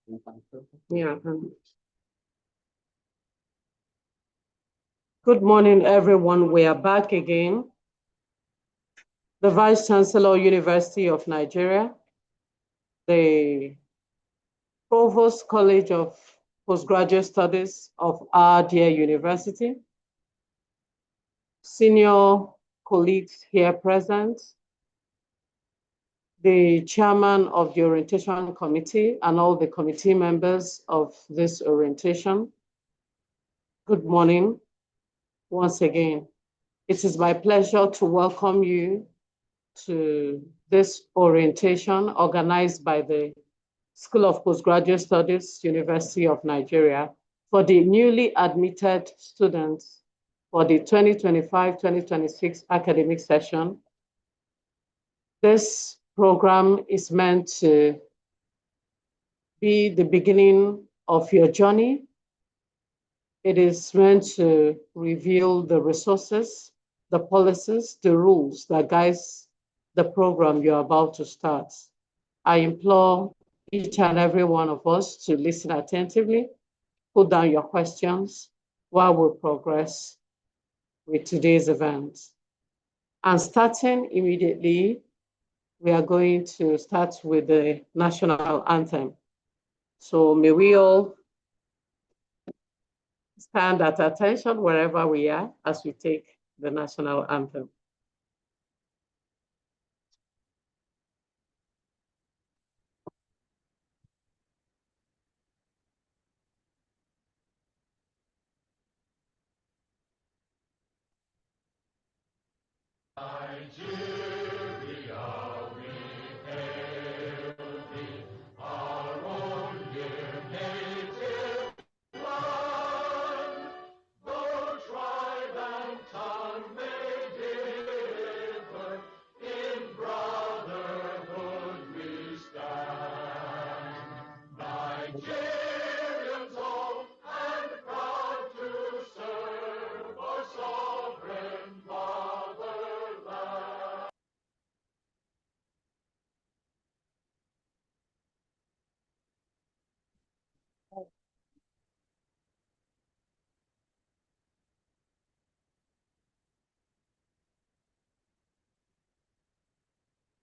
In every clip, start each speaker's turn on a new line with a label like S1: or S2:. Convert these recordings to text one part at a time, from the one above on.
S1: Yeah. Good morning, everyone. We are back again. The Vice Chancellor, University of Nigeria, the Provost College of Postgraduate Studies of our dear university, senior colleagues here present, the chairman of the orientation committee and all the committee members of this orientation. Good morning once again. It is my pleasure to welcome you to this orientation organized by the School of Postgraduate Studies, University of Nigeria, for the newly admitted students for the 2025-2026 academic session. This program is meant to be the beginning of your journey. It is meant to reveal the resources, the policies, the rules that guides the program you're about to start. I implore each and every one of us to listen attentively, put down your questions while we progress with today's event. And starting immediately, we are going to start with the national anthem. So may we all stand at attention wherever we are as we take the national anthem.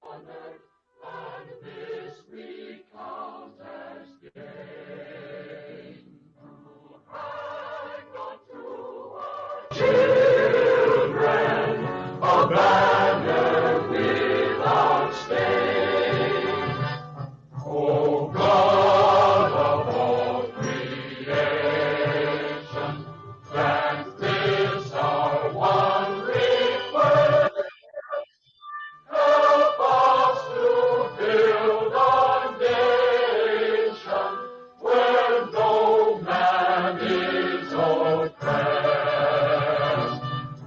S2: And this we count as gain, to hang on to our children, a banner without stain. O God of all creation, grant this our one request. Help us to build our nation where no man is oppressed,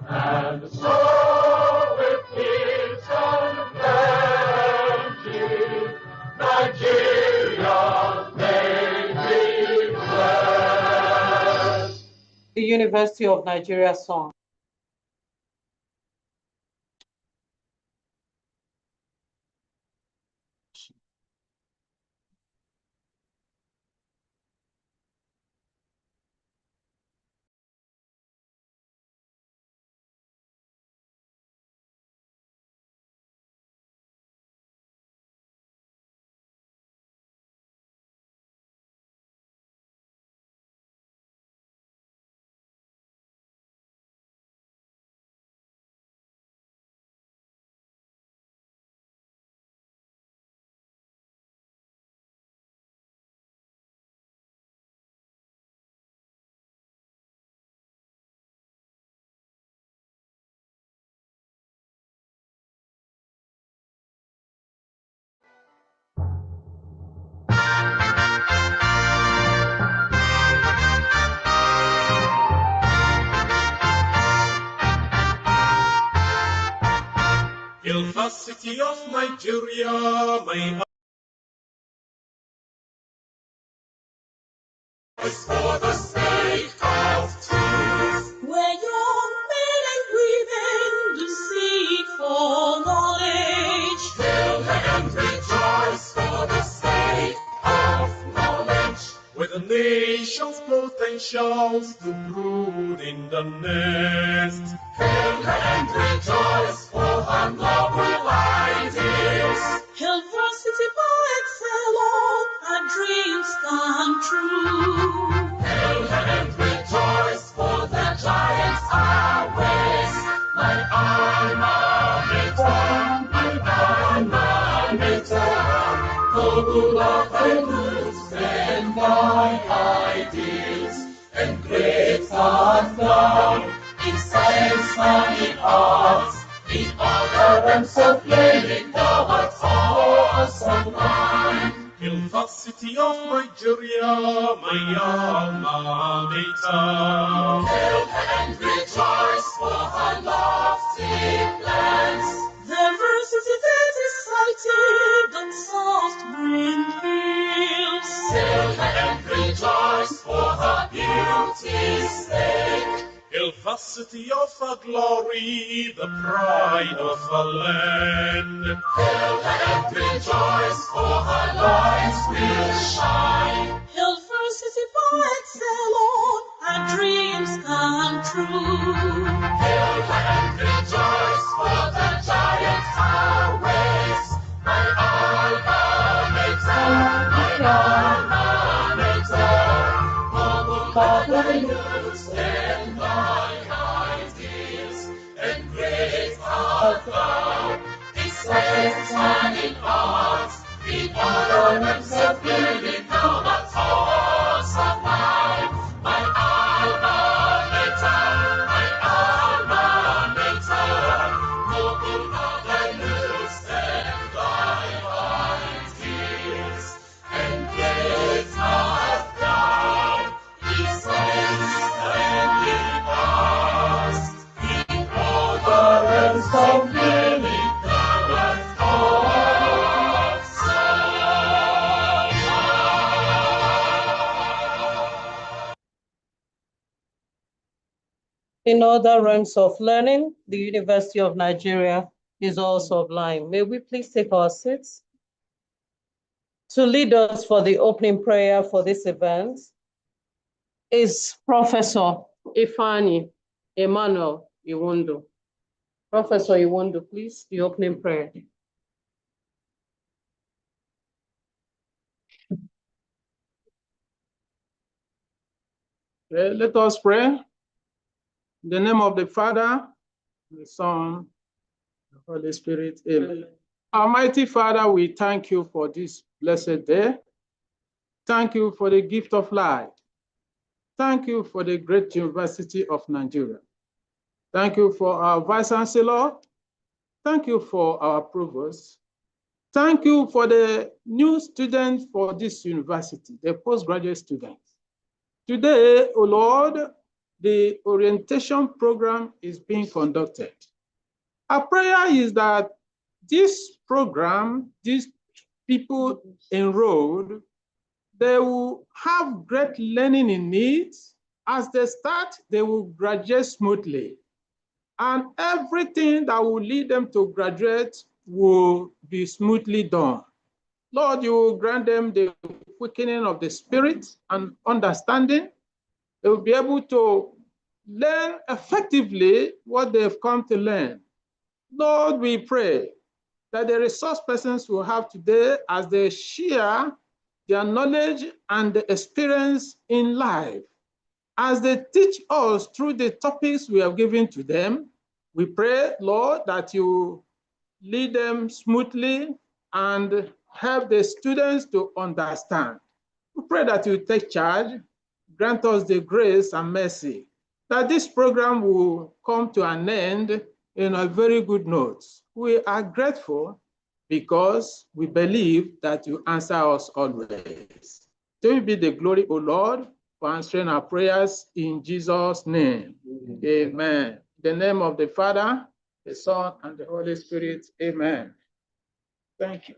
S2: and so with peace and plenty, Nigeria may be blessed.
S1: The University of Nigeria song.
S2: University of Nigeria, may for the sake of truth, where young men and women do seek for knowledge. Hail and rejoice for the sake of knowledge. the nation's potentials to brood in the nest. Hail and rejoice for her noble ideals. Hail varsity poets, sail on, our dreams come true. Hail and rejoice for the giants our ways. My alma mater, my alma mater, noble of the roots and my ideals, and great art thou in science and in arts, in all the realms of learning thou art awesome mind. University of Nigeria, my alma mater. Hail and rejoice for her lofty plans. Diversity that is sighted on soft green fields. Hail and rejoice for her beauty's sake. Hail varsity of her glory, the pride of her land. Hail and rejoice, for her lights will shine. Hail varsity poets, sail on, our dreams come true. Hail and rejoice, for the giants our ways. My alma mater, my alma mater, noble of the youths and my ideals, and great art thou in science and in arts, in all the realms of learning thou art awesome mind. My alma mater, my alma mater, noble of thy youths and thy ideals, and great art thou in science and in arts, in all the realms of learning thou art awesome.
S1: In other realms of learning, the University of Nigeria is also sublime. May we please take our seats? To lead us for the opening prayer for this event is Professor Ifeanyi Emmanuel Iwundu. Professor Iwundu, please, the opening prayer.
S3: Let us pray. In the name of the Father, the Son, the Holy Spirit, amen. Almighty Father, we thank you for this blessed day. Thank you for the gift of life. Thank you for the great University of Nigeria. Thank you for our Vice Chancellor. Thank you for our Provost. Thank you for the new students for this university, the postgraduate students. Today, O Lord, the orientation program is being conducted. Our prayer is that this program, these people enrolled, they will have great learning in it. As they start, they will graduate smoothly. And everything that will lead them to graduate will be smoothly done. Lord, you will grant them the quickening of the spirit and understanding. They will be able to learn effectively what they've come to learn. Lord, we pray that the resource persons will have today, as they share their knowledge and the experience in life, as they teach us through the topics we have given to them, we pray, Lord, that you lead them smoothly and help the students to understand. We pray that you take charge, grant us the grace and mercy, that this program will come to an end in a very good note. We are grateful because we believe that you answer us always. To you be the glory, O Lord, for answering our prayers in Jesus' name. Amen. In the name of the Father, the Son, and the Holy Spirit. Amen. Thank you.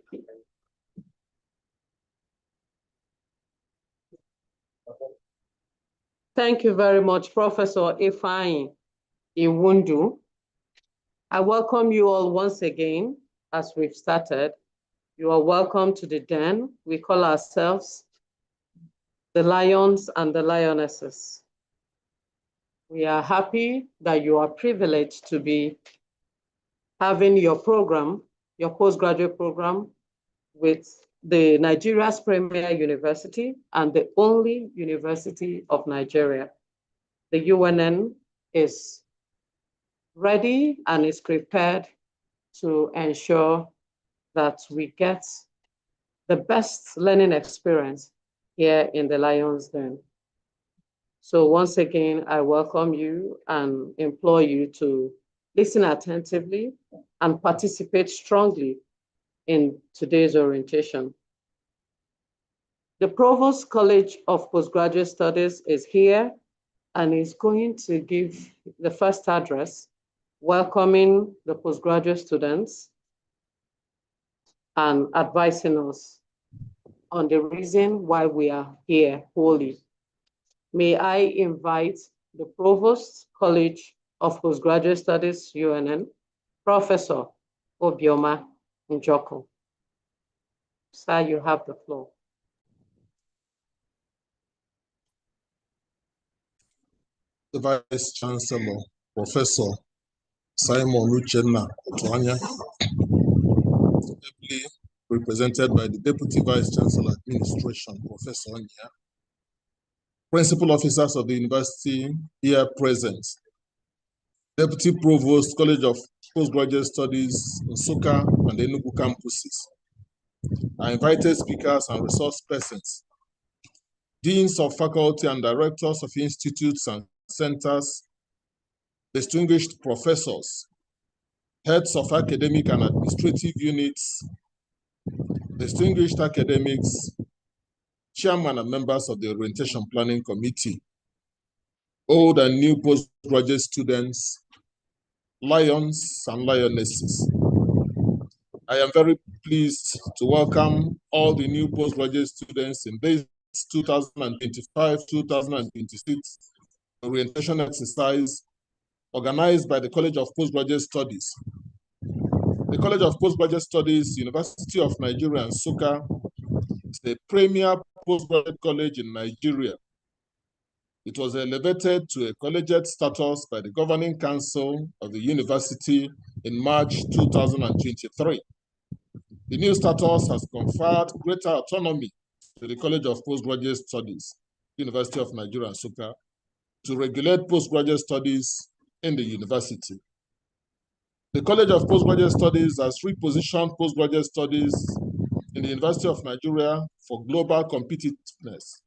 S1: Thank you very much, Professor Ifeanyi Iwundu. I welcome you all once again as we've started. You are welcome to the den. We call ourselves the lions and the lionesses. We are happy that you are privileged to be having your program, your postgraduate program, with the Nigeria's premier university and the only university of Nigeria. The UNN is ready and is prepared to ensure that we get the best learning experience here in the Lions Den. So once again, I welcome you and implore you to listen attentively and participate strongly in today's orientation. The Provost College of Postgraduate Studies is here and is going to give the first address, welcoming the postgraduate students and advising us on the reason why we are here wholly. May I invite the Provost College of Postgraduate Studies, UNN, Professor Obioma Njoko. Sir, you have the floor.
S4: The Vice Chancellor, Professor Simon Uchenna Otuanya, ably represented by the Deputy Vice Chancellor Administration, Professor Anya, Principal Officers of the University here present, Deputy Provost, College of Postgraduate Studies, Nsukka and Enugu campuses, our invited speakers and resource persons, deans of faculty and directors of institutes and centers, distinguished professors, heads of academic and administrative units, distinguished academics, chairman and members of the Orientation Planning Committee, old and new postgraduate students, lions and lionesses. I am very pleased to welcome all the new postgraduate students in this 2025-2026 orientation exercise organized by the College of Postgraduate Studies. The College of Postgraduate Studies, University of Nigeria, Nsukka, is the premier postgraduate college in Nigeria. It was elevated to a collegiate status by the Governing Council of the university in March 2023. The new status has conferred greater autonomy to the College of Postgraduate Studies, University of Nigeria, Nsukka, to regulate postgraduate studies in the university. The College of Postgraduate Studies has repositioned postgraduate studies in the University of Nigeria for global competitiveness.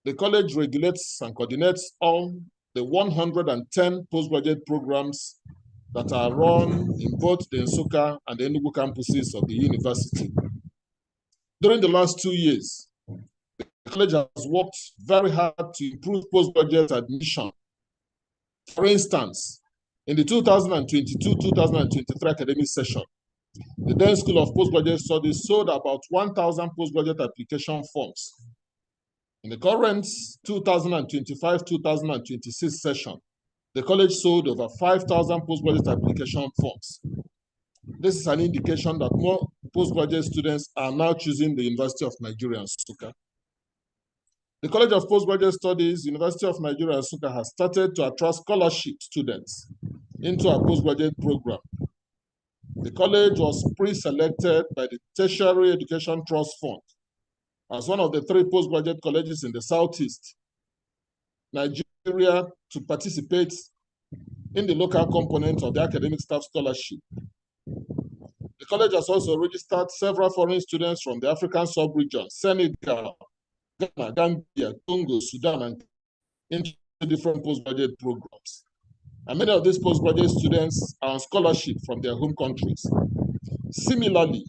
S4: The college regulates and coordinates all the 110 postgraduate programs that are run in both the Nsukka and the Enugu campuses of the university. During the last 2 years, the college has worked very hard to improve postgraduate admission. For instance, in the 2022-2023 academic session, the then School of Postgraduate Studies sold about 1,000 postgraduate application forms. In the current 2025-2026 session, the college sold over 5,000 postgraduate application forms. This is an indication that more postgraduate students are now choosing the University of Nigeria, Nsukka. The College of Postgraduate Studies, University of Nigeria, Nsukka, has started to attract scholarship students into our postgraduate program. The college was pre-selected by the Tertiary Education Trust Fund as one of the 3 postgraduate colleges in the Southeast Nigeria to participate in the local component of the academic staff scholarship. The college has also registered several foreign students from the African sub-region, Senegal, Ghana, Gambia, Congo, Sudan, and into different postgraduate programs. And many of these postgraduate students are on scholarship from their home countries. Similarly,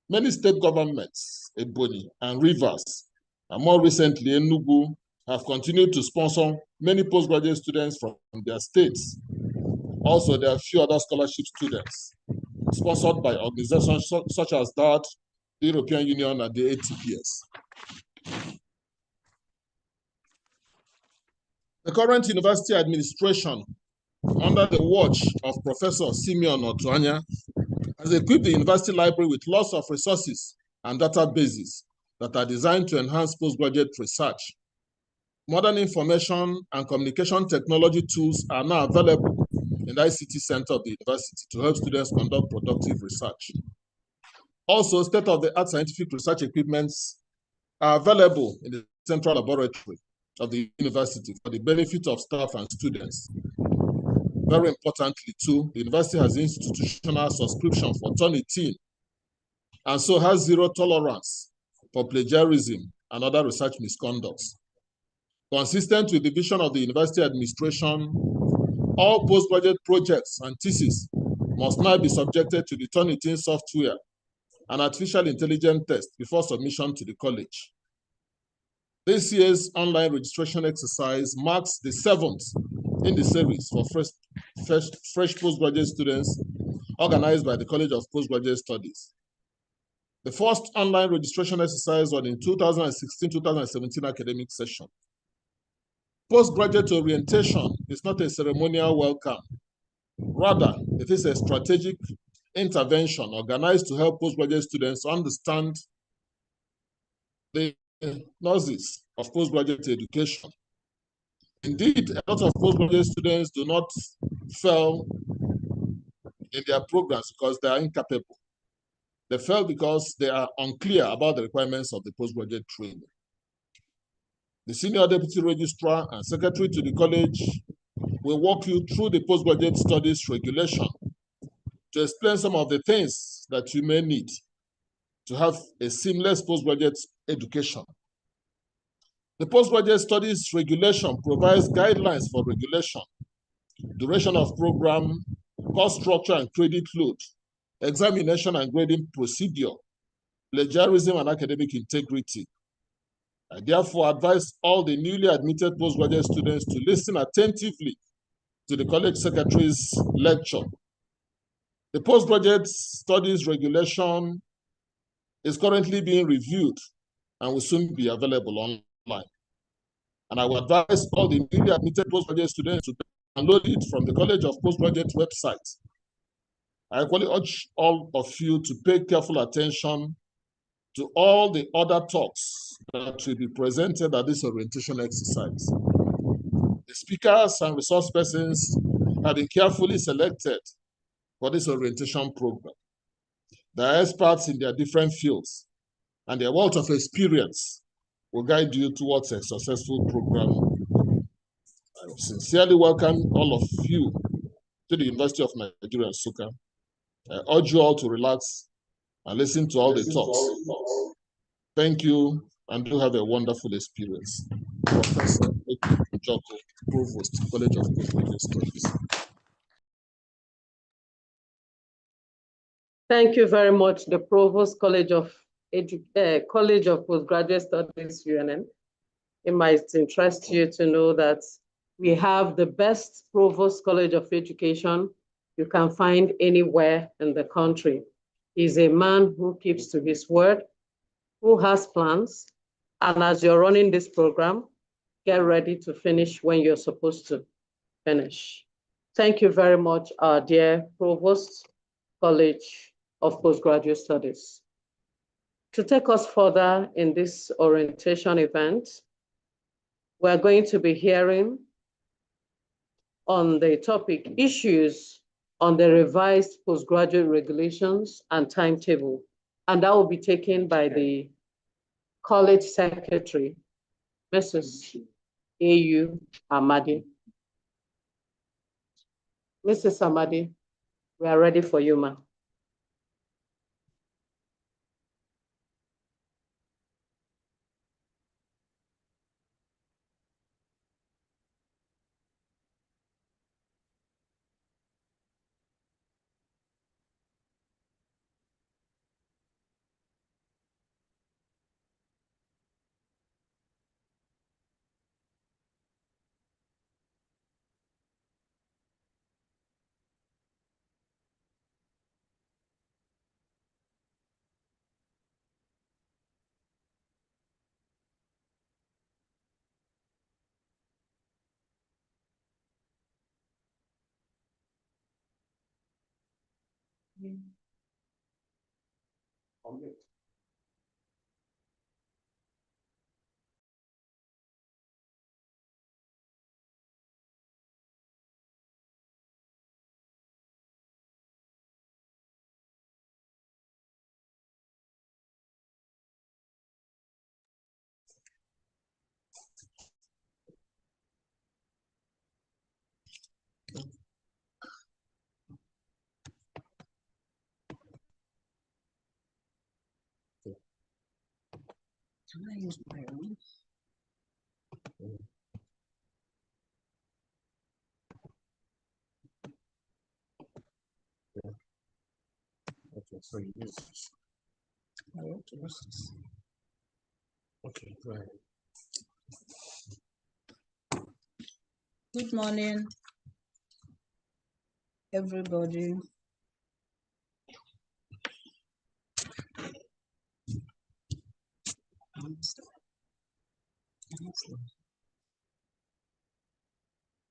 S4: many state governments, Ebonyi and Rivers, and more recently Enugu, have continued to sponsor many postgraduate students from their states. Also, there are a few other scholarship students sponsored by organizations such as that, the European Union, and the ATPS. The current university administration, under the watch of Professor Simeon Otuanya, has equipped the university library with lots of resources and databases that are designed to enhance postgraduate research Modern information and communication technology tools are now available in the ICT Center of the university to help students conduct productive research. Also, state-of-the-art scientific research equipments are available in the central laboratory of the university for the benefit of staff and students. Very importantly, too, the university has institutional subscription for Turnitin, and so has zero tolerance for plagiarism and other research misconducts. Consistent with the vision of the university administration, all postgraduate projects and theses must now be subjected to the Turnitin software and artificial intelligence test before submission to the college. This year's online registration exercise marks the 7th in the series for fresh postgraduate students organized by the College of Postgraduate Studies. The first online registration exercise was in 2016-2017 academic session. Postgraduate orientation is not a ceremonial welcome. Rather, it is a strategic intervention organized to help postgraduate students understand the nuances of postgraduate education. Indeed, a lot of postgraduate students do not fail in their programs because they are incapable. They fail because they are unclear about the requirements of the postgraduate training. The Senior Deputy Registrar and Secretary to the College will walk you through the postgraduate studies regulation to explain some of the things that you may need to have a seamless postgraduate education. The Postgraduate Studies Regulation provides guidelines for regulation, duration of program, course structure and credit load, examination and grading procedure, plagiarism and academic integrity. I therefore advise all the newly admitted postgraduate students to listen attentively to the college secretary's lecture. The Postgraduate Studies Regulation is currently being reviewed and will soon be available online. And I will advise all the newly admitted postgraduate students to download it from the College of Postgraduate website. I equally urge all of you to pay careful attention to all the other talks that will be presented at this orientation exercise. The speakers and resource persons have been carefully selected for this orientation program. They are experts in their different fields, and their wealth of experience will guide you towards a successful program. I sincerely welcome all of you to the University of Nigeria, Nsukka. I urge you all to relax and listen to all the talks. Thank you, and do have a wonderful experience. Professor Joko, Provost, College of Postgraduate Studies.
S1: Thank you very much, the Provost, College of Postgraduate Studies, UNN. It might interest you to know that we have the best Provost College of Education you can find anywhere in the country. He's a man who keeps to his word, who has plans, and as you're running this program, get ready to finish when you're supposed to finish. Thank you very much, our dear Provost, College of Postgraduate Studies. To take us further in this orientation event, we're going to be hearing on the topic issues on the revised postgraduate regulations and timetable. And that will be taken by the college secretary, Mrs. A.U. Amadi. Mrs. Amadi, we are ready for you, ma'am.
S5: Can I use my own?
S4: Okay, so you use this.
S5: I want to use this.
S4: Okay, right.
S5: Good morning, everybody.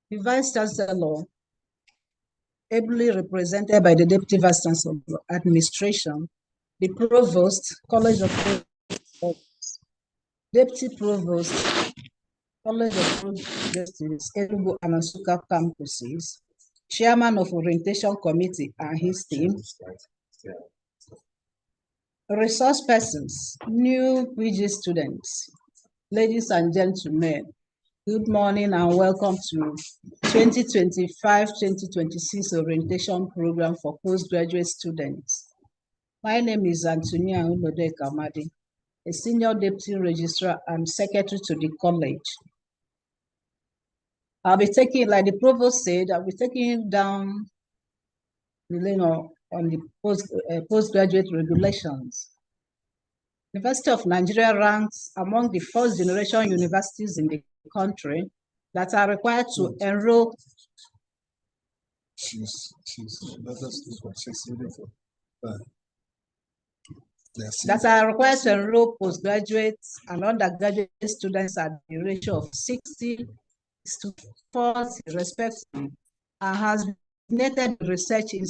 S5: The Vice Chancellor, ably represented by the Deputy Vice Chancellor Administration, the Provost, College of Provost, Deputy Provost, College of Justice, Enugu and Nsukka campuses, Chairman of Orientation Committee and his team, resource persons, new PG students, ladies and gentlemen, good morning and welcome to 2025-2026 orientation program for postgraduate students. My name is Antonia Kamadi, a senior deputy registrar and secretary to the college. I'll be taking, like the provost said, I'll be taking down on the postgraduate regulations. University of Nigeria ranks among the first generation universities in the country that are required to enroll. That are required to enroll postgraduate and undergraduate students at the ratio of 60:40 respectively, and has designated research in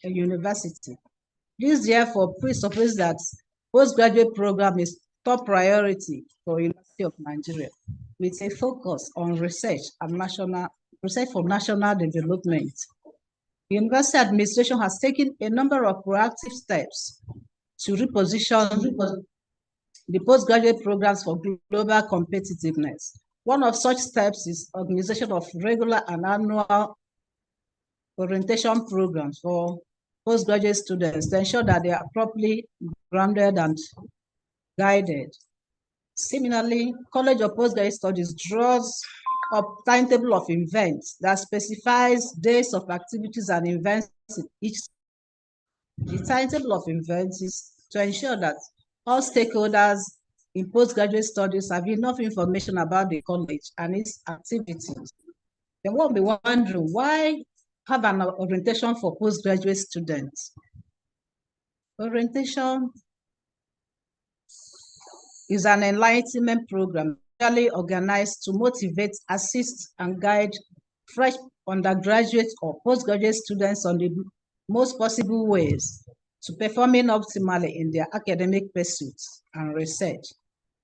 S5: a university. This therefore presupposes that postgraduate program is top priority for University of Nigeria, with a focus on research for national development. The university administration has taken a number of proactive steps to reposition the postgraduate programs for global competitiveness. One of such steps is organization of regular and annual orientation programs for postgraduate students to ensure that they are properly grounded and guided. Similarly, College of Postgraduate Studies draws up timetable of events that specifies days of activities and events in each. The timetable of events is to ensure that all stakeholders in postgraduate studies have enough information about the college and its activities. They won't be wondering why have an orientation for postgraduate students. Orientation is an enlightenment program usually organized to motivate, assist, and guide fresh undergraduate or postgraduate students on the most possible ways to performing optimally in their academic pursuits and research.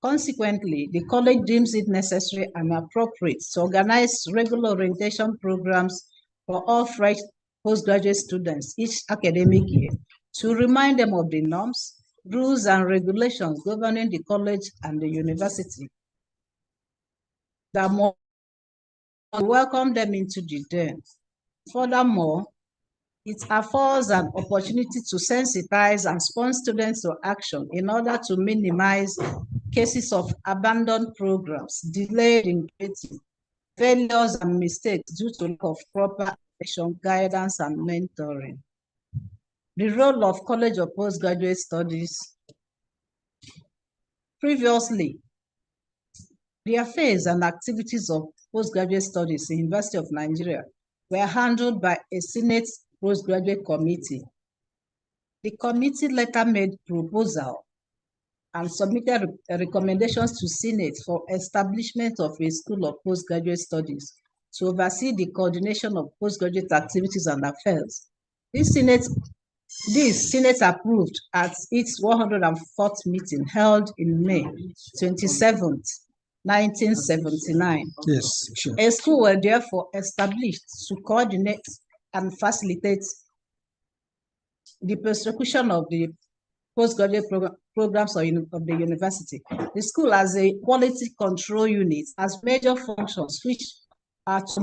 S5: Consequently, the college deems it necessary and appropriate to organize regular orientation programs for all fresh postgraduate students each academic year to remind them of the norms, rules, and regulations governing the college and the university. That more welcome them into the den. Furthermore, it affords an opportunity to sensitize and spur students to action in order to minimize cases of abandoned programs, delayed engagement, failures, and mistakes due to lack of proper action, guidance, and mentoring. The role of College of Postgraduate Studies. Previously, the affairs and activities of postgraduate studies in the University of Nigeria were handled by a Senate Postgraduate Committee. The committee later made proposal and submitted recommendations to Senate for establishment of a School of Postgraduate Studies to oversee the coordination of postgraduate activities and affairs. This Senate approved at its 104th meeting held in May 27th, 1979.
S6: Yes, sure.
S5: A school was therefore established to coordinate and facilitate the prosecution of the postgraduate programs of the university. The school as a quality control unit has major functions which are to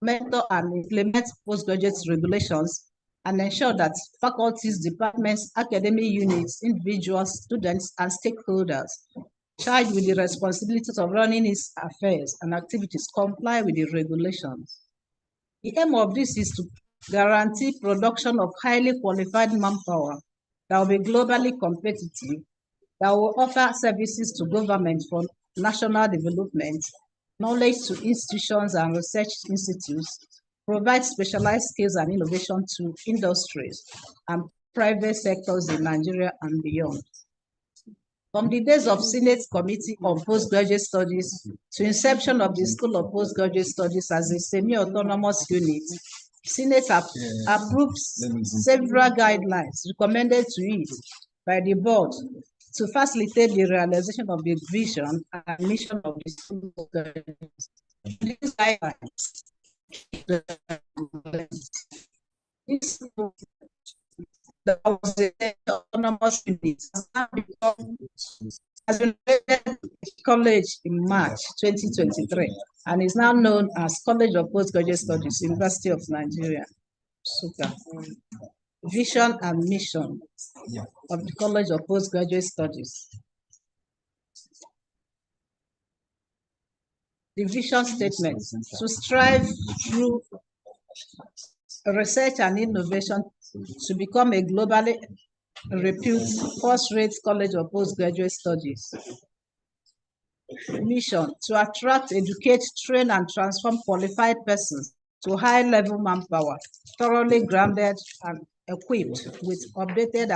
S5: mentor and implement postgraduate regulations and ensure that faculties, departments, academic units, individuals, students, and stakeholders charged with the responsibilities of running its affairs and activities, comply with the regulations. The aim of this is to guarantee production of highly qualified manpower that will be globally competitive, that will offer services to government for national development, knowledge to institutions and research institutes, provide specialized skills and innovation to industries and private sectors in Nigeria and beyond. From the days of Senate Committee on Postgraduate Studies to inception of the School of Postgraduate Studies as a semi-autonomous unit, Senate approved several guidelines recommended to it by the board to facilitate the realization of the vision and mission of the School of Postgraduate Studies. These guidelines, the autonomous unit has been rated college in March 2023 and is now known as College of Postgraduate Studies, University of Nigeria, Nsukka. Vision and mission of the College of Postgraduate Studies. The vision statement: to strive through research and innovation to become a globally reputed first-rate College of Postgraduate Studies. Mission: to attract, educate, train, and transform qualified persons to high-level manpower, thoroughly grounded and equipped with updated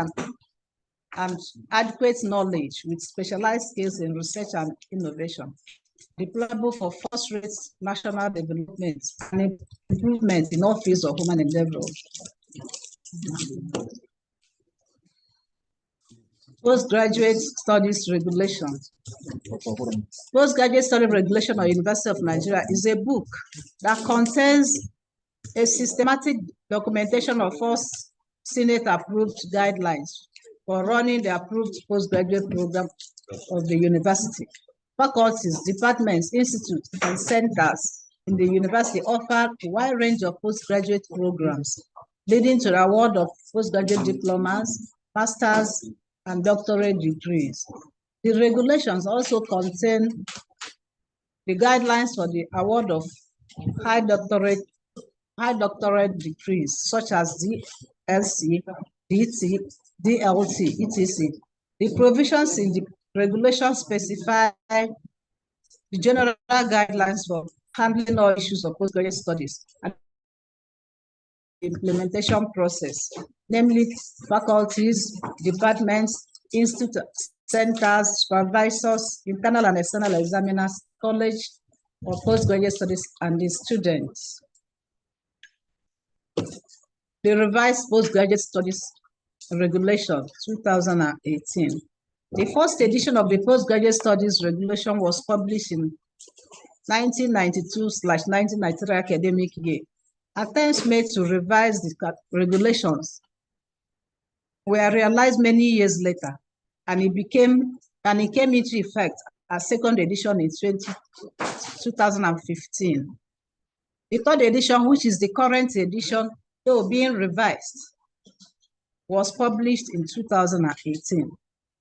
S5: and adequate knowledge with specialized skills in research and innovation, deployable for first-rate national development and improvement in all fields of human endeavors. Postgraduate Studies Regulation. Postgraduate Studies Regulation of University of Nigeria is a book that contains a systematic documentation of first Senate-approved guidelines for running the approved postgraduate program of the university. Faculties, departments, institutes, and centers in the university offer a wide range of postgraduate programs, leading to the award of postgraduate diplomas, masters, and doctorate degrees. The regulations also contain the guidelines for the award of high doctorate degrees, such as DLC, DT, DLT, etc. The provisions in the regulations specify the general guidelines for handling all issues of postgraduate studies and the implementation process, namely faculties, departments, institutes, centers, supervisors, internal and external examiners, college or postgraduate studies, and the students. The revised postgraduate studies regulation 2018. The first edition of the postgraduate studies regulation was published in 1992/1993 academic year. Attempts made to revise the regulations were realized many years later, and it came into effect as second edition in 2015. The third edition, which is the current edition, though being revised, was published in 2018.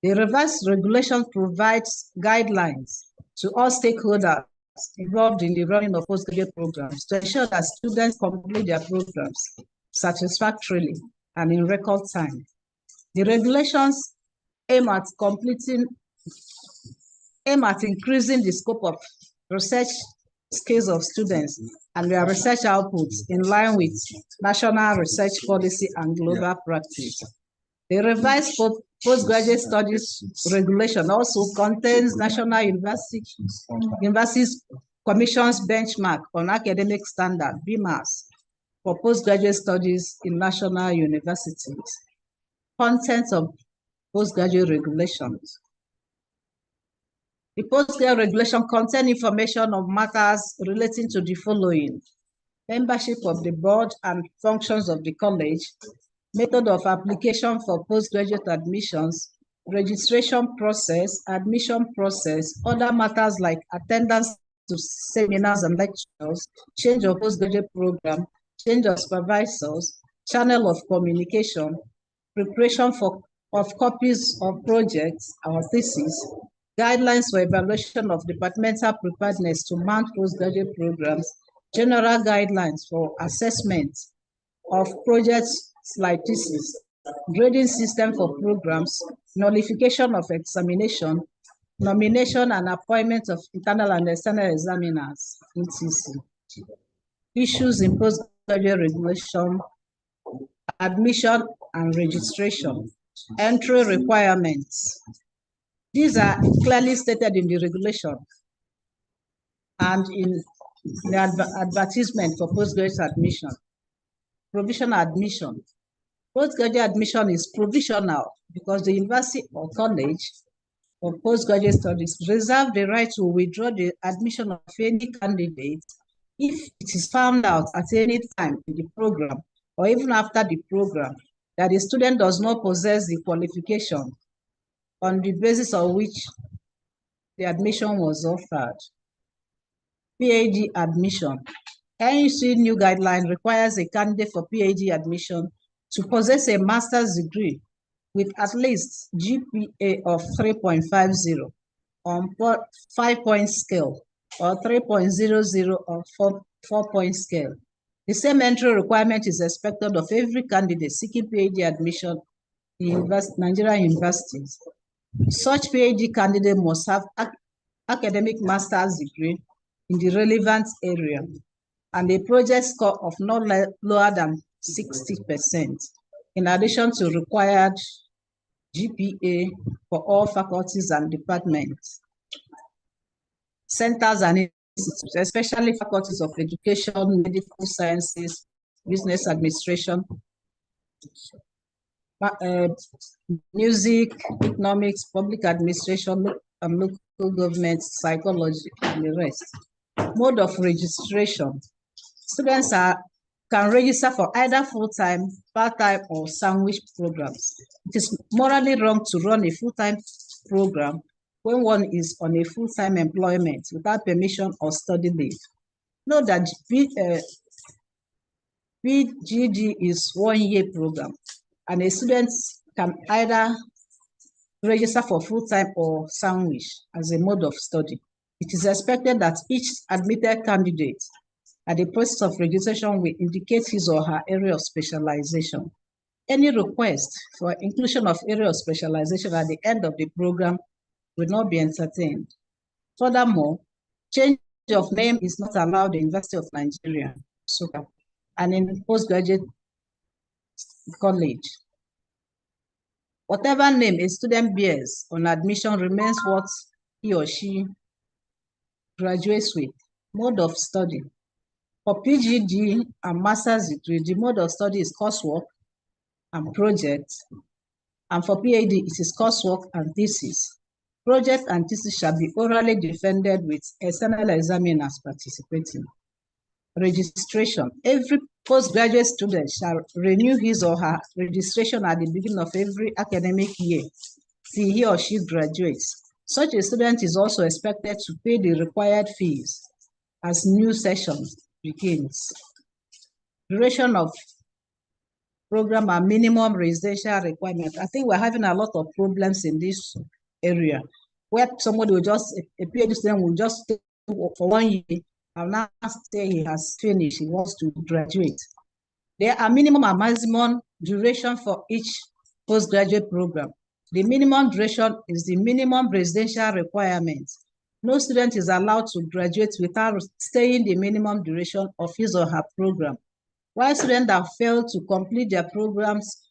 S5: The revised regulation provides guidelines to all stakeholders involved in the running of postgraduate programs to ensure that students complete their programs satisfactorily and in record time. The regulations aim at increasing the scope of research skills of students and their research outputs in line with national research policy and global practice. The revised postgraduate studies regulation also contains National Universities Commission's benchmark on academic standard, BMAS, for postgraduate studies in national universities. Contents of postgraduate regulations. The postgraduate regulation contains information of matters relating to the following: membership of the board and functions of the college, method of application for postgraduate admissions, registration process, admission process, other matters like attendance to seminars and lectures, change of postgraduate program, change of supervisors, channel of communication, preparation of copies of projects or theses, guidelines for evaluation of departmental preparedness to mount postgraduate programs, general guidelines for assessment of projects like thesis, grading system for programs, nullification of examination, nomination and appointment of internal and external examiners, etc. Issues in postgraduate regulation, admission and registration, entry requirements. These are clearly stated in the regulation and in the advertisement for postgraduate admission. Provisional admission. Postgraduate admission is provisional because the university or college or postgraduate studies reserve the right to withdraw the admission of any candidate if it is found out at any time in the program or even after the program that the student does not possess the qualification on the basis of which the admission was offered. PhD admission. NUC new guideline requires a candidate for PhD admission to possess a master's degree with at least GPA of 3.50 on 5-point scale or 3.00 on 4-point scale. The same entry requirement is expected of every candidate seeking PhD admission in Nigerian universities. Such PhD candidate must have academic master's degree in the relevant area and a project score of not lower than 60%, in addition to required GPA for all faculties and departments, centers and institutes, especially faculties of education, medical sciences, business administration, music, economics, public administration, and local government, psychology, and the rest. Mode of registration. Students can register for either full-time, part-time, or sandwich programs. It is morally wrong to run a full-time program when one is on a full-time employment without permission or study leave. Note that PGD is 1-year program, and a student can either register for full-time or sandwich as a mode of study. It is expected that each admitted candidate at the process of registration will indicate his or her area of specialization. Any request for inclusion of area of specialization at the end of the program will not be entertained. Furthermore, change of name is not allowed in the University of Nigeria, SUCA, and in postgraduate college. Whatever name a student bears on admission remains what he or she graduates with. Mode of study. For PGD and master's degree, the mode of study is coursework and project. And for PhD, it is coursework and thesis. Project and thesis shall be orally defended with external examiners participating. Registration. Every postgraduate student shall renew his or her registration at the beginning of every academic year till he or she graduates. Such a student is also expected to pay the required fees as new session begins. Duration of program and minimum residential requirement. I think we're having a lot of problems in this area where somebody will just, a PhD student will just stay for 1 year and now say he has finished, he wants to graduate. There are minimum and maximum duration for each postgraduate program. The minimum duration is the minimum residential requirement. No student is allowed to graduate without staying the minimum duration of his or her program. While students that fail to complete their programs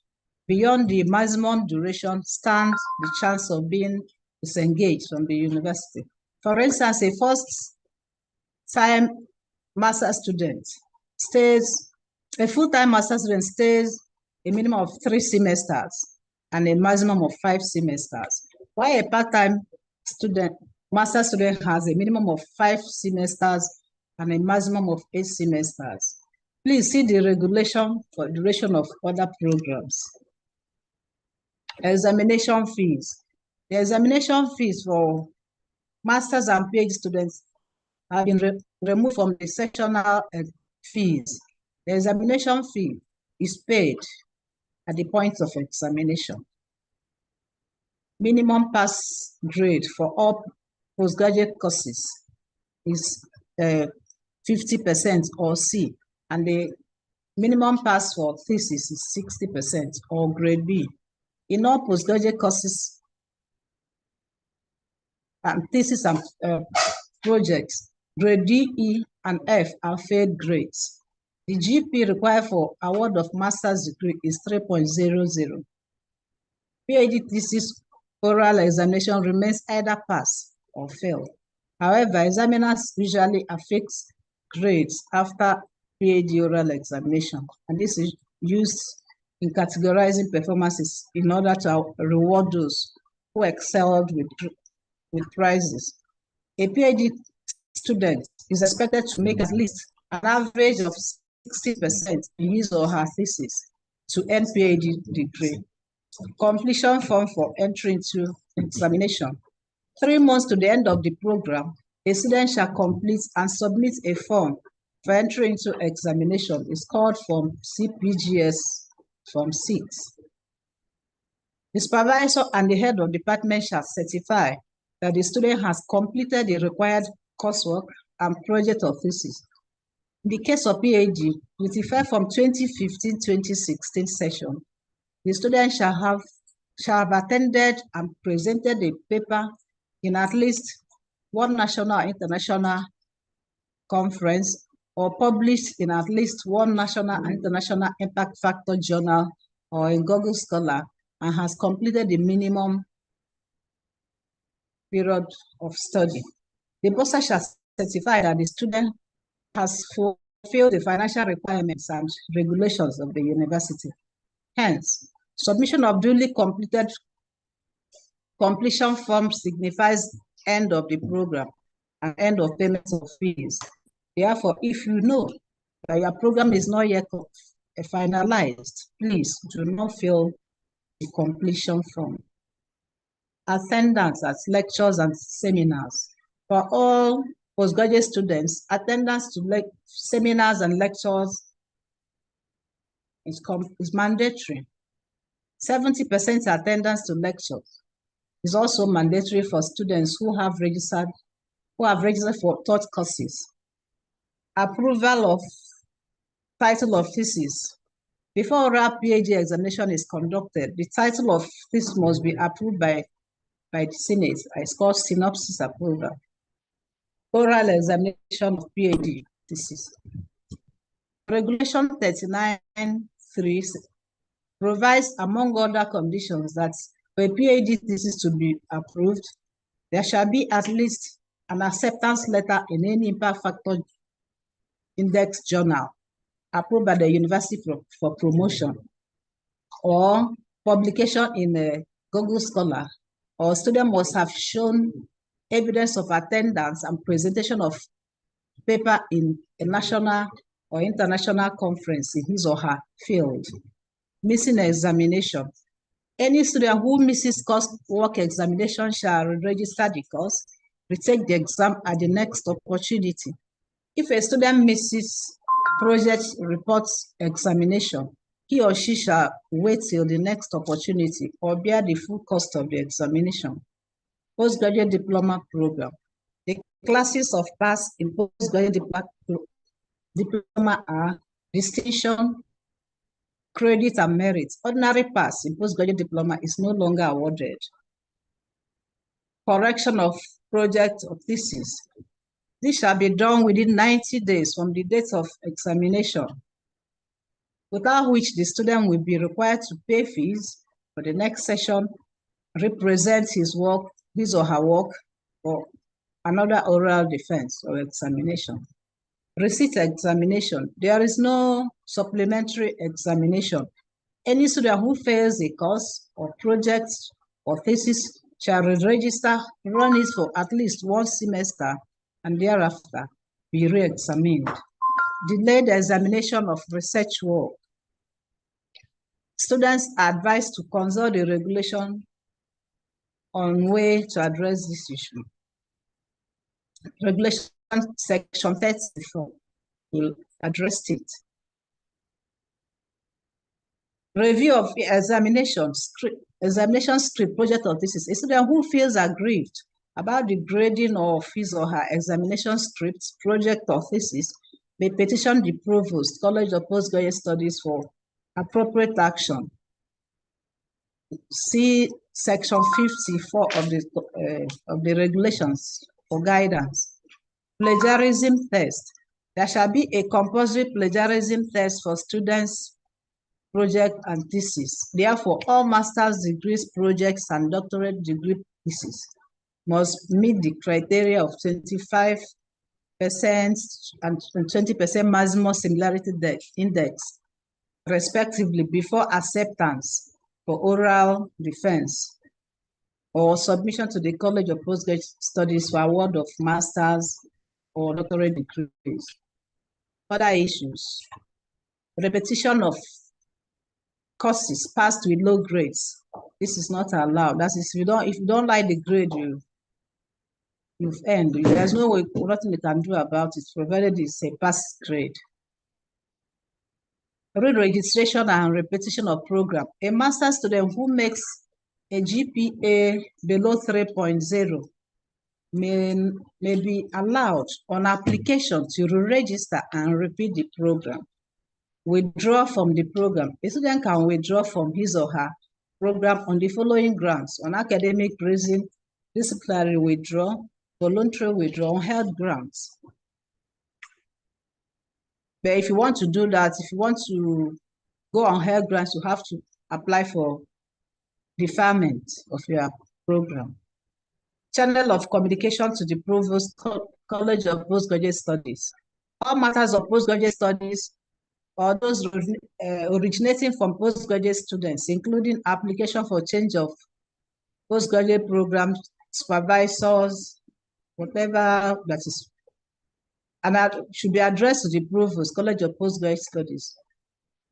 S5: beyond the maximum duration stand the chance of being disengaged from the university. For instance, a first-time master student stays, a full-time master student stays a minimum of 3 semesters and a maximum of 5 semesters, while a part-time student, master student has a minimum of 5 semesters and a maximum of 8 semesters. Please see the regulation for duration of other programs. Examination fees. The examination fees for masters and PhD students have been removed from the sectional fees. The examination fee is paid at the point of examination. minimum pass grade for all postgraduate courses is 50% or C, and the minimum pass for thesis is 60% or grade B. In all postgraduate courses and thesis and projects, grade D, E, and F are failed grades. The GP required for award of master's degree is 3.00. PhD thesis oral examination remains either pass or fail. However, examiners usually affix grades after PhD oral examination, and this is used in categorizing performances in order to reward those who excelled with prizes. A PhD student is expected to make at least an average of 60% in his or her thesis to earn PhD degree. Completion form for entry into examination. 3 months to the end of the program, a student shall complete and submit a form for entry into examination. It's called Form CPGS Form 6. The supervisor and the head of department shall certify that the student has completed the required coursework and project or thesis. In the case of PhD, with effect from 2015-2016 session, the student shall have attended and presented a paper in at least one national or international conference or published in at least one national and international impact factor journal or in Google Scholar, and has completed the minimum period of study. The bursar shall certify that the student has fulfilled the financial requirements and regulations of the university. Hence, submission of duly completed completion form signifies end of the program and end of payment of fees. Therefore, if you know that your program is not yet finalized, please do not fill the completion form. Attendance at lectures and seminars. For all postgraduate students, attendance to seminars and lectures is mandatory. 70% attendance to lectures is also mandatory for students who have registered for taught courses. Approval of title of thesis. Before oral PhD examination is conducted, the title of thesis must be approved by the Senate. It's called synopsis approval. Oral examination of PhD thesis. Regulation 39(3) provides, among other conditions, that for a PhD thesis to be approved, there shall be at least an acceptance letter in any impact factor index journal approved by the university for promotion, or publication in a Google Scholar, or student must have shown evidence of attendance and presentation of paper in a national or international conference in his or her field. Missing examination. Any student who misses coursework examination shall register the course, retake the exam at the next opportunity. If a student misses project reports examination, he or she shall wait till the next opportunity or bear the full cost of the examination. Postgraduate diploma program. The classes of pass in postgraduate diploma are distinction, credit, and merit. Ordinary pass in postgraduate diploma is no longer awarded. Correction of project or thesis. This shall be done within 90 days from the date of examination, without which the student will be required to pay fees for the next session, represent his or her work, or another oral defense or examination. Receipt examination. There is no supplementary examination. Any student who fails a course or project or thesis shall register, run it for at least one semester, and thereafter be re-examined. Delayed examination of research work. Students are advised to consult the regulation on way to address this issue. Regulation section 34 will address it. Review of examination script, project or thesis. A student who feels aggrieved about the grading of his or her examination script, project or thesis may petition the Provost, College of Postgraduate Studies for appropriate action. See section 54 of the regulations for guidance. Plagiarism test. There shall be a compulsory plagiarism test for students' project and thesis. Therefore, all master's degrees, projects, and doctorate degree theses must meet the criteria of 25% and 20% maximum similarity index, respectively, before acceptance for oral defense or submission to the College of Postgraduate Studies for award of master's or doctorate degrees. Other issues: repetition of courses passed with low grades. This is not allowed. That is, if you don't like the grade you've earned, there's no way, nothing you can do about it, provided it's a pass grade. Re-registration and repetition of program. A master student who makes a GPA below 3.0 may be allowed on application to re-register and repeat the program. Withdraw from the program. A student can withdraw from his or her program on the following grounds: on academic reason, disciplinary withdrawal, voluntary withdrawal, on health grounds. But if you want to do that, if you want to go on health grounds, you have to apply for deferment of your program. Channel of communication to the Provost, College of Postgraduate Studies. All matters of postgraduate studies or those originating from postgraduate students, including application for change of postgraduate programs, supervisors, whatever that is, and that should be addressed to the Provost, College of Postgraduate Studies,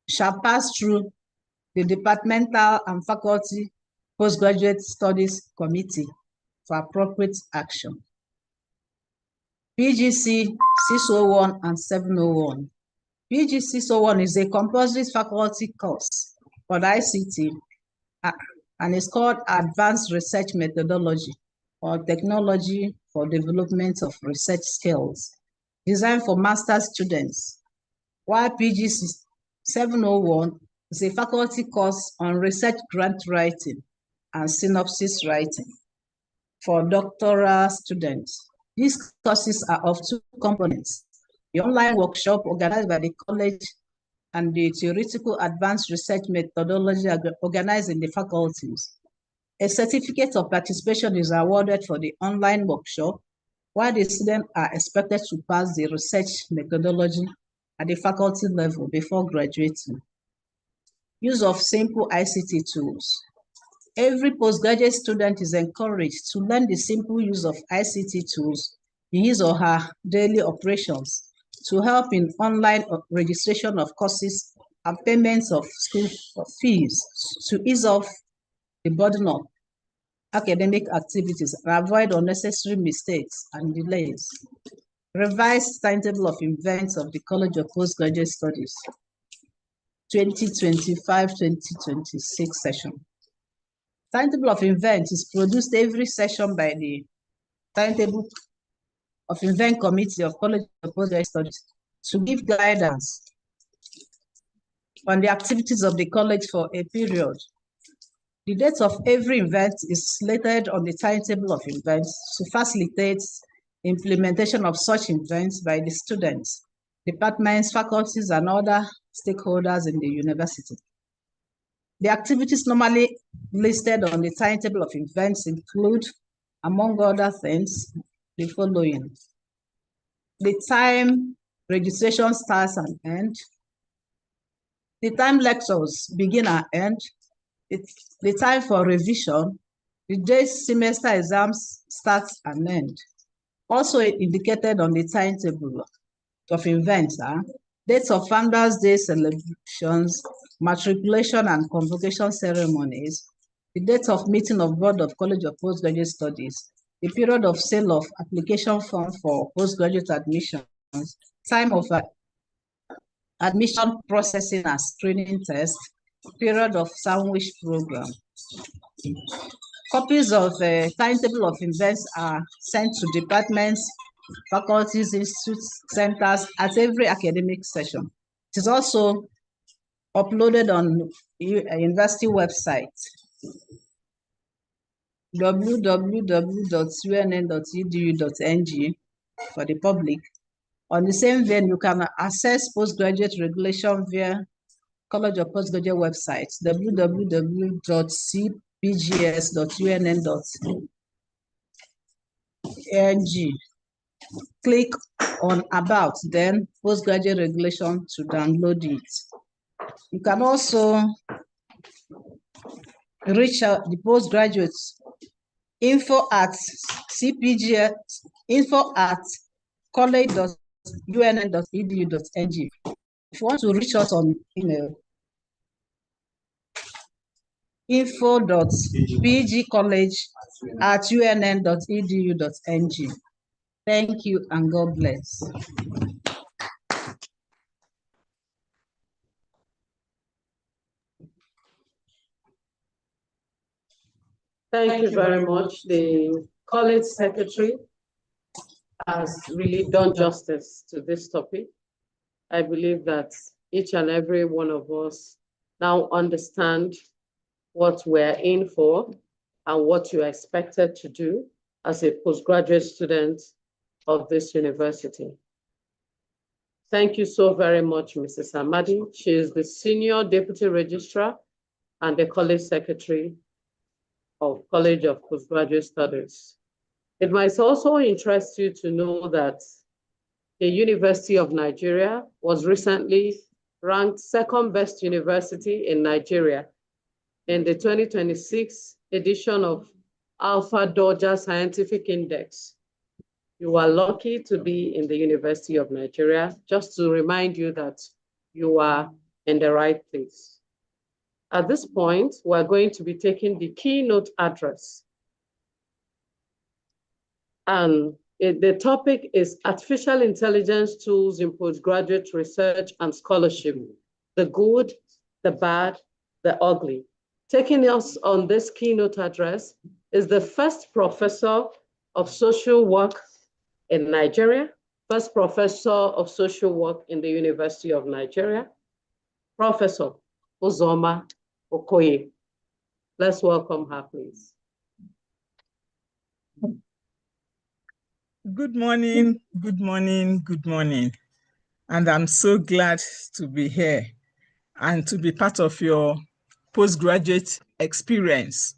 S5: shall pass through the Departmental and Faculty Postgraduate Studies Committee for appropriate action. PGC 601 and 701. PG 601 is a compulsory faculty course for the ICT and it's called Advanced Research Methodology or Technology for Development of Research Skills, designed for master's students, while PG 701 is a faculty course on research grant writing and synopsis writing for doctoral students. These courses are of two components: the online workshop organized by the college and the theoretical advanced research methodology organized in the faculties. A certificate of participation is awarded for the online workshop, while the students are expected to pass the research methodology at the faculty level before graduating. Use of simple ICT tools. Every postgraduate student is encouraged to learn the simple use of ICT tools in his or her daily operations to help in online registration of courses and payments of school fees to ease off the burden of academic activities and avoid unnecessary mistakes and delays. Revised timetable of events of the College of Postgraduate Studies, 2025-2026 session. Timetable of events is produced every session by the Timetable of Event Committee of College of Postgraduate Studies to give guidance on the activities of the college for a period. The date of every event is slated on the timetable of events to facilitate implementation of such events by the students, departments, faculties, and other stakeholders in the university. The activities normally listed on the timetable of events include, among other things, the following: the time registration starts and ends, the time lectures begin and end, the time for revision, the day semester exams start and end. Also indicated on the timetable of events are dates of Founders' Day celebrations, matriculation and convocation ceremonies, the date of meeting of Board of College of Postgraduate Studies, the period of sale of application form for postgraduate admissions, time of admission processing and screening test, period of sandwich program. Copies of timetable of events are sent to departments, faculties, institutes, centers at every academic session. It is also uploaded on university website www.unn.edu.ng for the public. On the same vein, you can access postgraduate regulation via College of Postgraduate website www.cpgs.unn.ng. Click on About, then Postgraduate Regulation to download it. You can also reach out the postgraduates info@college.unn.edu.ng. If you want to reach us on email, info.pgcollege@unn.edu.ng. Thank you and God bless.
S1: Thank you very much. The college secretary has really done justice to this topic. I believe that each and every one of us now understand what we're in for and what you're expected to do as a postgraduate student of this university. Thank you so very much, Mrs. Amadi. She is the Senior Deputy Registrar and the College Secretary of College of Postgraduate Studies. It might also interest you to know that the University of Nigeria was recently ranked second best university in Nigeria in the 2026 edition of Alpha Doja Scientific Index. You are lucky to be in the University of Nigeria, just to remind you that you are in the right place. At this point, we're going to be taking the keynote address. And the topic is Artificial Intelligence Tools in Postgraduate Research and Scholarship, the good, the bad, the ugly. Taking us on this keynote address is the first professor of social work in Nigeria, first professor of social work in the University of Nigeria, Professor Uzoma Okoye. Let's welcome her, please.
S6: Good morning, good morning, good morning. And I'm so glad to be here and to be part of your postgraduate experience.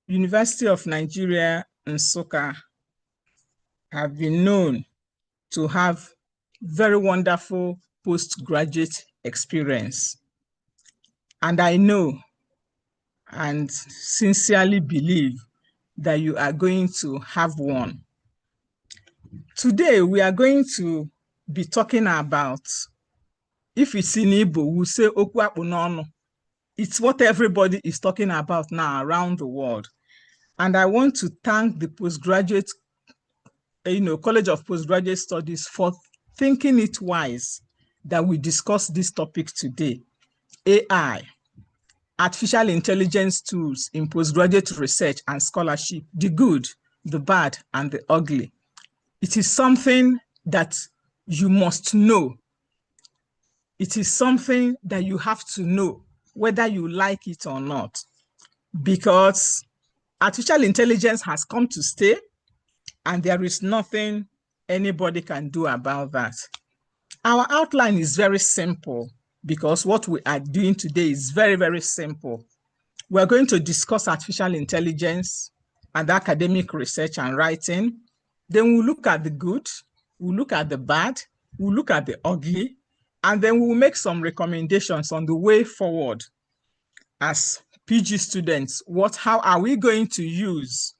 S6: University of Nigeria and Nsukka have been known to have very wonderful postgraduate experience. And I know and sincerely believe that you are going to have one. Today, we are going to be talking about, if it's in Igbo, we say okwu akpụ n'ọnụ. It's what everybody is talking about now around the world. And I want to thank the postgraduate, College of Postgraduate Studies for thinking it wise that we discuss this topic today. AI, artificial intelligence tools in postgraduate research and scholarship, the good, the bad, and the ugly. It is something that you must know. It is something that you have to know, whether you like it or not, because artificial intelligence has come to stay, and there is nothing anybody can do about that. Our outline is very simple, because what we are doing today is very, very simple. We're going to discuss artificial intelligence and academic research and writing. Then we'll look at the good, we'll look at the bad, we'll look at the ugly, and then we'll make some recommendations on the way forward as PG students. How are we going to use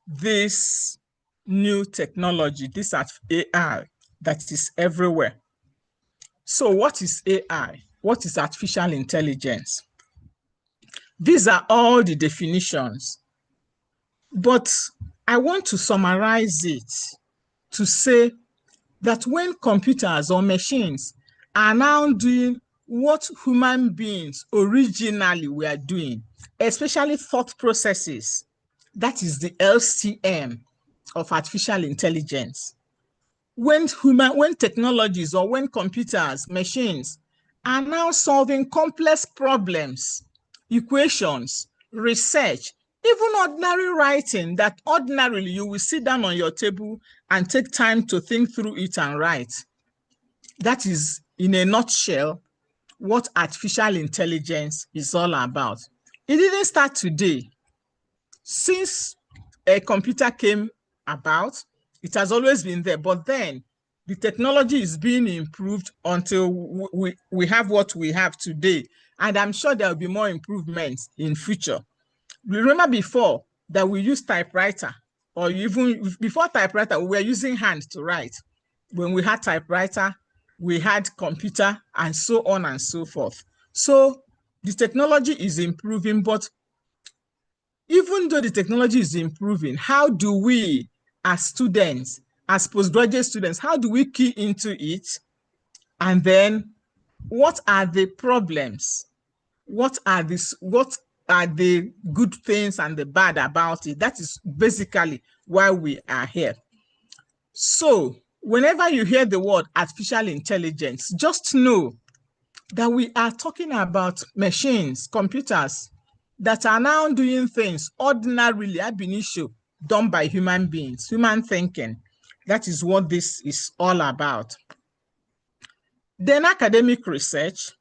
S6: this new technology, this AI that is everywhere? So what is AI? What is artificial intelligence? These are all the definitions, but I want to summarize it to say that when computers or machines are now doing what human beings originally were doing, especially thought processes. That is the LCM of artificial intelligence. When technologies or when computers, machines are now solving complex problems, equations, research, even ordinary writing that ordinarily you will sit down on your table and take time to think through it and write. That is, in a nutshell, what artificial intelligence is all about. It didn't start today. Since a computer came about, it has always been there, but then the technology is being improved until we have what we have today. And I'm sure there will be more improvements in future. Remember before that we used typewriter, or even before typewriter, we were using hand to write. When we had typewriter, we had computer, and so on and so forth. So the technology is improving, but even though the technology is improving, how do we as students, as postgraduate students, how do we key into it? And then what are the problems? What are the good things and the bad about it? That is basically why we are here. So whenever you hear the word artificial intelligence, just know that we are talking about machines, computers, that are now doing things ordinarily ab initio done by human beings, human thinking. That is what this is all about. Then academic research.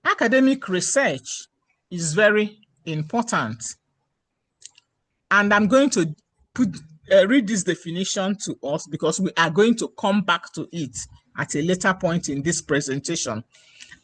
S6: Academic research is very important. And I'm going to read this definition to us because we are going to come back to it at a later point in this presentation.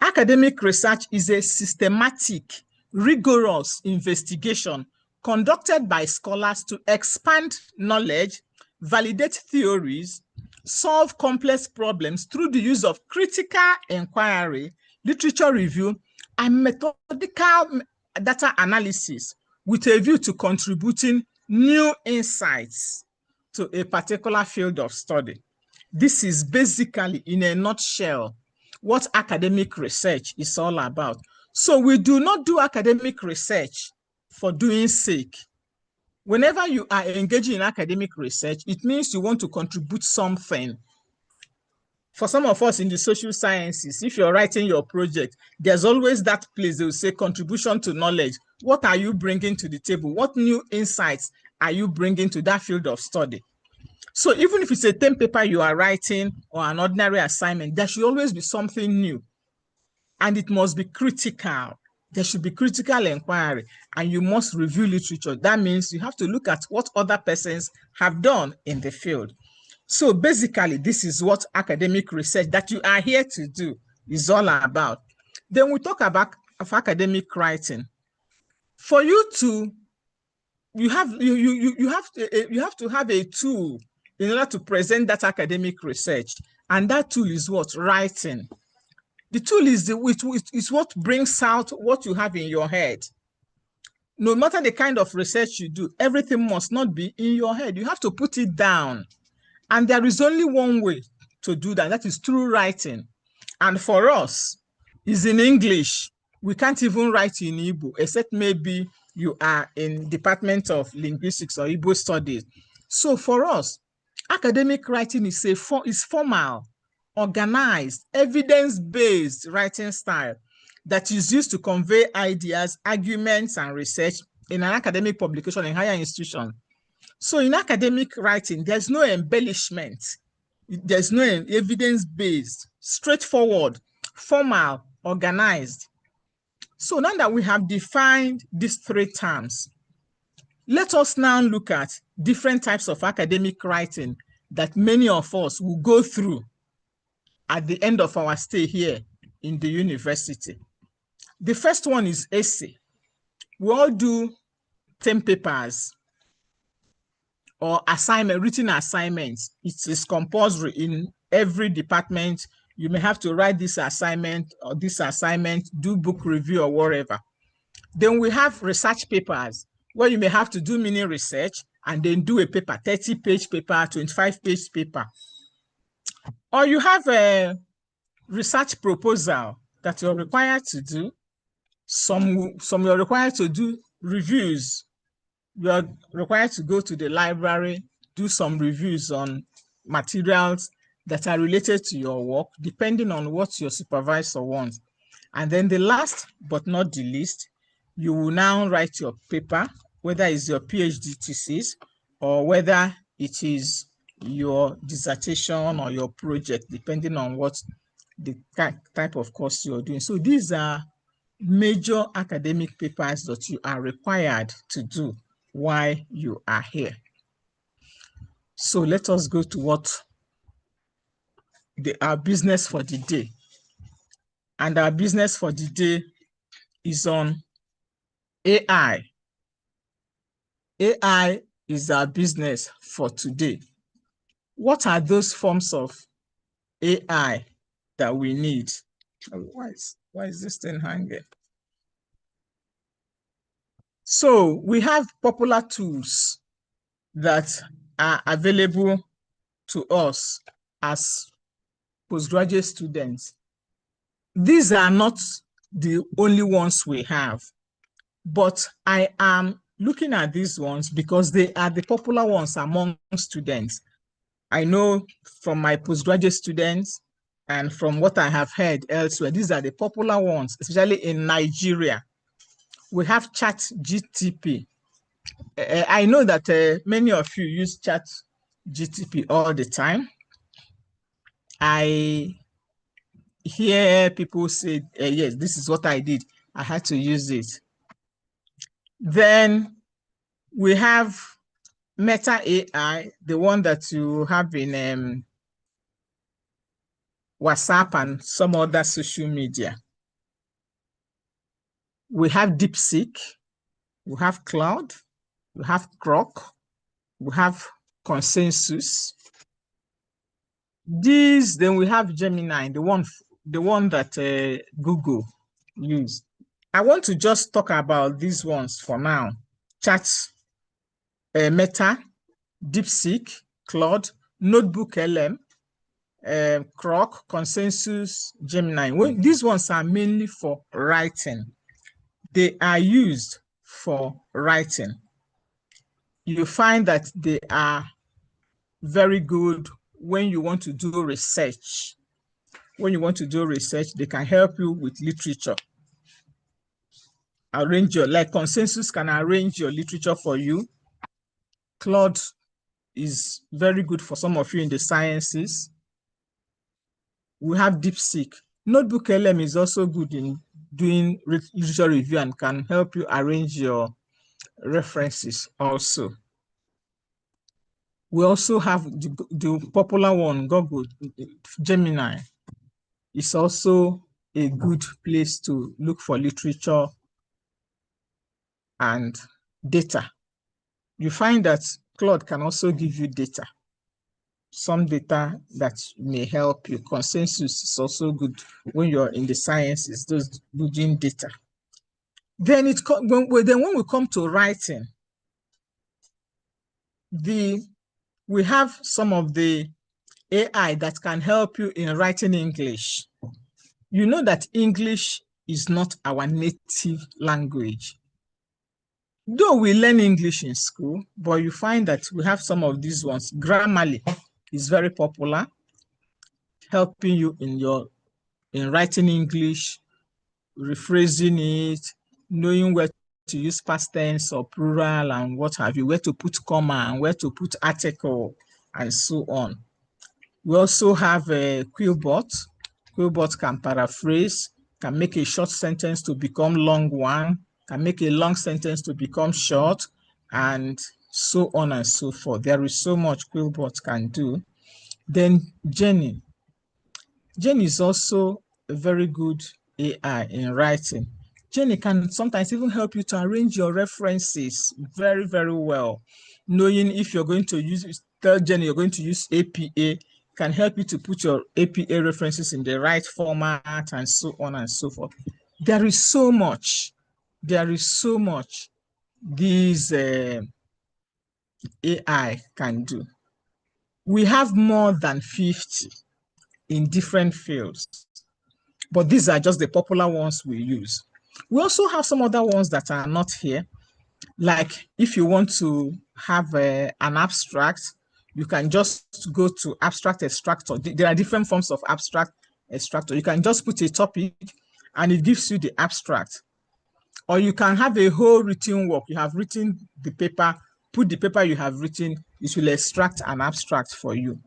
S6: Academic research is a systematic, rigorous investigation conducted by scholars to expand knowledge, validate theories, solve complex problems through the use of critical inquiry, literature review, and methodical data analysis with a view to contributing new insights to a particular field of study. This is basically, in a nutshell, what academic research is all about. So we do not do academic research for doing sake. Whenever you are engaging in academic research, it means you want to contribute something. For some of us in the social sciences, if you're writing your project, there's always that place they will say contribution to knowledge. What are you bringing to the table? What new insights are you bringing to that field of study? So even if it's a term paper you are writing or an ordinary assignment, there should always be something new. And it must be critical. There should be critical inquiry, and you must review literature. That means you have to look at what other persons have done in the field. So basically, this is what academic research that you are here to do is all about. Then we talk about academic writing. For you to, you have to have a tool in order to present that academic research, and that tool is what? Writing. The tool is what brings out what you have in your head. No matter the kind of research you do, everything must not be in your head. You have to put it down. And there is only one way to do that. That is through writing. And for us, it's in English. We can't even write in Igbo, except maybe you are in Department of Linguistics or Igbo Studies. So for us, academic writing is formal, organized, evidence-based writing style that is used to convey ideas, arguments, and research in an academic publication in higher institution. So in academic writing, there's no embellishment. There's no evidence-based, straightforward, formal, organized. So now that we have defined these three terms, let us now look at different types of academic writing that many of us will go through at the end of our stay here in the university. The first one is essay. We all do term papers or written assignments. It is compulsory in every department. You may have to write this assignment or this assignment, do book review or whatever. Then we have research papers where you may have to do mini research and then do a paper, 30-page paper, 25-page paper. Or you have a research proposal that you're required to do. Some you're required to do reviews. You are required to go to the library, do some reviews on materials that are related to your work, depending on what your supervisor wants. And then the last but not the least, you will now write your paper, whether it's your PhD thesis or whether it is your dissertation or your project, depending on what the type of course you're doing. So these are major academic papers that you are required to do while you are here. So let us go to what our business for the day. And our business for the day is on AI. AI is our business for today. What are those forms of AI that we need? Why is this thing hanging? So we have popular tools that are available to us as postgraduate students. These are not the only ones we have, but I am looking at these ones because they are the popular ones among students. I know from my postgraduate students and from what I have heard elsewhere, these are the popular ones, especially in Nigeria. We have ChatGTP. I know that many of you use ChatGTP all the time. I hear people say, yes, this is what I did. I had to use it. Then we have Meta AI, the one that you have in WhatsApp and some other social media. We have DeepSeek, we have Cloud, we have Grok, we have Consensus. Then we have Gemini, the one that Google used. I want to just talk about these ones for now. Meta, DeepSeek, Cloud, Notebook LM, Grok, Consensus, Gemini. These ones are mainly for writing. They are used for writing. You find that they are very good when you want to do research. When you want to do research, they can help you with literature. Like Consensus can arrange your literature for you. Claude is very good for some of you in the sciences. We have DeepSeek. Notebook LM is also good in doing literature review and can help you arrange your references also. We also have the popular one, Google, Gemini. It's also a good place to look for literature and data. You find that Claude can also give you data, some data that may help you. Consensus is also good when you're in the sciences, those doing data. Then when we come to writing, we have some of the AI that can help you in writing English. You know that English is not our native language. Though we learn English in school, but you find that we have some of these ones. Grammarly is very popular, helping you in writing English, rephrasing it, knowing where to use past tense or plural and what have you, where to put comma and where to put article and so on. We also have a Quillbot. Quillbot can paraphrase, can make a short sentence to become long one, can make a long sentence to become short, and so on and so forth. There is so much Quillbot can do. Then Jenny. Jenny is also a very good AI in writing. Jenny can sometimes even help you to arrange your references very, very well. Knowing if you're going to tell Jenny you're going to use APA, can help you to put your APA references in the right format and so on and so forth. There is so much these AI can do. We have more than 50 in different fields. but these are just the popular ones we use. We also have some other ones that are not here. Like if you want to have an abstract, you can just go to abstract extractor. There are different forms of abstract extractor. You can just put a topic and it gives you the abstract. Or you can have a whole written work. You have written the paper, put the paper you have written, it will extract an abstract for you.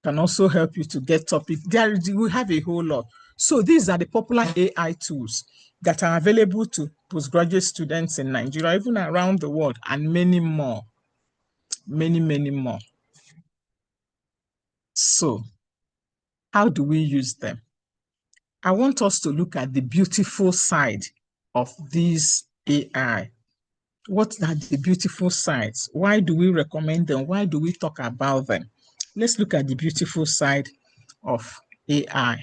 S6: Can also help you to get topic. We have a whole lot. So these are the popular AI tools that are available to postgraduate students in Nigeria, even around the world, and many more. Many, many more. So how do we use them? I want us to look at the beautiful side of these AI. What are the beautiful sides? Why do we recommend them? Why do we talk about them? Let's look at the beautiful side of AI.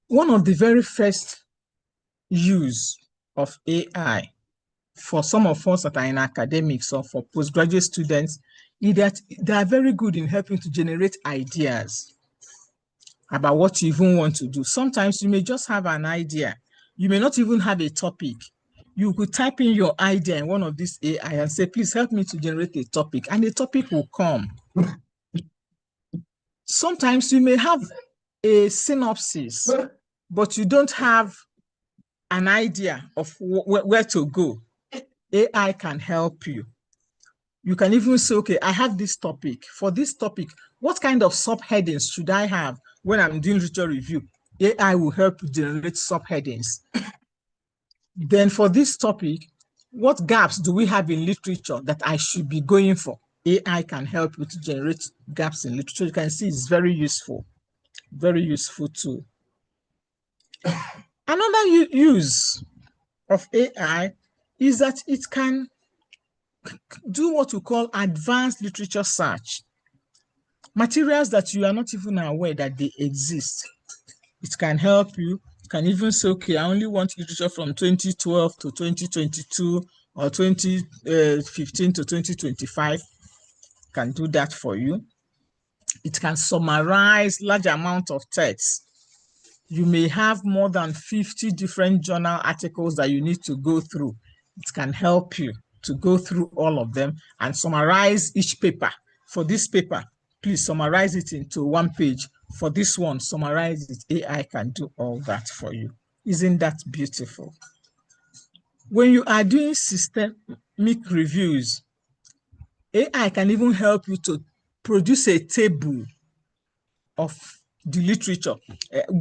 S6: One of the very first use of AI for some of us that are in academics or for postgraduate students is that they are very good in helping to generate ideas about what you even want to do. Sometimes you may just have an idea. You may not even have a topic. You could type in your idea in one of these AI and say, please help me to generate a topic, and a topic will come. Sometimes you may have a synopsis, but you don't have an idea of where to go. AI can help you. You can even say, okay, I have this topic. For this topic, what kind of subheadings should I have when I'm doing literature review? AI will help you generate subheadings. Then for this topic, what gaps do we have in literature that I should be going for? AI can help you to generate gaps in literature. You can see it's very useful tool. Another use of AI is that it can do what we call advanced literature search. Materials that you are not even aware that they exist. It can help you. You can even say, okay, I only want literature from 2012 to 2022 or 2015 to 2025. Can do that for you. It can summarize large amount of text. You may have more than 50 different journal articles that you need to go through. It can help you to go through all of them and summarize each paper. For this paper, please summarize it into one page. For this one, summarize it. AI can do all that for you. Isn't that beautiful? When you are doing systemic reviews, AI can even help you to produce a table of the literature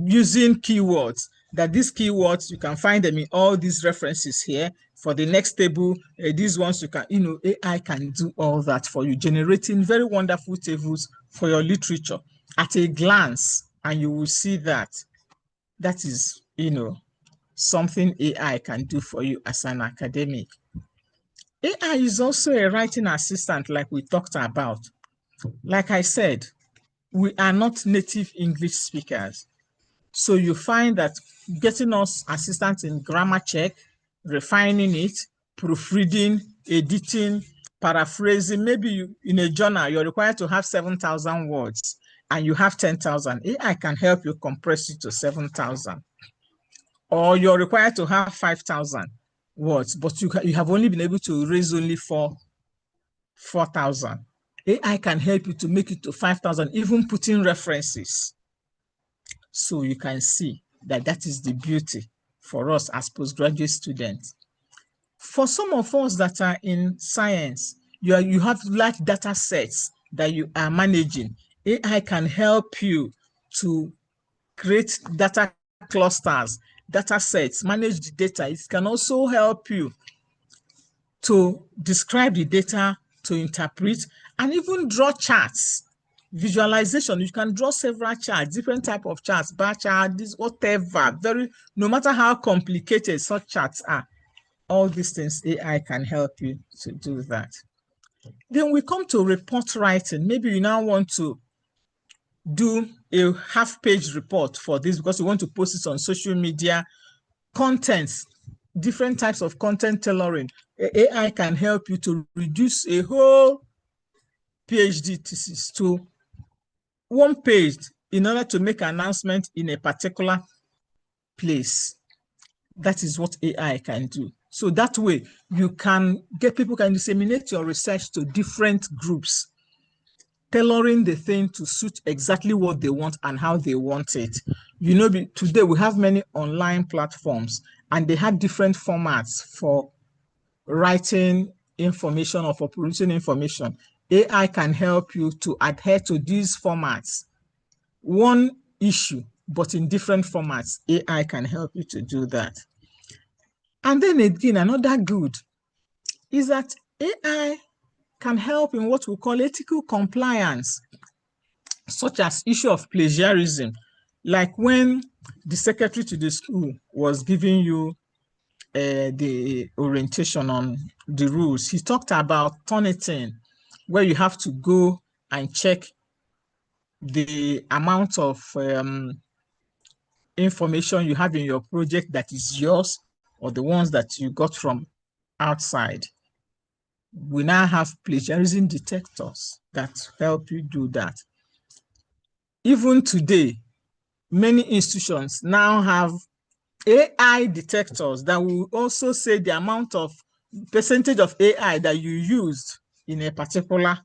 S6: using keywords, that these keywords, you can find them in all these references here. For the next table, these ones you can, AI can do all that for you, generating very wonderful tables for your literature at a glance, and you will see that that is, something AI can do for you as an academic. AI is also a writing assistant, like we talked about. Like I said, we are not native English speakers. So you find that getting us assistance in grammar check, refining it, proofreading, editing, paraphrasing, maybe in a journal, you're required to have 7,000 words and you have 10,000. AI can help you compress it to 7,000. Or you're required to have 5,000 words, but you have only been able to raise only 4,000. AI can help you to make it to 5,000, even put in references. So you can see that that is the beauty for us as postgraduate students. For some of us that are in science, you have large data sets that you are managing. AI can help you to create data clusters, data sets, manage the data. It can also help you to describe the data, to interpret, and even draw charts. Visualization, you can draw several charts, different type of charts, bar chart, this, whatever, no matter how complicated such charts are, all these things, AI can help you to do that. Then we come to report writing. Maybe you now want to do a half-page report for this because you want to post it on social media. Contents, different types of content tailoring. AI can help you to reduce a whole PhD thesis to one page, in order to make an announcement in a particular place. That is what AI can do. So that way you can get people can disseminate your research to different groups, tailoring the thing to suit exactly what they want and how they want it. You know, today we have many online platforms and they have different formats for writing information or for producing information. AI can help you to adhere to these formats. One issue, but in different formats, AI can help you to do that. And then again, another good is that AI can help in what we call ethical compliance, such as issue of plagiarism. Like when the secretary to the school was giving you the orientation on the rules, he talked about Turnitin, where you have to go and check the amount of information you have in your project that is yours or the ones that you got from outside. We now have plagiarism detectors that help you do that. Even today, many institutions now have AI detectors that will also say the amount of percentage of AI that you used in a particular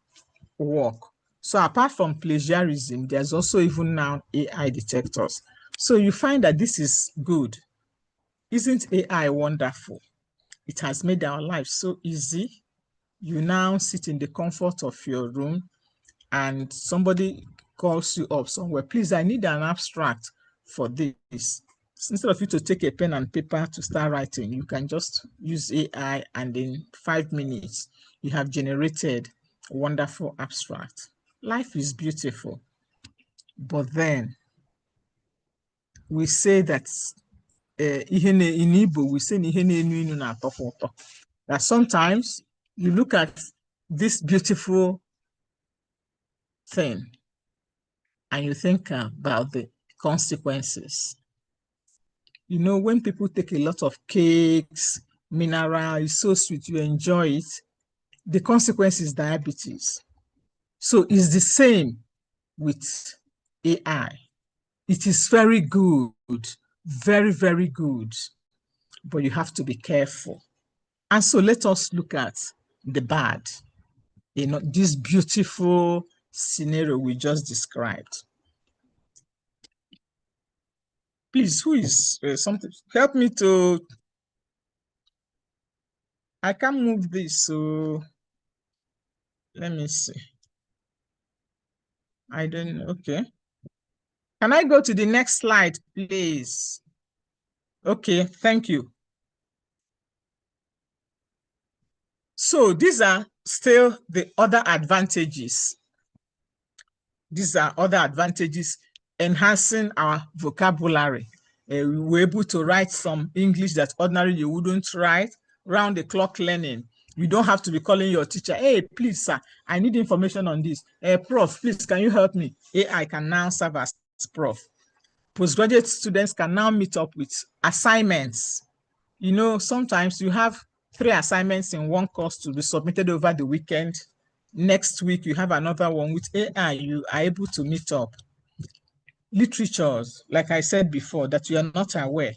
S6: work. So apart from plagiarism, there's also even now AI detectors. So you find that this is good. Isn't AI wonderful? It has made our life so easy. You now sit in the comfort of your room and somebody calls you up somewhere. Please, I need an abstract for this. Instead of you to take a pen and paper to start writing, you can just use AI and in 5 minutes, you have generated a wonderful abstract. Life is beautiful. But then we say that in Igbo, we say that sometimes you look at this beautiful thing and you think about the consequences. You know, when people take a lot of cakes, mineral, it's so sweet, you enjoy it, the consequence is diabetes. So it's the same with AI. It is very good, very, very good, but you have to be careful. And so let us look at the bad, you know, this beautiful scenario we just described. Please, who is something? Help me to, I can't move this, so let me see. I don't know, okay. Can I go to the next slide, please? Okay, thank you. So these are still the other advantages. These are other advantages, enhancing our vocabulary. We were able to write some English that ordinarily you wouldn't write, round the clock learning. You don't have to be calling your teacher, hey, please, sir, I need information on this. Prof, please, can you help me? AI can now serve as prof. Postgraduate students can now meet up with assignments. You know, sometimes you have 3 assignments in one course to be submitted over the weekend. Next week, you have another one. With AI, you are able to meet up. Literatures, like I said before, that you are not aware.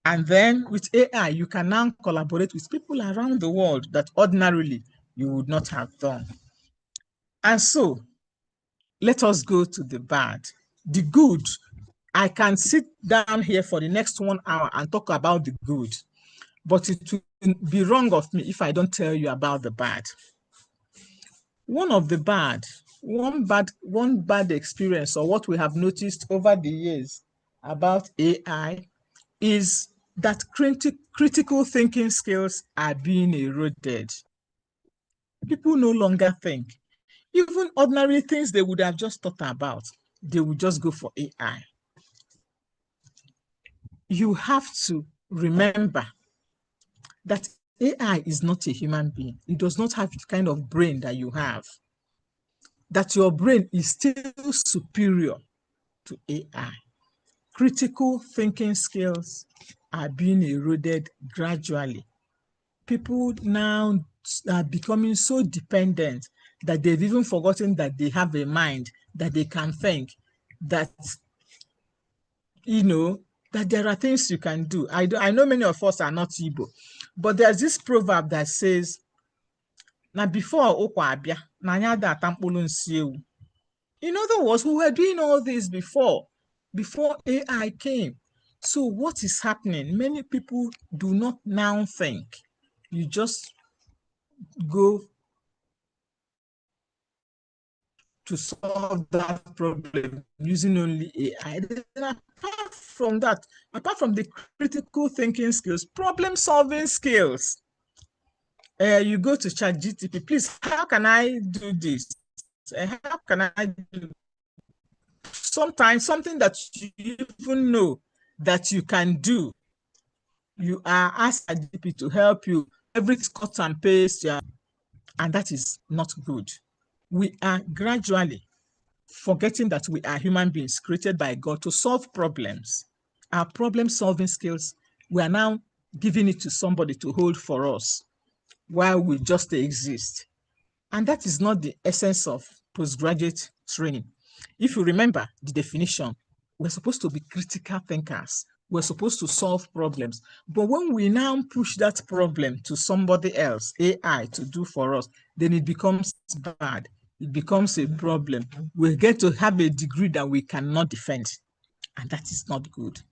S6: And then with AI, you can now collaborate with people around the world that ordinarily you would not have done. And so, let us go to the bad. The good, I can sit down here for the next 1 hour and talk about the good, but it will be wrong of me if I don't tell you about the bad. One bad experience, or what we have noticed over the years about AI, is that critical thinking skills are being eroded. People no longer think. Even ordinary things they would have just thought about, they would just go for AI. You have to remember that AI is not a human being. It does not have the kind of brain that you have. That your brain is still superior to AI. Critical thinking skills are being eroded gradually. People now are becoming so dependent that they've even forgotten that they have a mind, that they can think. that, you know, that there are things you can do. I know many of us are not Igbo, but there's this proverb that says, "Na before okwa abia, na anya da atampulu nsi ewu." In other words, we were doing all this before AI came. So what is happening? Many people do not now think. You just go to solve that problem using only AI. Then apart from that, apart from the critical thinking skills, problem solving skills, you go to ChatGPT, please, how can I do this? How can I do? Sometimes something that you even know that you can do, you are asked ChatGPT to help you. Every cut and paste, and that is not good. We are gradually forgetting that we are human beings created by God to solve problems. Our problem-solving skills, we are now giving it to somebody to hold for us while we just exist. And that is not the essence of postgraduate training. If you remember the definition, we're supposed to be critical thinkers. We're supposed to solve problems. But when we now push that problem to somebody else, AI, to do for us, then it becomes bad. It becomes a problem. We get to have a degree that we cannot defend. And that is not good.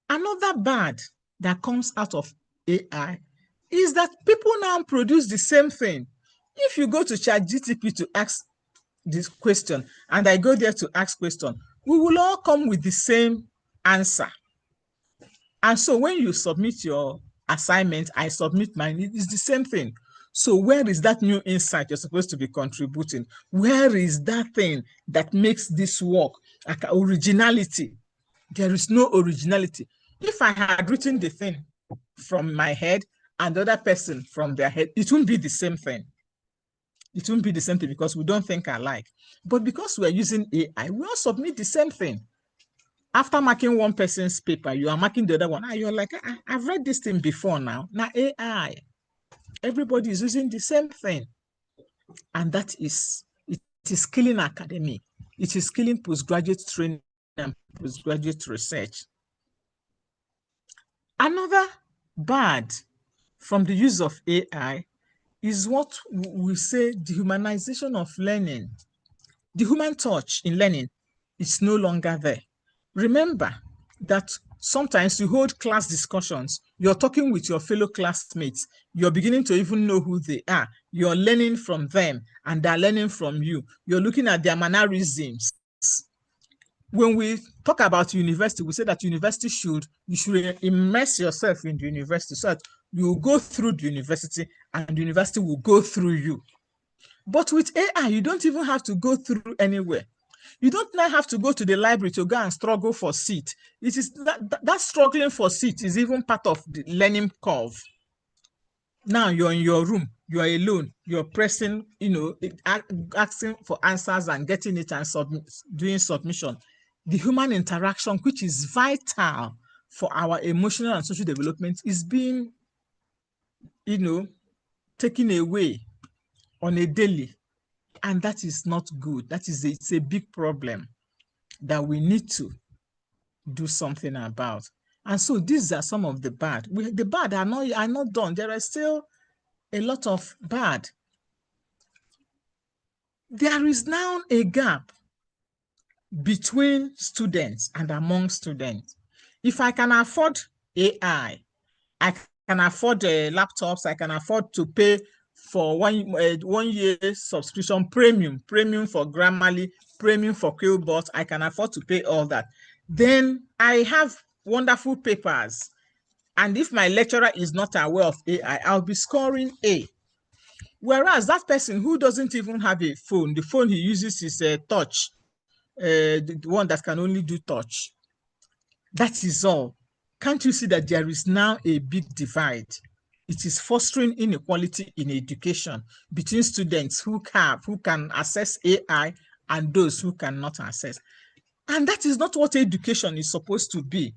S6: Another bad that comes out of AI is that people now produce the same thing. If you go to ChatGPT to ask this question, and I go there to ask question, we will all come with the same answer. And so when you submit your assignment, I submit mine, it is the same thing. So where is that new insight you're supposed to be contributing? Where is that thing that makes this work? Like originality. There is no originality. If I had written the thing from my head and the other person from their head, it wouldn't be the same thing. It won't be the same thing because we don't think alike. But because we're using AI, we all submit the same thing. After marking one person's paper, you are marking the other one. And you're like, I've read this thing before now. Now AI, everybody is using the same thing. And it is killing academy. It is killing postgraduate training and postgraduate research. Another bad from the use of AI is what we say dehumanization of learning. The human touch in learning is no longer there. Remember that sometimes you hold class discussions, you're talking with your fellow classmates, you're beginning to even know who they are, you're learning from them, and they're learning from you. You're looking at their mannerisms. When we talk about university, we say that university you should immerse yourself in the university so that you go through the university and the university will go through you. But with AI, you don't even have to go through anywhere. You don't now have to go to the library to go and struggle for seat. It is that struggling for seat is even part of the learning curve. Now you're in your room, you're alone, you're pressing, asking for answers and getting it and doing submission. The human interaction, which is vital for our emotional and social development, is being, taken away on a daily, and that is not good. It's a big problem that we need to do something about. And so these are some of the bad. The bad are not done. There are still a lot of bad. There is now a gap between students and among students. If I can afford AI, I can afford laptops, I can afford to pay for one year subscription premium for Grammarly, premium for Quillbot, I can afford to pay all that. Then I have wonderful papers. And if my lecturer is not aware of AI, I'll be scoring A. Whereas that person who doesn't even have a phone, the phone he uses is a touch, the one that can only do touch. That is all. Can't you see that there is now a big divide? It is fostering inequality in education between students who can access AI and those who cannot access. And that is not what education is supposed to be.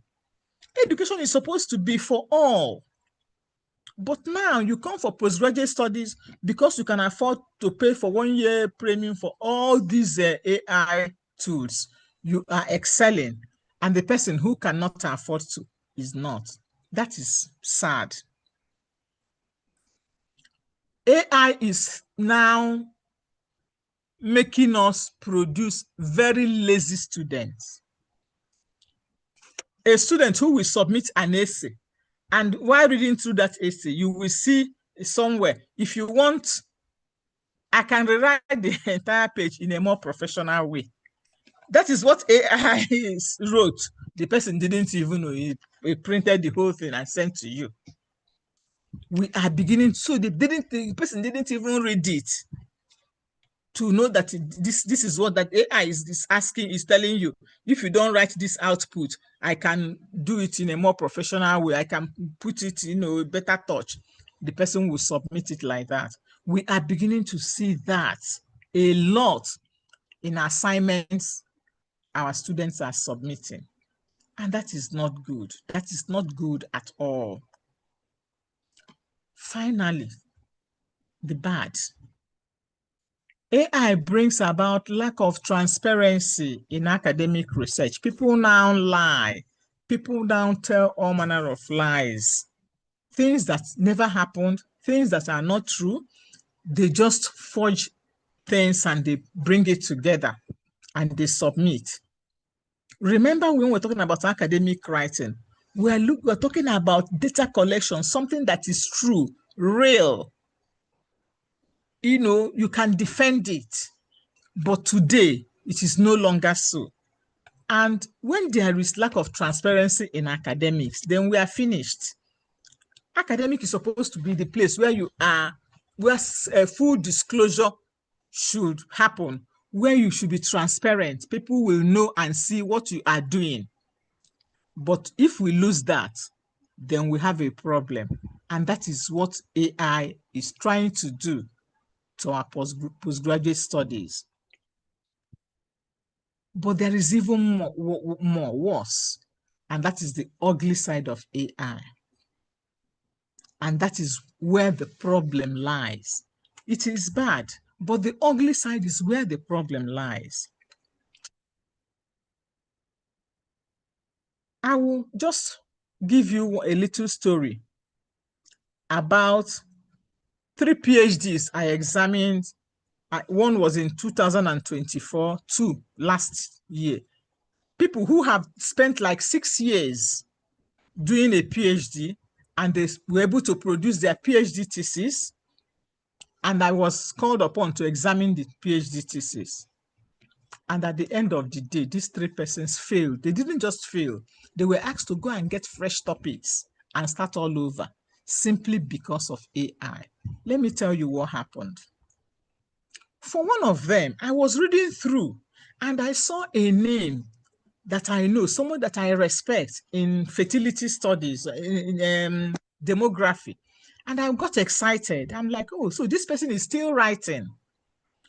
S6: Education is supposed to be for all. But now you come for postgraduate studies because you can afford to pay for 1 year premium for all these AI tools. you are excelling, and the person who cannot afford to is not. That is sad. AI is now making us produce very lazy students. A student who will submit an essay, and while reading through that essay, you will see somewhere, if you want, I can rewrite the entire page in a more professional way. That is what AI wrote. The person didn't even know it. He printed the whole thing and sent to you. We are beginning, so the person didn't even read it to know that this is what that AI is asking, is telling you. If you don't write this output, I can do it in a more professional way. I can put it in a better touch. The person will submit it like that. We are beginning to see that a lot in assignments our students are submitting. And that is not good. That is not good at all. Finally, the bad. AI brings about lack of transparency in academic research. People now lie. People now tell all manner of lies. Things that never happened, things that are not true. They just forge things and they bring it together and they submit. Remember when we're talking about academic writing, we're talking about data collection, something that is true, real. You know, you can defend it. But today, it is no longer so. And when there is lack of transparency in academics, then we are finished. Academic is supposed to be the place where you are, where full disclosure should happen, where you should be transparent. People will know and see what you are doing. But if we lose that, then we have a problem. And that is what AI is trying to do to our postgraduate studies. But there is even more worse, and that is the ugly side of AI. And that is where the problem lies. It is bad, but the ugly side is where the problem lies. I will just give you a little story about 3 PhDs I examined. One was in 2024, 2 last year. People who have spent like 6 years doing a PhD, and they were able to produce their PhD thesis, and I was called upon to examine the PhD thesis. And at the end of the day, these 3 persons failed. They didn't just fail. They were asked to go and get fresh topics and start all over, simply because of AI. Let me tell you what happened. For one of them, I was reading through and I saw a name that I know, someone that I respect in fertility studies, in demography. And I got excited. I'm like, oh, so this person is still writing.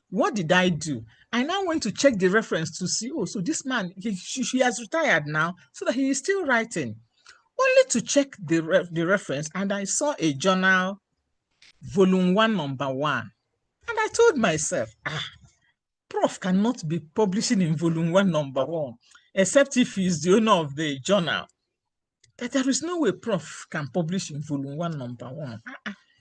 S6: What did I do? I now went to check the reference to see, oh, so this man, he has retired now, so that he is still writing. Only to check the reference, and I saw a journal, volume 1, number 1. And I told myself, Prof cannot be publishing in volume 1, number 1, except if he's the owner of the journal. That there is no way Prof can publish in volume 1, number 1.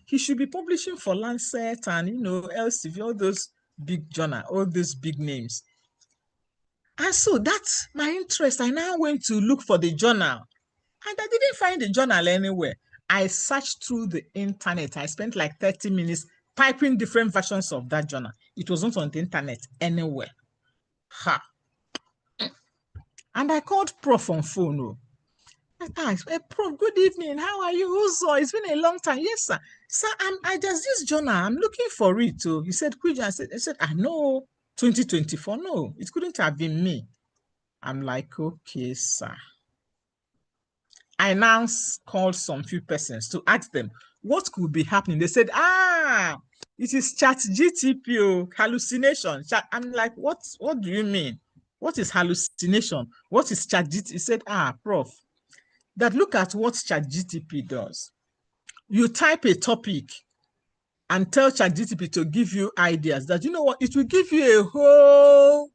S6: He should be publishing for Lancet and, Elsevier, all those big journal, all those big names. And so that's my interest. I now went to look for the journal, and I didn't find the journal anywhere. I searched through the internet. I spent like 30 minutes typing different versions of that journal. It wasn't on the internet anywhere. And I called Prof on phone. I asked, hey, Prof, good evening. How are you? It's been a long time. Yes, sir. Sir, there's this journal. I'm looking for it. He said, I said, I know 2024. No, it couldn't have been me. I'm like, okay, sir. I now called some few persons to ask them what could be happening. They said, it is ChatGTP, hallucination. I'm like, what do you mean? What is hallucination? What is ChatGTP? He said, Prof, that look at what ChatGTP does. You type a topic and tell ChatGTP to give you ideas that, you know what, it will give you a whole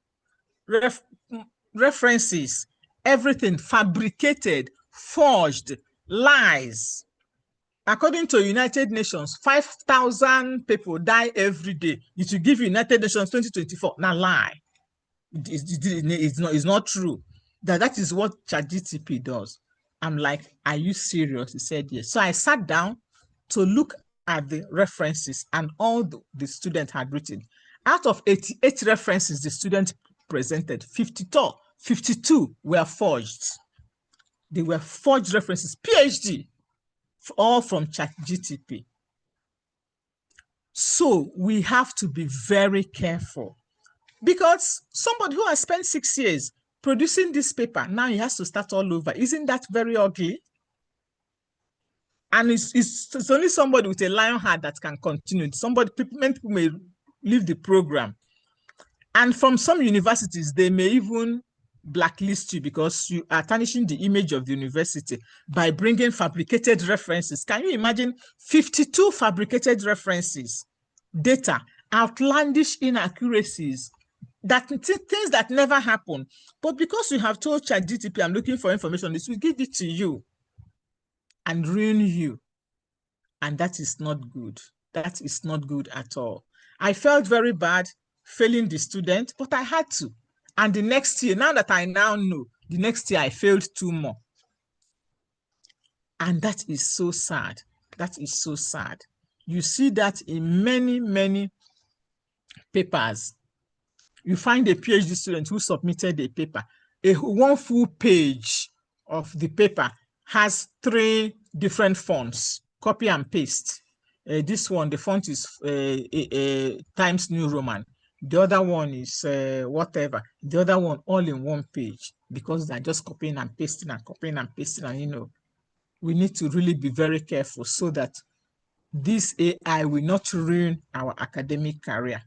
S6: references, everything fabricated, forged, lies. According to United Nations, 5,000 people die every day. It will give United Nations 2024. Now lie. It's not true. That is what ChatGPT does. I'm like, are you serious? He said yes. So I sat down to look at the references and all the student had written. Out of 88 references the student presented, 52 were forged. They were forged references, PhD, all from ChatGPT. So we have to be very careful, because somebody who has spent 6 years producing this paper, now he has to start all over. Isn't that very ugly? And it's only somebody with a lion heart that can continue. Many people may leave the program. And from some universities, they may even blacklist you because you are tarnishing the image of the university by bringing fabricated references. Can you imagine 52 fabricated references, data, outlandish inaccuracies, things that never happen? But because you have told ChatGPT, I'm looking for information, this will give it to you and ruin you. And that is not good. That is not good at all. I felt very bad failing the student, but I had to. And the next year, now that I now know, the next year I failed 2 more. And that is so sad. That is so sad. You see that in many, many papers. You find a PhD student who submitted a paper. One full page of the paper has 3 different fonts, copy and paste. This one, the font is Times New Roman. The other one is whatever. The other one all in one page, because they're just copying and pasting and copying and pasting. And we need to really be very careful so that this AI will not ruin our academic career.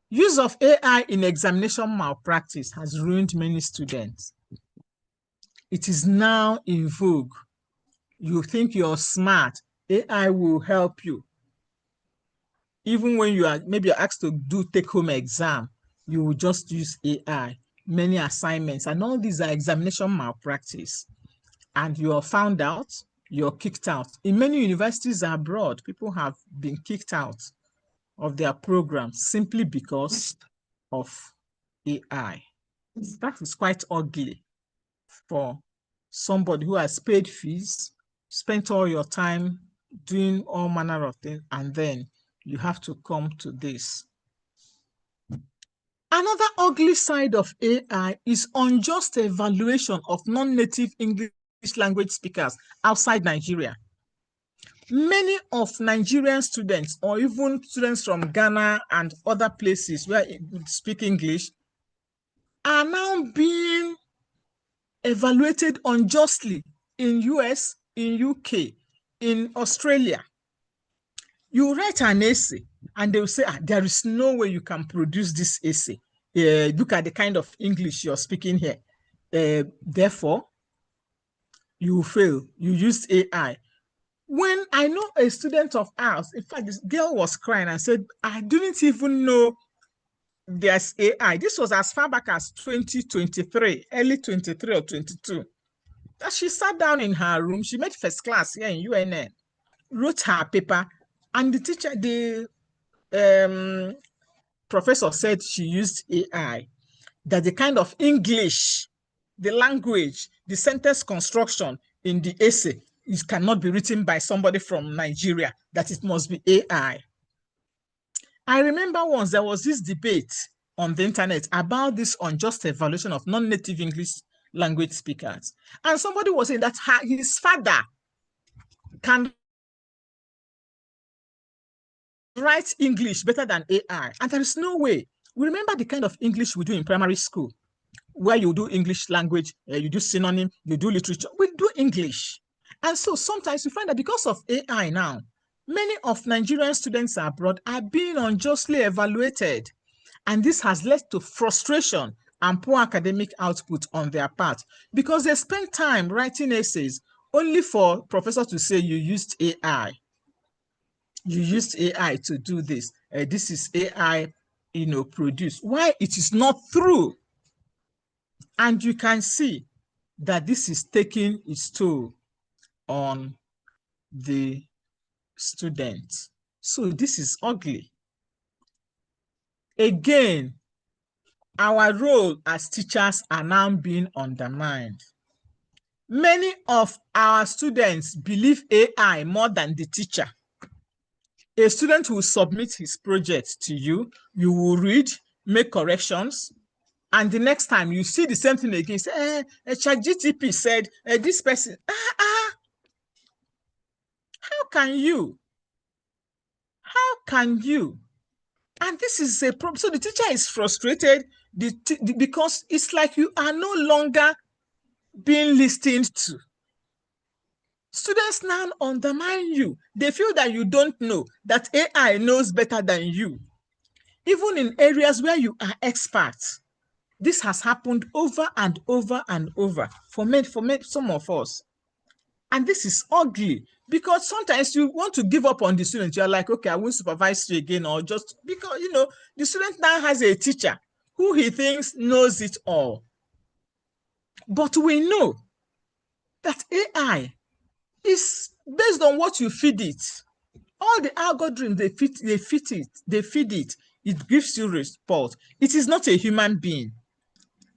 S6: Use of AI in examination malpractice has ruined many students. It is now in vogue. You think you're smart, AI will help you. Even when you are maybe you're asked to do take-home exam, you will just use AI, many assignments, and all these are examination malpractice. And you are found out, you're kicked out. In many universities abroad, people have been kicked out of their programs simply because of AI. That is quite ugly for somebody who has paid fees, spent all your time doing all manner of things, and then you have to come to this. Another ugly side of AI is unjust evaluation of non-native English language speakers outside Nigeria. Many of Nigerian students, or even students from Ghana and other places where they speak English, are now being evaluated unjustly in US, in UK, in Australia. You write an essay and they will say, there is no way you can produce this essay. Look at the kind of English you're speaking here. Therefore, you fail. You used AI. When I know a student of ours, in fact, this girl was crying and said, I didn't even know there's AI. This was as far back as 2023, early 23 or 22. That she sat down in her room, she made first class here in UNN, wrote her paper, and the teacher, the professor said she used AI, that the kind of English, the language, the sentence construction in the essay, it cannot be written by somebody from Nigeria, that it must be AI. I remember once there was this debate on the internet about this unjust evaluation of non-native English language speakers. And somebody was saying that his father can write English better than AI. And there is no way. We remember the kind of English we do in primary school, where you do English language, you do synonym, you do literature. We do English. And so sometimes we find that because of AI now, many of Nigerian students abroad are being unjustly evaluated. And this has led to frustration and poor academic output on their part, because they spend time writing essays only for professors to say you used AI. You used AI to do this. This is AI, produced. Why it is not true. And you can see that this is taking its toll on the students. So this is ugly. Again, our role as teachers are now being undermined. Many of our students believe AI more than the teacher. A student will submit his project to you, you will read, make corrections, and the next time you see the same thing again, say, ChatGPT said, this person, how can you? How can you? And this is a problem. So the teacher is frustrated because it's like you are no longer being listened to. Students now undermine you. They feel that you don't know, that AI knows better than you. Even in areas where you are experts. This has happened over and over and over for some of us. And this is ugly because sometimes you want to give up on the student. You're like, okay, I won't supervise you again, or just because, the student now has a teacher who he thinks knows it all. But we know that AI is based on what you feed it. All the algorithms, they feed it, it gives you response. It is not a human being.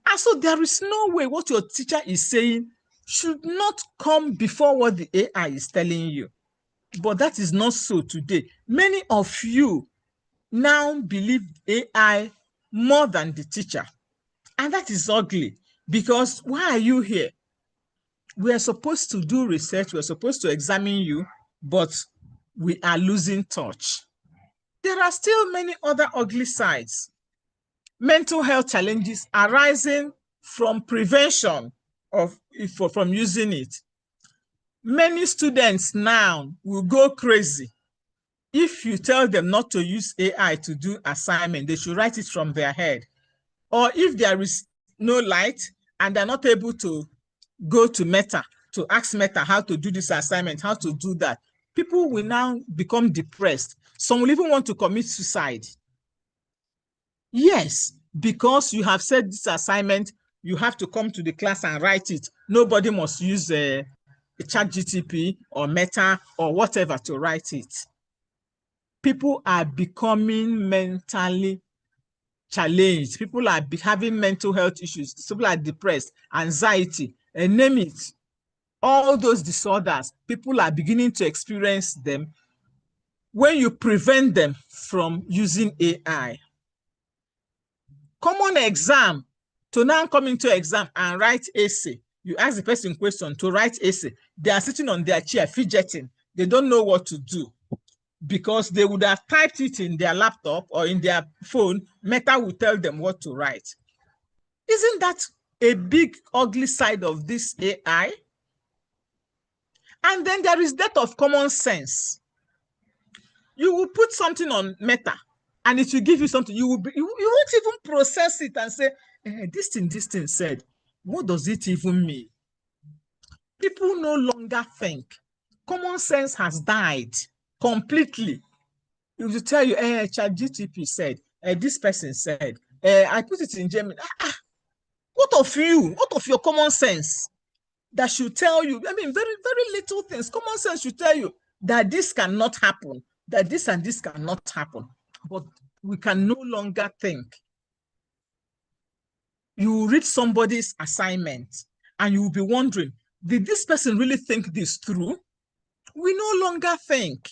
S6: And so there is no way what your teacher is saying should not come before what the AI is telling you. But that is not so today. Many of you now believe AI more than the teacher. And that is ugly because why are you here? We are supposed to do research, we're supposed to examine you, but we are losing touch. There are still many other ugly sides. Mental health challenges arising from prevention from using it. Many students now will go crazy if you tell them not to use AI to do assignment. They should write it from their head. Or if there is no light and they're not able to go to Meta to ask Meta how to do this assignment, how to do that, people will now become depressed. Some will even want to commit suicide. Yes, because you have said this assignment, you have to come to the class and write it. Nobody must use a ChatGPT or Meta or whatever to write it. People are becoming mentally challenged. People are having mental health issues. People are depressed, anxiety, and name it. All those disorders, people are beginning to experience them when you prevent them from using AI. Common exam, to now come into exam and write essay. You ask the person question to write essay. They are sitting on their chair, fidgeting. They don't know what to do because they would have typed it in their laptop or in their phone. Meta will tell them what to write. Isn't that a big, ugly side of this AI? And then there is that of common sense. You will put something on Meta and it will give you something. You won't even process it and say, this thing said, what does it even mean? People no longer think. Common sense has died completely. It will tell you, ChatGPT said, this person said, I put it in German. What of you? What of your common sense? That should tell you, I mean, very, very little things. Common sense should tell you that this cannot happen, that this and this cannot happen. But we can no longer think. You read somebody's assignment and you will be wondering, did this person really think this through? We no longer think.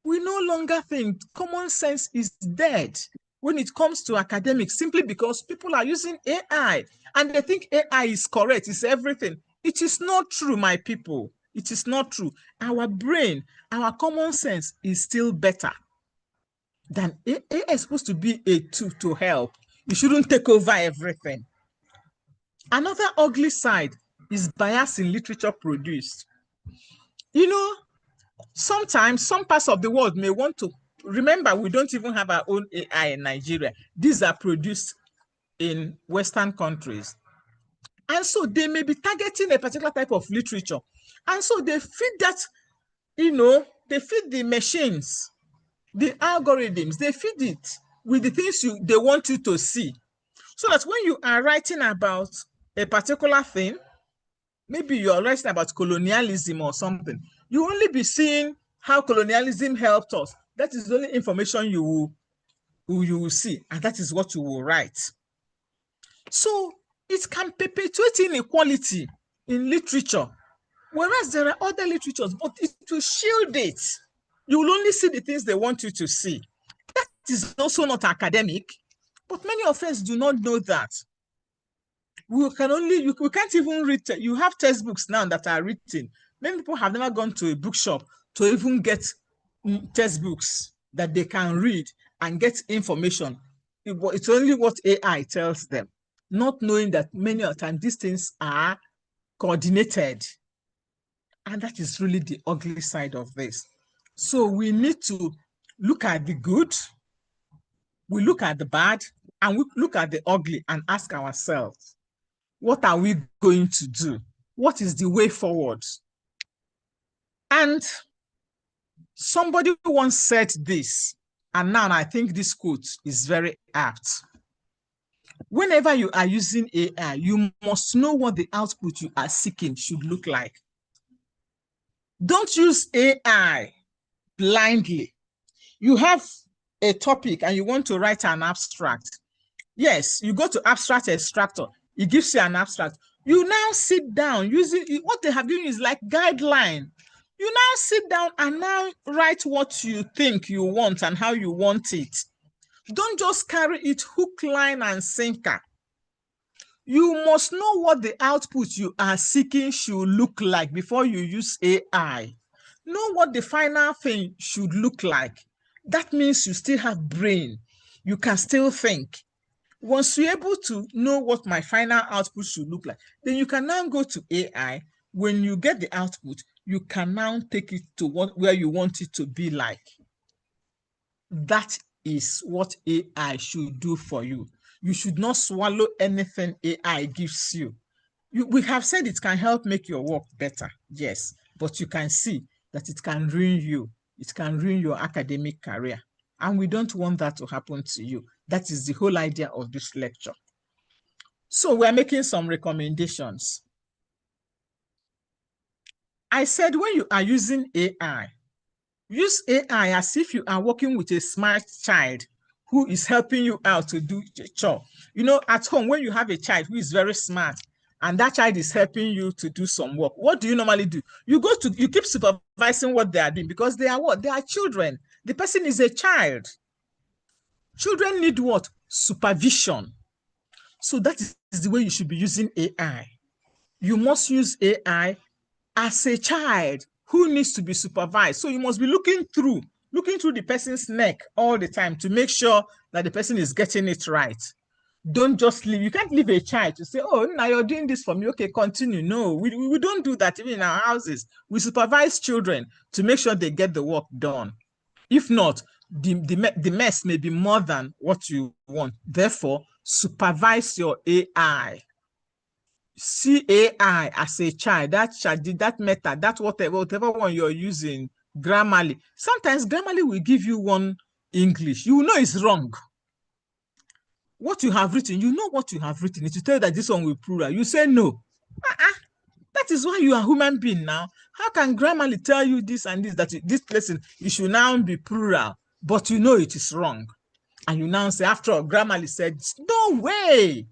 S6: We no longer think. Common sense is dead when it comes to academics, simply because people are using AI and they think AI is correct, it's everything. It is not true, my people. It is not true. Our brain, our common sense is still better than AI. Is supposed to be a tool to help. You shouldn't take over everything. Another ugly side is bias in literature produced. Sometimes some parts of the world may want to, remember, we don't even have our own AI in Nigeria. These are produced in Western countries. And so they may be targeting a particular type of literature. And so they feed that, they feed the machines, the algorithms, they feed it with the things they want you to see. So that when you are writing about a particular thing, maybe you are writing about colonialism or something, you only be seeing how colonialism helped us. That is the only information you will see, and that is what you will write. So it can perpetuate inequality in literature, whereas there are other literatures, but it will shield it. You will only see the things they want you to see. That is also not academic, but many of us do not know that. We can't even read. You have textbooks now that are written. Many people have never gone to a bookshop to even get textbooks that they can read and get information. It's only what AI tells them, not knowing that many of the time these things are coordinated. And that is really the ugly side of this. So we need to look at the good, we look at the bad, and we look at the ugly and ask ourselves, what are we going to do? What is the way forward? And somebody once said this, and now I think this quote is very apt. Whenever you are using AI, you must know what the output you are seeking should look like. Don't use AI blindly. You have a topic and you want to write an abstract. Yes, you go to abstract extractor. It gives you an abstract. You now sit down using what they have given is like guideline. You now sit down and now write what you think you want and how you want it. Don't just carry it hook, line, and sinker. You must know what the output you are seeking should look like before you use AI. Know what the final thing should look like. That means you still have brain. You can still think. Once you're able to know what my final output should look like, then you can now go to AI. When you get the output, you can now take it to where you want it to be like. That is what AI should do for you. You should not swallow anything AI gives you. We have said it can help make your work better, yes, but you can see that it can ruin you. It can ruin your academic career. And we don't want that to happen to you. That is the whole idea of this lecture. So we're making some recommendations. I said when you are using AI, use AI as if you are working with a smart child who is helping you out to do a chore. You know, at home, when you have a child who is very smart and that child is helping you to do some work, what do you normally do? You keep supervising what they are doing because they are what? They are children. The person is a child. Children need what? Supervision. So that is the way you should be using AI. You must use AI as a child who needs to be supervised. So you must be looking through the person's neck all the time to make sure that the person is getting it right. Don't just leave. You can't leave a child to say, oh, now you're doing this for me. Okay, continue. No, we don't do that even in our houses. We supervise children to make sure they get the work done. If not, the mess may be more than what you want. Therefore, supervise your AI. See AI as a child, that child did that method, that whatever one you're using, Grammarly. Sometimes Grammarly will give you one English. You know it's wrong. What you have written, you know what you have written. It will tell you that this one will plural. You say no. That is why you are a human being now. How can Grammarly tell you this and this, that this person, it should now be plural, but you know it is wrong. And you now say, after all, Grammarly said, no way.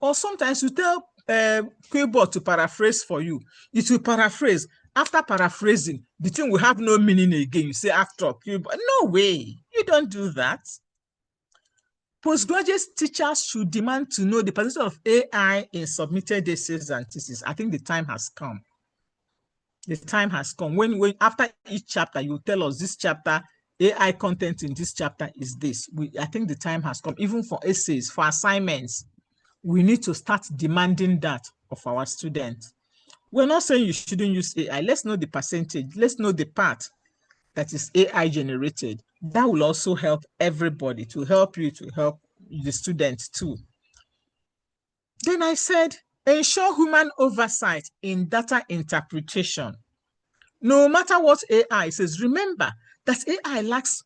S6: Or sometimes you tell Quillbot to paraphrase for you. It will paraphrase. After paraphrasing, the thing will have no meaning again. You say, after all, Quillbot. No way. You don't do that. Postgraduate teachers should demand to know the position of AI in submitted essays and theses. I think the time has come. The time has come. When after each chapter, you tell us this chapter, AI content in this chapter is this. I think the time has come. Even for essays, for assignments, we need to start demanding that of our students. We're not saying you shouldn't use AI. Let's know the percentage. Let's know the part that is AI generated. That will also help everybody, to help you, to help the students too. Then I said, ensure human oversight in data interpretation. No matter what AI says, remember that AI lacks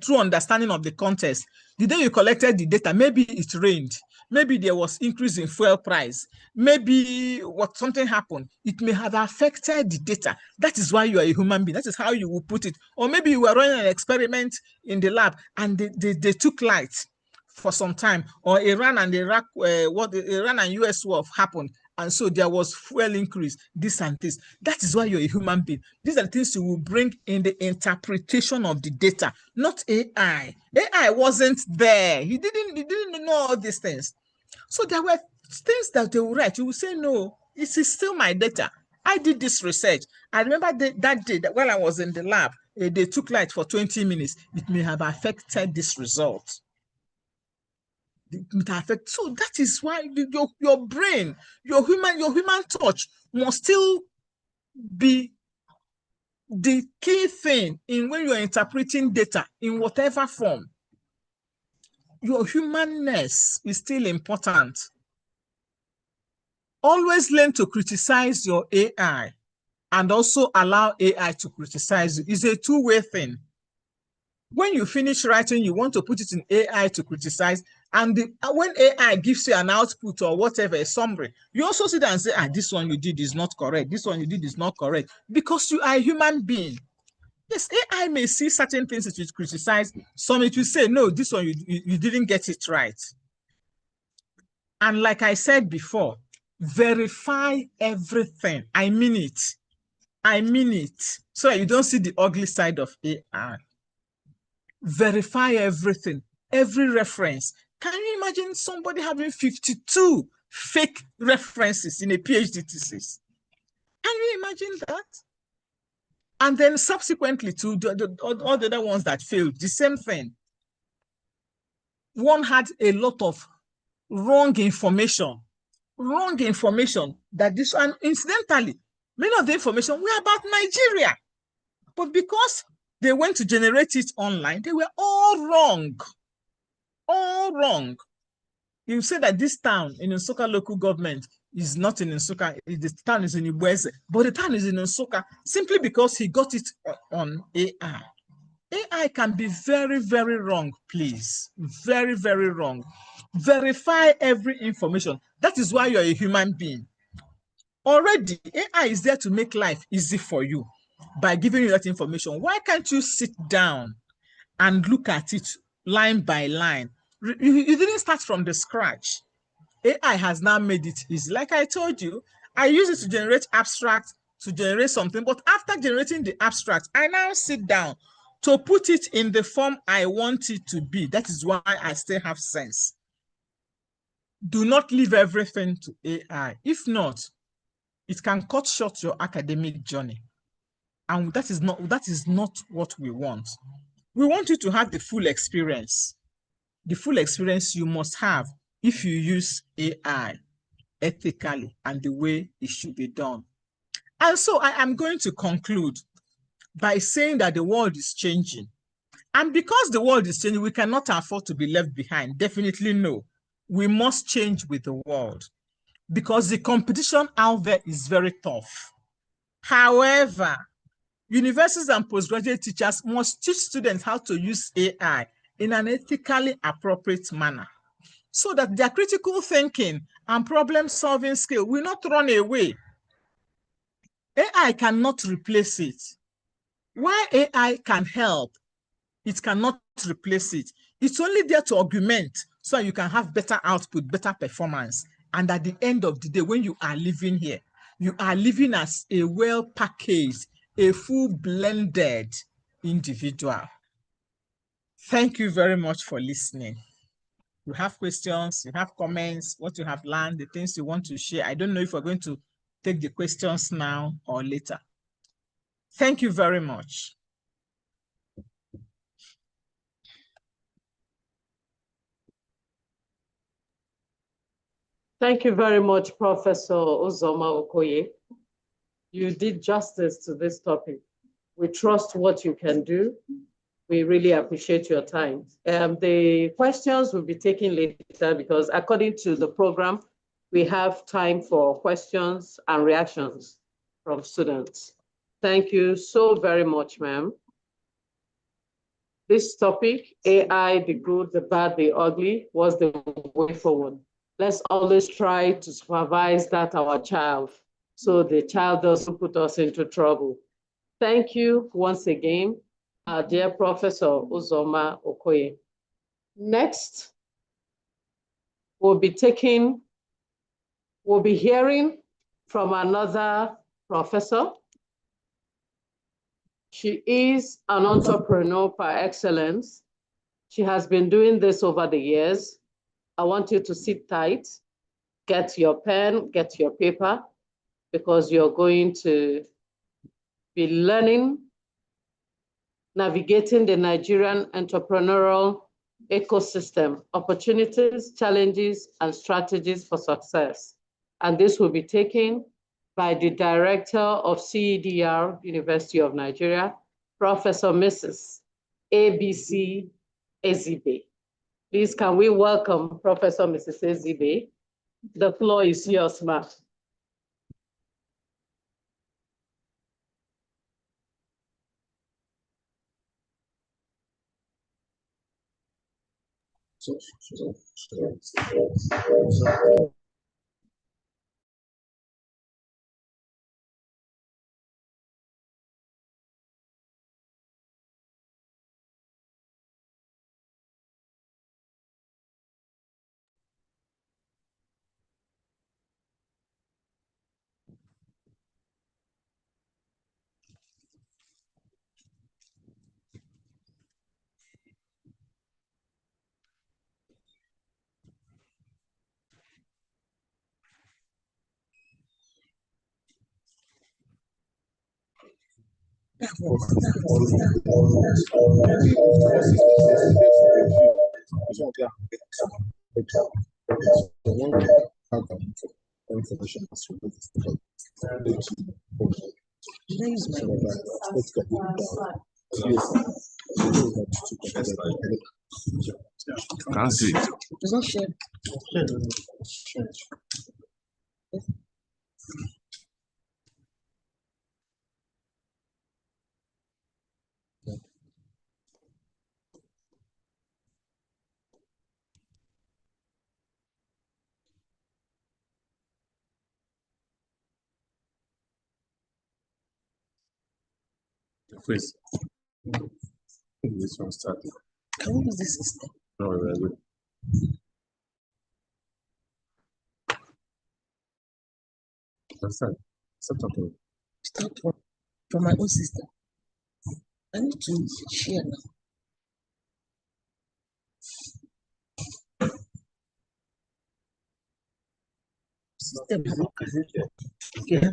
S6: true understanding of the context. The day you collected the data, maybe it rained, maybe there was increase in fuel price, maybe something happened. It may have affected the data. That is why you are a human being. That is how you will put it. Or maybe you were running an experiment in the lab and they took light for some time, or Iran and Iraq, Iran and US war happened, and so there was fuel increase, this and this. That is why you're a human being. These are the things you will bring in the interpretation of the data, not AI. AI wasn't there. He didn't know all these things. So there were things that they will write. You will say, no, this is still my data. I did this research. I remember that day that while I was in the lab, they took light for 20 minutes. It may have affected this result. So that is why your brain, your human touch must still be the key thing in when you're interpreting data in whatever form. Your humanness is still important. Always learn to criticize your AI and also allow AI to criticize you. It's a two-way thing. When you finish writing, you want to put it in AI to criticize. And when AI gives you an output or whatever, a summary, you also sit there and say, this one you did is not correct. This one you did is not correct. Because you are a human being. Yes, AI may see certain things that you criticize. Some it will say, no, this one you didn't get it right. And like I said before, verify everything. I mean it. I mean it. So you don't see the ugly side of AI. Verify everything, every reference. Can you imagine somebody having 52 fake references in a PhD thesis? Can you imagine that? And then subsequently to all the other ones that failed, the same thing. One had a lot of wrong information that this, and incidentally, many of the information were about Nigeria. But because they went to generate it online, they were all wrong. All wrong. You say that this town in Nsukka local government is not in Nsukka, the town is in Ibueze, but the town is in Nsukka simply because he got it on AI. AI can be very, very wrong, please. Very, very wrong. Verify every information. That is why you're a human being. Already, AI is there to make life easy for you by giving you that information. Why can't you sit down and look at it line by line? You didn't start from the scratch. AI has now made it easy. Like I told you, I use it to generate abstract, to generate something, but after generating the abstract, I now sit down to put it in the form I want it to be. That is why I still have sense. Do not leave everything to AI. If not, it can cut short your academic journey. And that is not what we want. We want you to have the full experience. The full experience you must have if you use AI ethically and the way it should be done. And so I am going to conclude by saying that the world is changing. And because the world is changing, we cannot afford to be left behind. Definitely no. We must change with the world because the competition out there is very tough. However, universities and postgraduate teachers must teach students how to use AI in an ethically appropriate manner so that their critical thinking and problem-solving skill will not run away. AI cannot replace it. While AI can help, it cannot replace it. It's only there to augment so you can have better output, better performance. And at the end of the day, when you are living here, you are living as a well-packaged, a full blended individual. Thank you very much for listening. You have questions, you have comments, what you have learned, the things you want to share. I don't know if we're going to take the questions now or later. Thank you very much.
S1: Thank you very much, Professor Uzoma Okoye. You did justice to this topic. We trust what you can do. We really appreciate your time. The questions will be taken later because according to the program, we have time for questions and reactions from students. Thank you so very much, ma'am. this topic, AI, the good, the bad, the ugly, was the way forward. Let's always try to supervise that our child, so the child doesn't put us into trouble. Thank you once again, our dear Professor Uzoma Okoye. Next, we'll be hearing from another professor. She is an entrepreneur par excellence. She has been doing this over the years. I want you to sit tight, get your pen, get your paper, because you're going to be learning, navigating the Nigerian entrepreneurial ecosystem, opportunities, challenges, and strategies for success. And this will be taken by the Director of CEDR, University of Nigeria, Professor Mrs. ABC Ezibe. Please, can we welcome Professor Mrs. Ezibe? The floor is yours, ma'am.
S7: Can't see it.
S5: It's not shared.
S7: Please. This one started.
S5: Can we use this system?
S7: No, we're good. Start talking.
S5: Start from my own system. I need to share now. System. Yeah.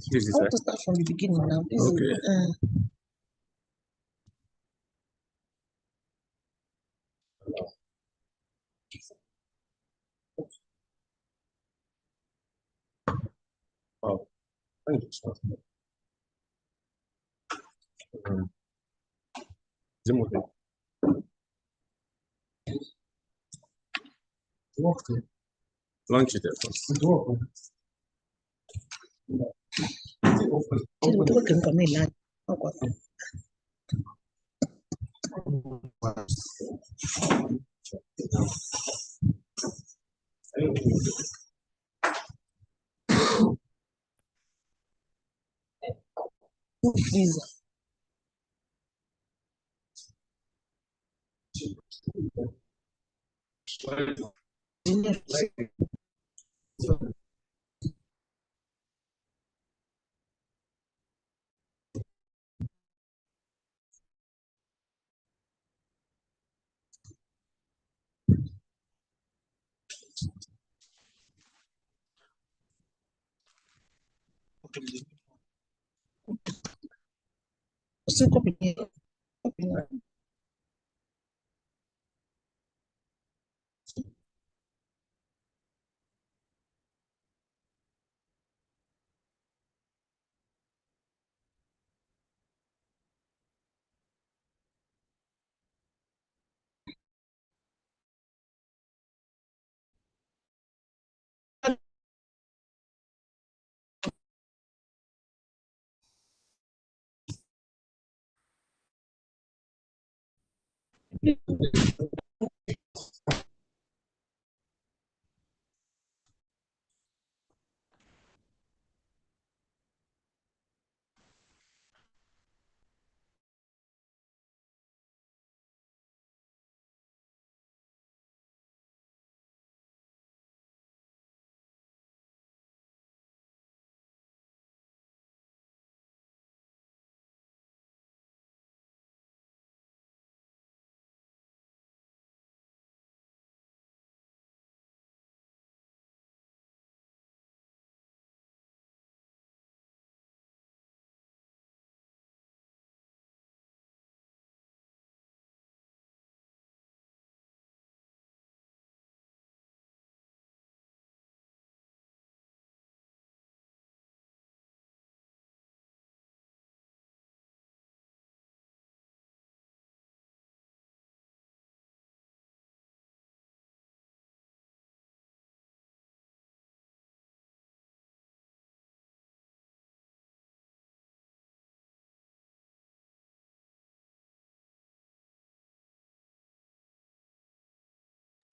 S7: This is
S5: I want to start from the beginning now. This
S7: okay.
S5: Is,
S7: Oh, thank you. Launch it first.
S5: freezer. Still copy here. Copy here.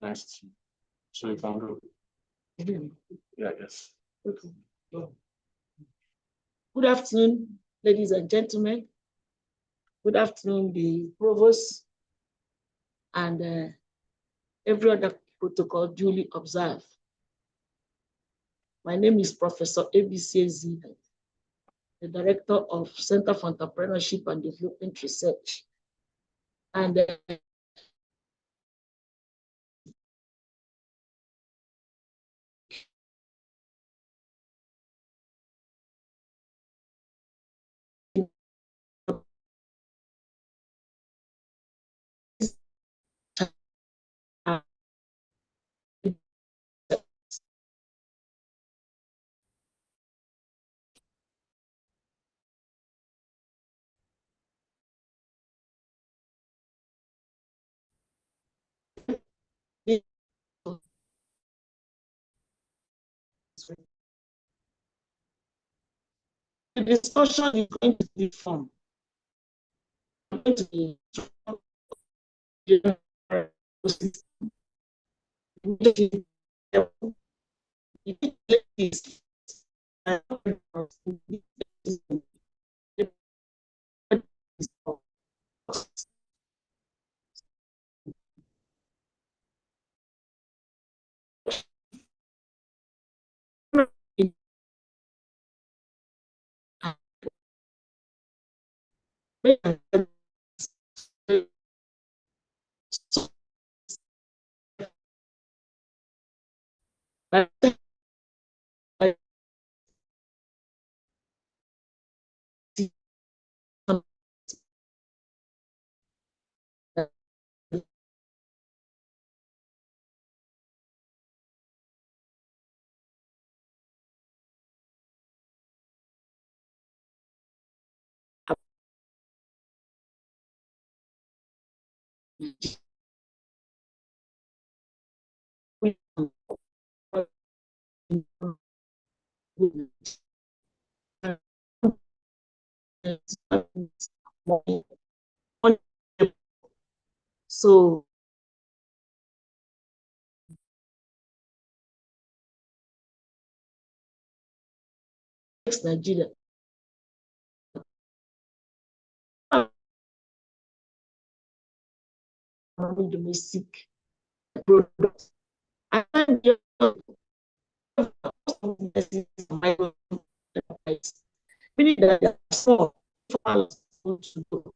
S3: Nice. So you can go. Yeah, yes.
S2: Okay. Good afternoon, ladies and gentlemen. Good afternoon, the Provost, and every other protocol duly observed. My name is Professor ABC Zina, the Director of Center for Entrepreneurship and Development Research. And the discussion is going to be fun. I'm going to be so Nigeria. Domestic products. And meaning that there are small to do.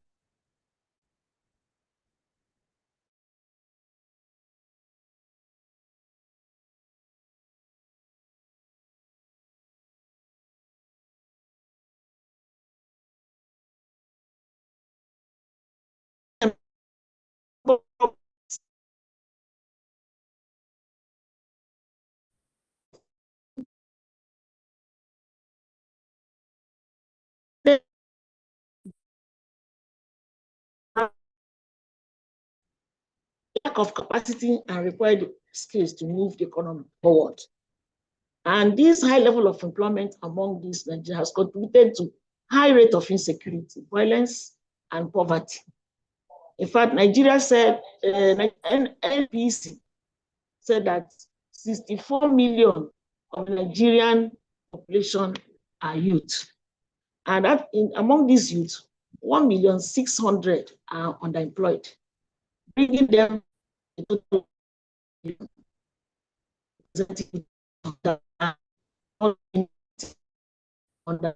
S2: Lack of capacity and required skills to move the economy forward. And this high level of employment among these Nigerians has contributed to high rate of insecurity, violence, and poverty. In fact, Nigeria said, NPC said that 64 million of Nigerian population are youth. And that among these youth, 1,600,000 are underemployed, bringing them a total under.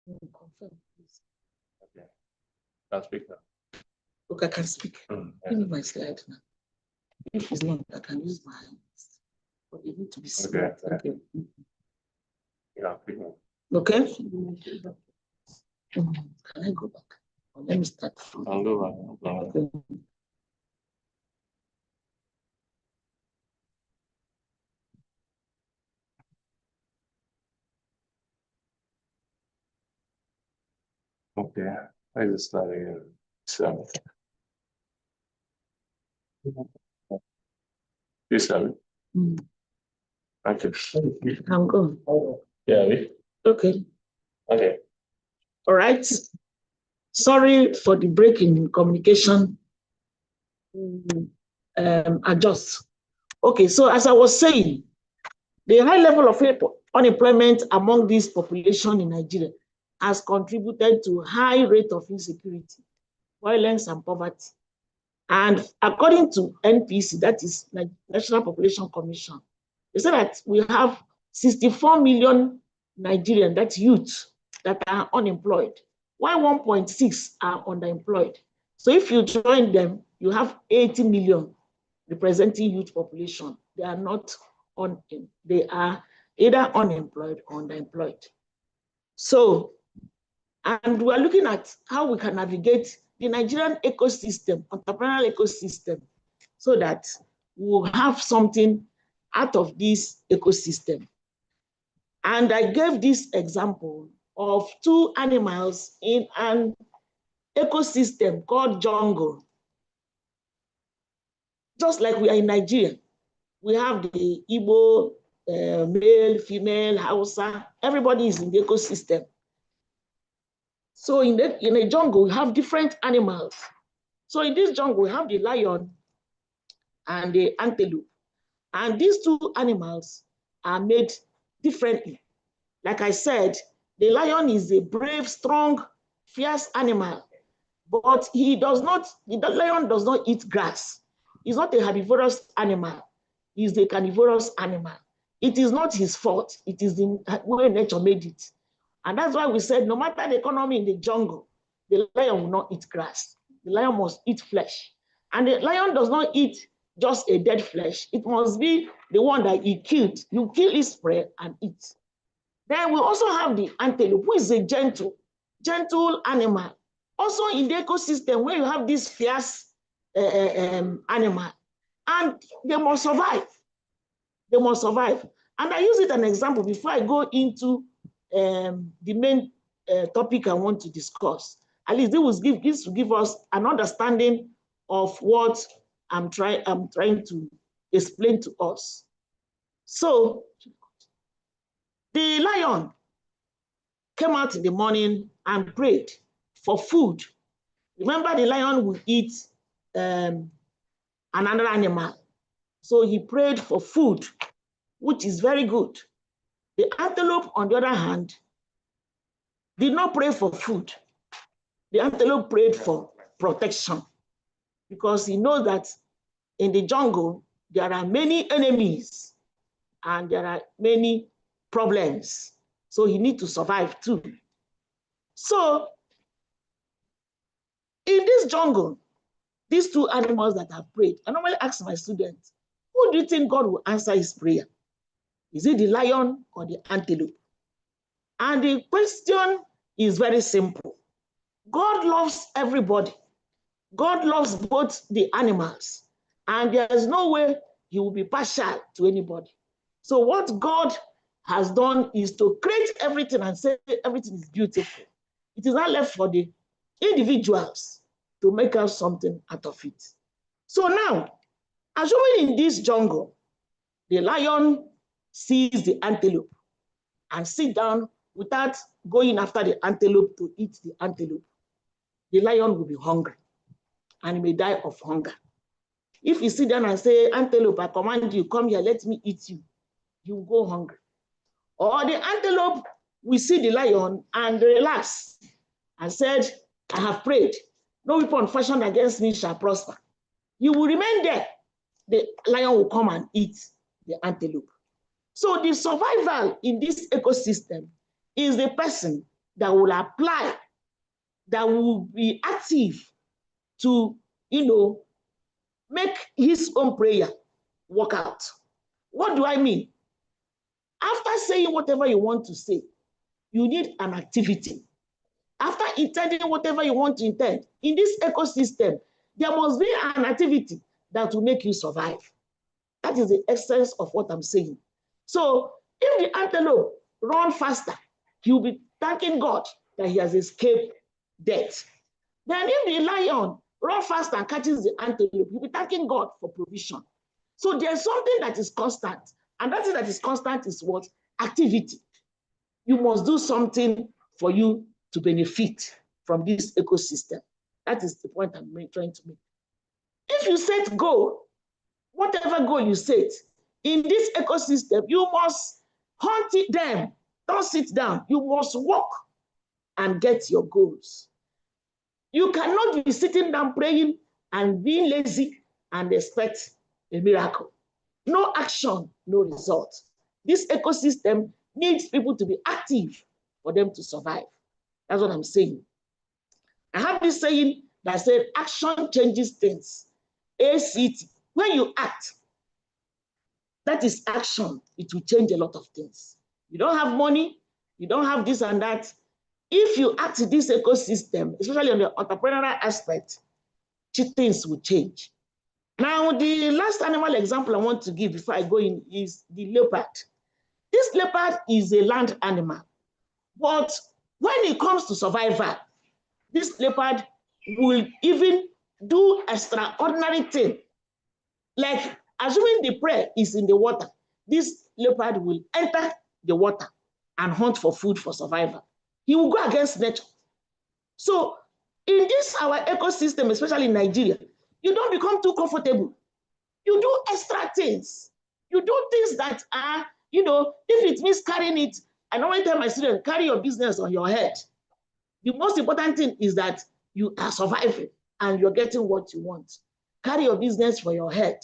S2: Confirm, please.
S7: Okay. Can speak now.
S2: Okay, I can speak. Give me my slide now. If it's not, I can use my hands. But it need to be small.
S7: Okay.
S2: Okay.
S7: Yeah, speak now.
S2: Okay. Can I go back? Or let me start from.
S7: I'll go back.
S2: Okay.
S7: Okay. I just started again. So. You started. Okay.
S2: I'm going.
S7: Yeah.
S2: Okay.
S7: Okay.
S2: All right. Sorry for the break in communication. Adjust. Okay, so as I was saying, the high level of unemployment among this population in Nigeria has contributed to high rate of insecurity, violence, and poverty. And according to NPC, that is National Population Commission, they say that we have 64 million Nigerians, that's youth, that are unemployed, while 1.6 are underemployed. So if you join them, you have 80 million representing youth population. They are not on, they are either unemployed or underemployed. So, and we're looking at how we can navigate the Nigerian ecosystem, entrepreneurial ecosystem, so that we'll have something out of this ecosystem. And I gave this example of two animals in an ecosystem called jungle. Just like we are in Nigeria, We have the Igbo, male, female, Hausa. Everybody is in the ecosystem. So in a jungle, we have different animals. So in this jungle, we have the lion and the antelope. And these two animals are made differently. Like I said, the lion is a brave, strong, fierce animal, but the lion does not eat grass. He's not a herbivorous animal. He's a carnivorous animal. It is not his fault. It is the way nature made it. And that's why we said, no matter the economy in the jungle, the lion will not eat grass. The lion must eat flesh. And the lion does not eat just a dead flesh. It must be the one that he killed. You kill his prey and eat. Then we also have the antelope, who is a gentle animal. Also in the ecosystem, where you have this fierce animal, and they must survive. They must survive. And I use it as an example before I go into the main topic I want to discuss. At least this will give us an understanding of what I'm trying to explain to us. So the lion came out in the morning and prayed for food. Remember, the lion will eat another animal. So he prayed for food, which is very good. The antelope, on the other hand, did not pray for food. The antelope prayed for protection, because he knows that in the jungle, there are many enemies and there are many problems. So he needs to survive too. So in this jungle, these two animals that have prayed, I normally ask my students, who do you think God will answer his prayer? Is it the lion or the antelope? And the question is very simple. God loves everybody. God loves both the animals, and there is no way he will be partial to anybody. So what God has done is to create everything and say everything is beautiful. It is not left for the individuals to make out something out of it. So now, assuming in this jungle, the lion sees the antelope and sit down without going after the antelope to eat the antelope, the lion will be hungry and he may die of hunger. If you sit down and say, antelope, I command you, come here, let me eat you, you will go hungry. Or the antelope will see the lion and relax and said, I have prayed, no weapon fashioned against me shall prosper. You will remain there. The lion will come and eat the antelope. So the survival in this ecosystem is the person that will apply, that will be active to, make his own prayer work out. What do I mean? After saying whatever you want to say, you need an activity. After intending whatever you want to intend, in this ecosystem, there must be an activity that will make you survive. That is the essence of what I'm saying. So if the antelope runs faster, he will be thanking God that he has escaped death. Then if the lion runs faster and catches the antelope, he'll be thanking God for provision. So there's something that is constant, and that thing that is constant is what? Activity. You must do something for you to benefit from this ecosystem. That is the point I'm trying to make. If you set goal, whatever goal you set, in this ecosystem, you must hunt them. Don't sit down. You must walk and get your goals. You cannot be sitting down praying and being lazy and expect a miracle. No action, no result. This ecosystem needs people to be active for them to survive. That's what I'm saying. I have this saying that said, action changes things. ACT. When you act, that is action. It will change a lot of things. You don't have money, you don't have this and that. If you act in this ecosystem, especially on the entrepreneurial aspect, things will change. Now, the last animal example I want to give before I go in is the leopard. This leopard is a land animal, but when it comes to survival, this leopard will even do extraordinary things. Like assuming the prey is in the water, this leopard will enter the water and hunt for food for survival. He will go against nature. So in this, our ecosystem, especially in Nigeria, you don't become too comfortable. You do extra things. You do things that are, you know, if it means carrying it, I normally tell my students, carry your business on your head. The most important thing is that you are surviving and you're getting what you want. Carry your business for your head.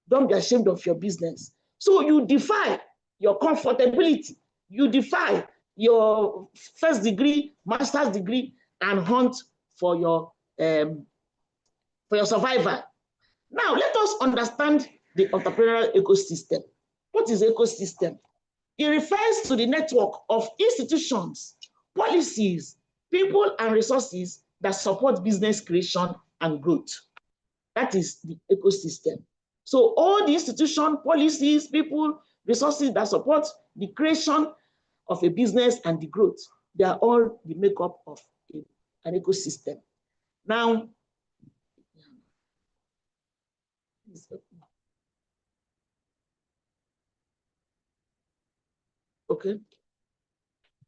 S2: Don't be ashamed of your business. So you defy your comfortability. You defy your first degree, master's degree, and hunt for your survival. Now, let us understand the entrepreneurial ecosystem. What is ecosystem? It refers to the network of institutions, policies, people, and resources that support business creation and growth. That is the ecosystem. So all the institutions, policies, people, resources that support the creation of a business and the growth, they are all the makeup of an ecosystem. Now,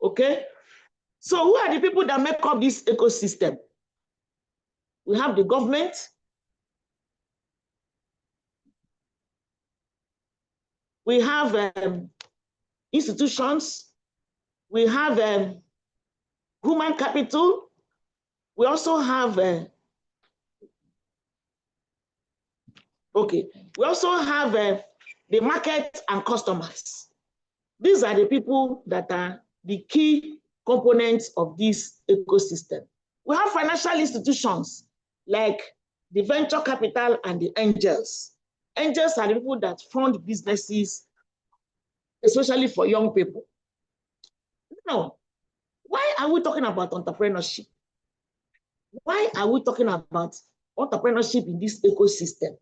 S2: okay. So who are the people that make up this ecosystem? We have the government, we have institutions, we have human capital, we also have we also have the market and customers. These are the people that are the key components of this ecosystem. We have financial institutions like the venture capital and the angels. Angels are the people that fund businesses, especially for young people. Now, why are we talking about entrepreneurship? Why are we talking about entrepreneurship in this ecosystem?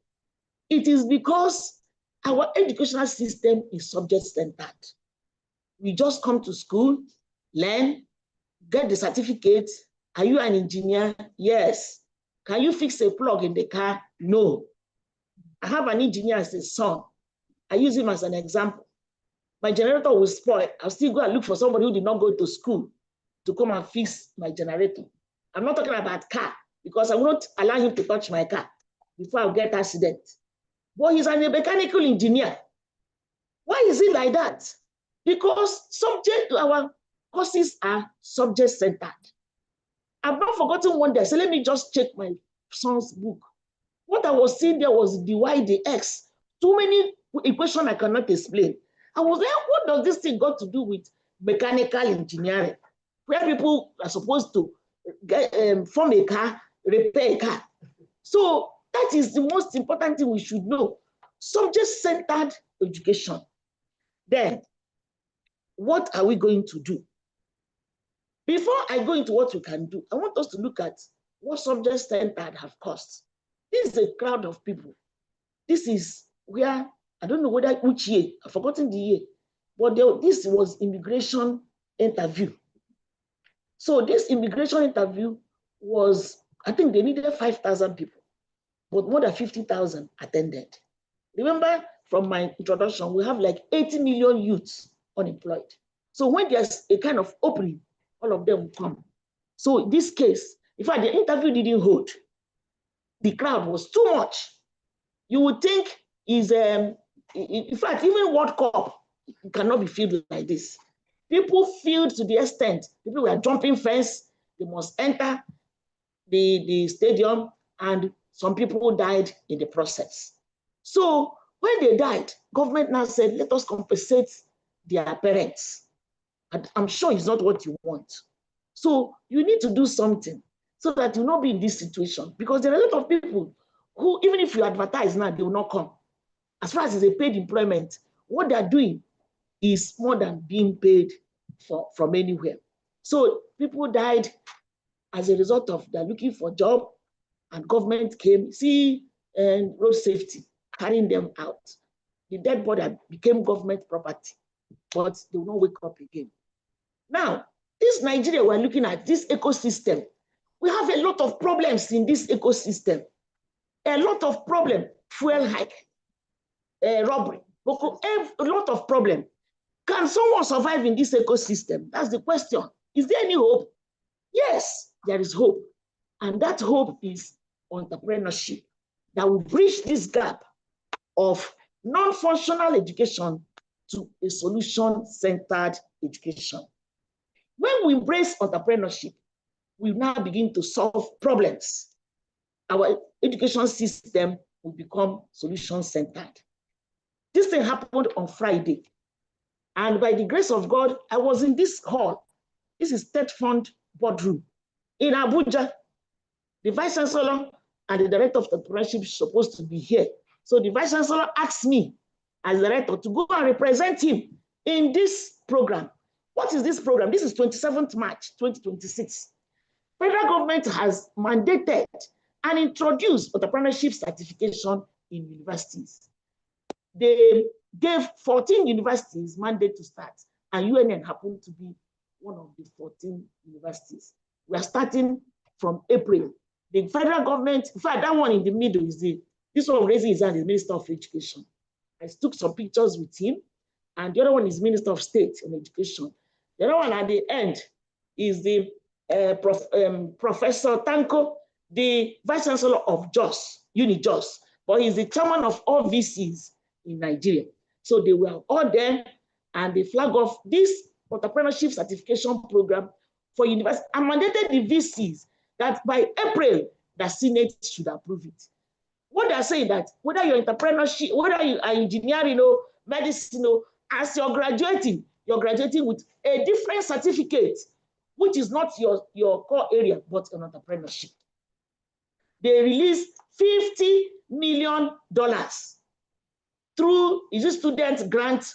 S2: It is because our educational system is subject-centered. We just come to school, learn, get the certificate. Are you an engineer? Yes. Can you fix a plug in the car? No. I have an engineer as a son. I use him as an example. My generator will spoil. I'll still go and look for somebody who did not go to school to come and fix my generator. I'm not talking about car because I won't allow him to touch my car before I'll get accident. But he's a mechanical engineer. Why is it like that? Because our courses are subject-centered. I've not forgotten one day. So let me just check my son's book. What I was seeing there was the y, the x. Too many equations I cannot explain. I was like, what does this thing got to do with mechanical engineering? Where people are supposed to get, form a car, repair a car. So that is the most important thing we should know. Subject-centered education. Then, what are we going to do? Before I go into what we can do, I want us to look at what subject-centered have cost. This is a crowd of people. This is where, I don't know which year, I've forgotten the year, but this was immigration interview. So this immigration interview was, I think they needed 5,000 people, but more than 50,000 attended. Remember from my introduction, we have like 80 million youths unemployed. So when there's a kind of opening, all of them will come. So in this case, in fact, the interview didn't hold. The crowd was too much. You would think is, in fact, even World Cup cannot be filled like this. People filled to the extent, people were jumping fence, they must enter the stadium, and some people died in the process. So when they died, government now said, let us compensate their parents. And I'm sure it's not what you want. So you need to do something so that you will not be in this situation, because there are a lot of people who, even if you advertise now, they will not come. As far as it's a paid employment, what they're doing is more than being paid from anywhere. So people died as a result of they're looking for a job, and government came, and road safety, carrying them out. The dead body became government property, but they will not wake up again. Now, this Nigeria we're looking at, this ecosystem, we have a lot of problems in this ecosystem. A lot of problems. Fuel hike. robbery, a lot of problem. Can someone survive in this ecosystem? That's the question. Is there any hope? Yes, there is hope. And that hope is entrepreneurship that will bridge this gap of non-functional education to a solution-centered education. When we embrace entrepreneurship, we now begin to solve problems. Our education system will become solution-centered. This thing happened on Friday. And by the grace of God, I was in this hall. This is State Fund boardroom in Abuja. The Vice Chancellor and the Director of Entrepreneurship is supposed to be here. So the Vice Chancellor asked me as Director to go and represent him in this program. What is this program? This is 27th March, 2026. Federal government has mandated and introduced entrepreneurship certification in universities. They gave 14 universities mandate to start, and UNN happened to be one of the 14 universities. We are starting from April. The federal government, in fact, that one in the middle is this one raising his hand is Minister of Education. I took some pictures with him, and the other one is Minister of State and Education. The other one at the end is the Professor Tanko, the Vice Chancellor of JOS, UniJOS, but he's the chairman of all VCs in Nigeria. So they were all there, and they flag off this entrepreneurship certification program for university and mandated the VCs that by April, the Senate should approve it. What they're saying that whether you're entrepreneurship, whether you are engineering or medicine, as you're graduating with a different certificate, which is not your core area, but an entrepreneurship. They released $50 million through student grant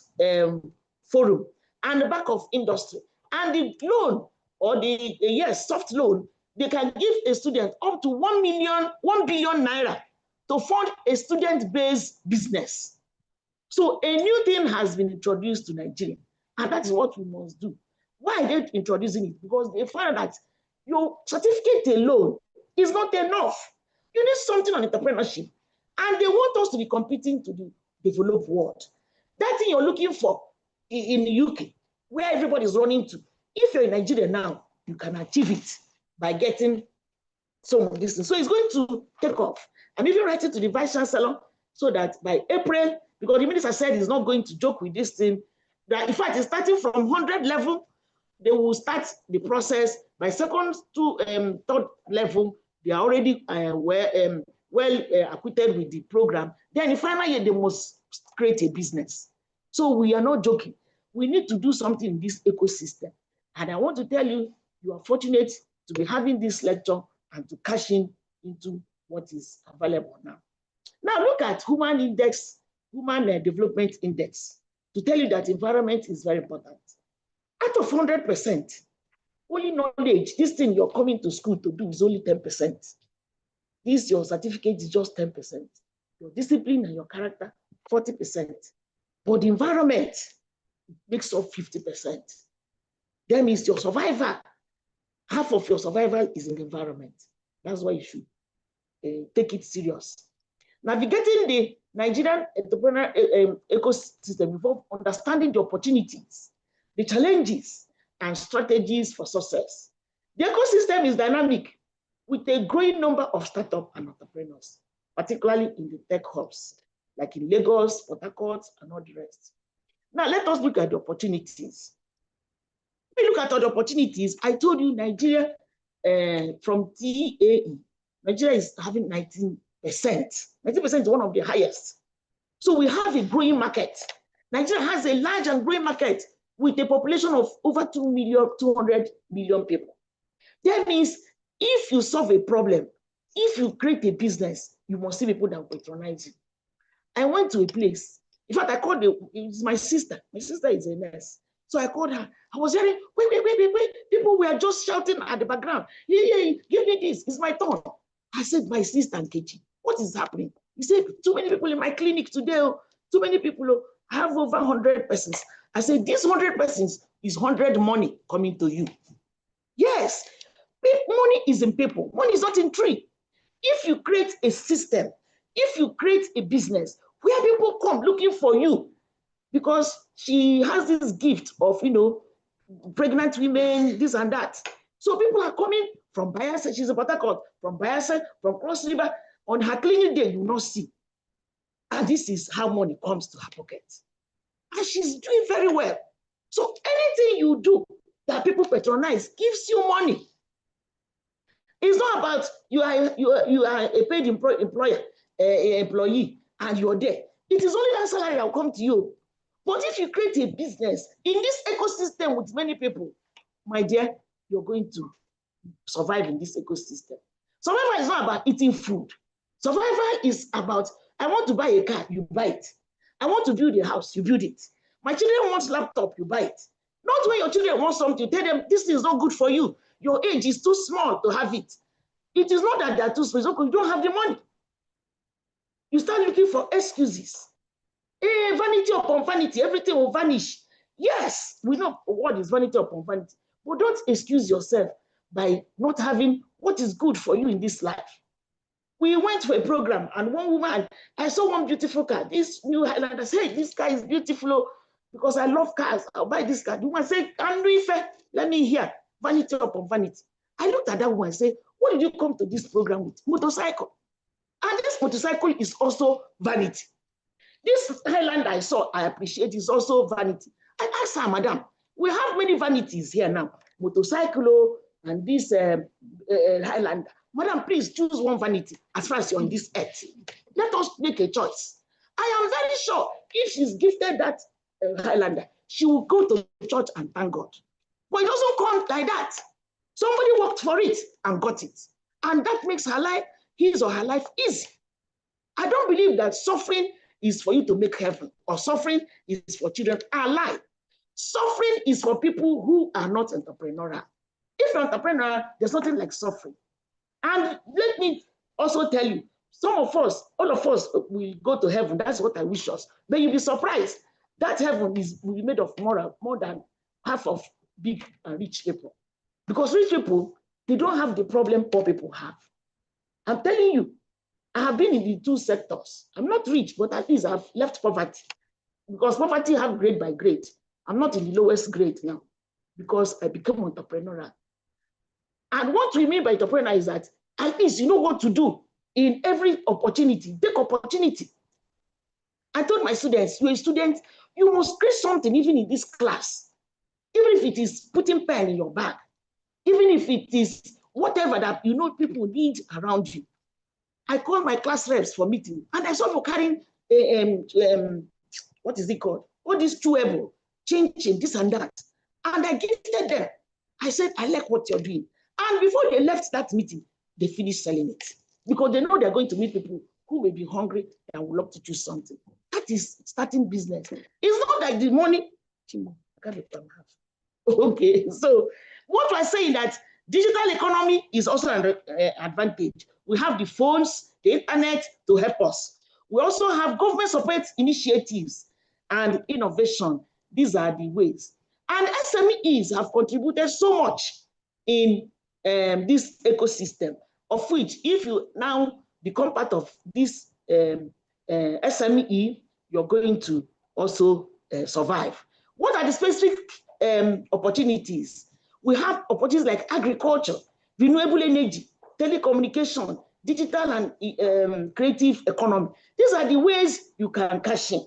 S2: forum and the back of industry. And the loan, or the soft loan, they can give a student up to 1 billion naira to fund a student-based business. So a new thing has been introduced to Nigeria, and that is what we must do. Why are they introducing it? Because they find that your certificate alone is not enough. You need something on entrepreneurship, and they want us to be competing to the developed world. That thing you're looking for in the UK, where everybody's running to, if you're in Nigeria now, you can achieve it by getting some of this thing. So it's going to take off. I'm even writing to the Vice Chancellor so that by April, because the minister said he's not going to joke with this thing, that in fact, it's starting from 100 level, they will start the process. By second to third level, they are already well acquitted with the program. Then in the final year, they must create a business. So we are not joking. We need to do something in this ecosystem. And I want to tell you, you are fortunate to be having this lecture and to cash in into what is available now. Now look at Human Development Index to tell you that environment is very important. Out of 100%, only knowledge, this thing you're coming to school to do is only 10%. Your certificate is just 10%. Your discipline and your character, 40%. But the environment makes up 50%. That means your survival, half of your survival is in the environment. That's why you should take it serious. Navigating the Nigerian entrepreneur ecosystem involves understanding the opportunities, the challenges, and strategies for success. The ecosystem is dynamic with a growing number of startups and entrepreneurs, particularly in the tech hubs, like in Lagos, Port Harcourt, and all the rest. Now, let us look at the opportunities. When we look at the opportunities, I told you Nigeria, from TAE, Nigeria is having 19%. 19% is one of the highest. So we have a growing market. Nigeria has a large and growing market with a population of over 200 million people. That means if you solve a problem, if you create a business, you must see people that will patronize you. I went to a place. In fact, I called it's my sister. My sister is a nurse. So I called her. I was hearing, wait. People were just shouting at the background. Yeah, give me this. It's my turn. I said, my sister Nkechi, what is happening? He said, too many people in my clinic today. Too many people. I have over 100 persons. I said, this 100 persons is 100 money coming to you. Yes, money is in people. Money is not in tree. If you create a system, if you create a business where people come looking for you because she has this gift of, pregnant women, this and that. So people are coming from Bayelsa. She's a Port Harcourt, from Bayelsa, from Cross River. On her clinic day, you will not see. And this is how money comes to her pocket. And she's doing very well. So anything you do that people patronize gives you money. It's not about you are a paid employee, and you're there. It is only that salary that will come to you. But if you create a business in this ecosystem with many people, my dear, you're going to survive in this ecosystem. Survival is not about eating food. Survival is about, I want to buy a car, you buy it. I want to build a house, you build it. My children want laptop, you buy it. Not when your children want something, tell them this is not good for you. Your age is too small to have it. It is not that they are too small, you don't have the money. You start looking for excuses. Vanity upon vanity, everything will vanish. Yes, we know what is vanity upon vanity, but don't excuse yourself by not having what is good for you in this life. We went for a program, and one woman, I saw one beautiful car, this new Highlander. I said, hey, this car is beautiful because I love cars. I'll buy this car. The woman said, let me hear, vanity upon vanity. I looked at that woman and said, what did you come to this program with? Motorcycle. And this motorcycle is also vanity. This Highlander I saw, I appreciate, is also vanity. I asked her, madam, we have many vanities here now. Motorcycle and this Highlander. Madam, please choose one vanity as far as you're on this earth. Let us make a choice. I am very sure if she's gifted that Highlander, she will go to church and thank God. But it doesn't come like that. Somebody worked for it and got it. And that makes her life, his or her life, easy. I don't believe that suffering is for you to make heaven, or suffering is for children. I lie. Suffering is for people who are not entrepreneurial. If you're entrepreneurial, there's nothing like suffering. And let me also tell you, some of us, all of us, will go to heaven. That's what I wish us. But you'll be surprised that heaven will be made of more than half of big and rich people. Because rich people, they don't have the problem poor people have. I'm telling you, I have been in the two sectors. I'm not rich, but at least I've left poverty. Because poverty have grade by grade. I'm not in the lowest grade now because I became entrepreneurial. And what we mean by entrepreneur is that at least you know what to do in every opportunity. Take opportunity. I told my students, you're a student, you must create something even in this class. Even if it is putting pen in your bag. Even if it is whatever that you know people need around you. I called my class reps for meeting, and I saw them carrying what is it called? All these chewable, changing this and that. And I gifted them. I said, I like what you're doing. And before they left that meeting, they finished selling it. Because they know they're going to meet people who may be hungry and would love to choose something. That is starting business. It's not like the money. Okay, so what we're saying that digital economy is also an advantage. We have the phones, the internet to help us. We also have government support initiatives and innovation. These are the ways. And SMEs have contributed so much in this ecosystem, of which if you now become part of this SME, you're going to also survive. What are the specific opportunities? We have opportunities like agriculture, renewable energy, telecommunication, digital and creative economy. These are the ways you can cash in.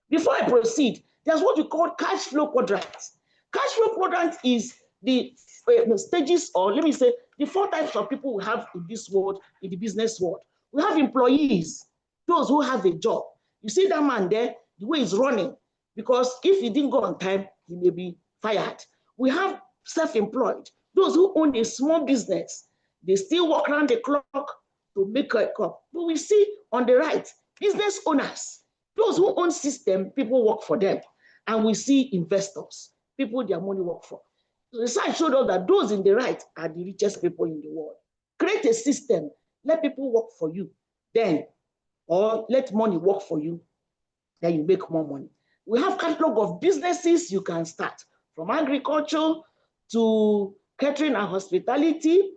S2: Before I proceed, there's what we call cash flow quadrant. Cash flow quadrant is the stages, or let me say, the 4 types of people we have in this world, in the business world. We have employees, those who have a job. You see that man there, the way he's running, because if he didn't go on time, he may be fired. We have self-employed, those who own a small business. They still work around the clock to make a cup. But we see on the right, business owners, those who own system, people work for them. And we see investors, people their money work for. Research showed us that those in the right are the richest people in the world. Create a system, let people work for you, then, or let money work for you, then you make more money. We have catalog of businesses you can start, from agriculture to catering and hospitality,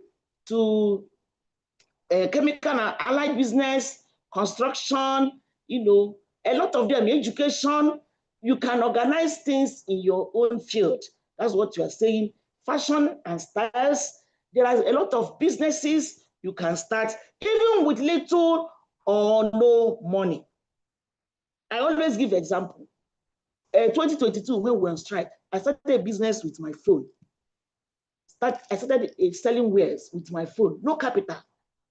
S2: to chemical and allied business, construction, you know, a lot of them, education, you can organize things in your own field. That's what you are saying. Fashion and styles. There are a lot of businesses you can start, even with little or no money. I always give example. 2022, when we were on strike, I started a business with my phone. I started selling wares with my phone, no capital.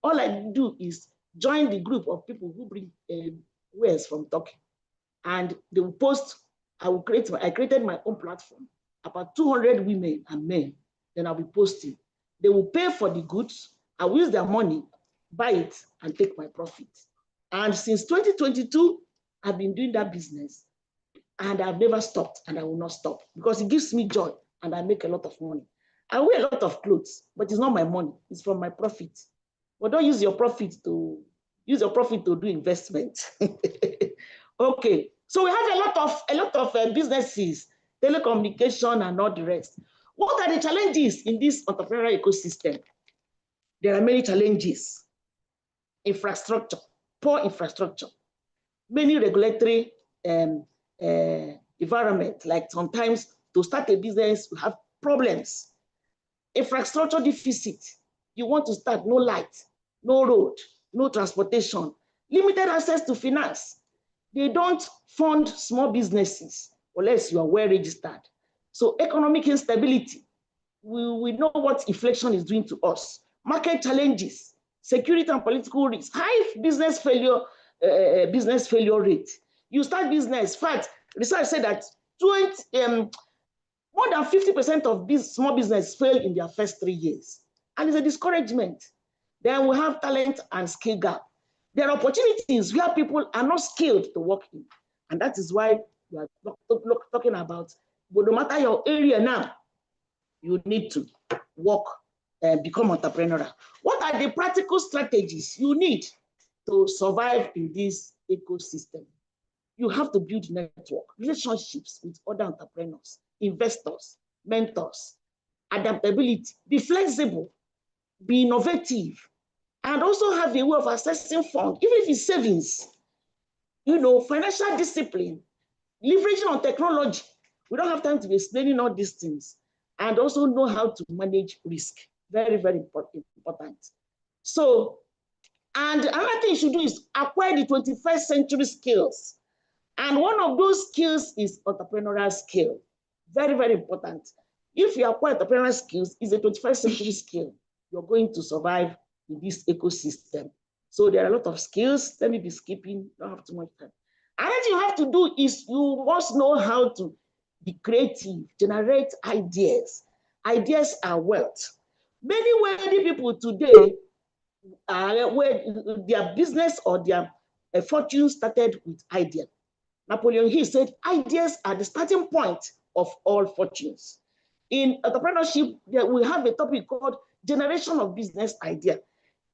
S2: All I do is join the group of people who bring wares from Turkey, and they will post. I created my own platform, about 200 women and men. Then I'll be posting. They will pay for the goods. I will use their money, buy it, and take my profit. And since 2022, I've been doing that business, and I've never stopped, and I will not stop, because it gives me joy, and I make a lot of money. I wear a lot of clothes, but it's not my money. It's from my profit. But don't use your profit to do investment. Okay, so we have a lot of businesses, telecommunication, and all the rest. What are the challenges in this entrepreneurial ecosystem? There are many challenges. Infrastructure, poor infrastructure, many regulatory environment. Like sometimes to start a business, you have problems. Infrastructure deficit. You want to start, no light, no road, no transportation, limited access to finance. They don't fund small businesses unless you are well registered. So economic instability. We know what inflation is doing to us. Market challenges, security and political risks, high business failure rate. You start business. In fact, research said that more than 50% of small business fail in their first 3 years. And it's a discouragement. Then we have talent and skill gap. There are opportunities where people are not skilled to work in. And that is why we are talking about, but no matter your area now, you need to work and become entrepreneurial. What are the practical strategies you need to survive in this ecosystem? You have to build network, relationships with other entrepreneurs, investors, mentors, adaptability, be flexible, be innovative, and also have a way of accessing funds, even if it's savings. You know, financial discipline, leveraging on technology. We don't have time to be explaining all these things. And also know how to manage risk. Very, very important. So, and another thing you should do is acquire the 21st century skills. And one of those skills is entrepreneurial skill. Very, very important. If you acquire entrepreneurial skills, it's a 21st century skill. You're going to survive in this ecosystem. So there are a lot of skills. Let me be skipping, don't have too much time. Another thing you have to do is you must know how to be creative, generate ideas. Ideas are wealth. Many wealthy people today are where their business or their fortune started with idea. Napoleon Hill said, ideas are the starting point of all fortunes. In entrepreneurship, we have a topic called generation of business idea.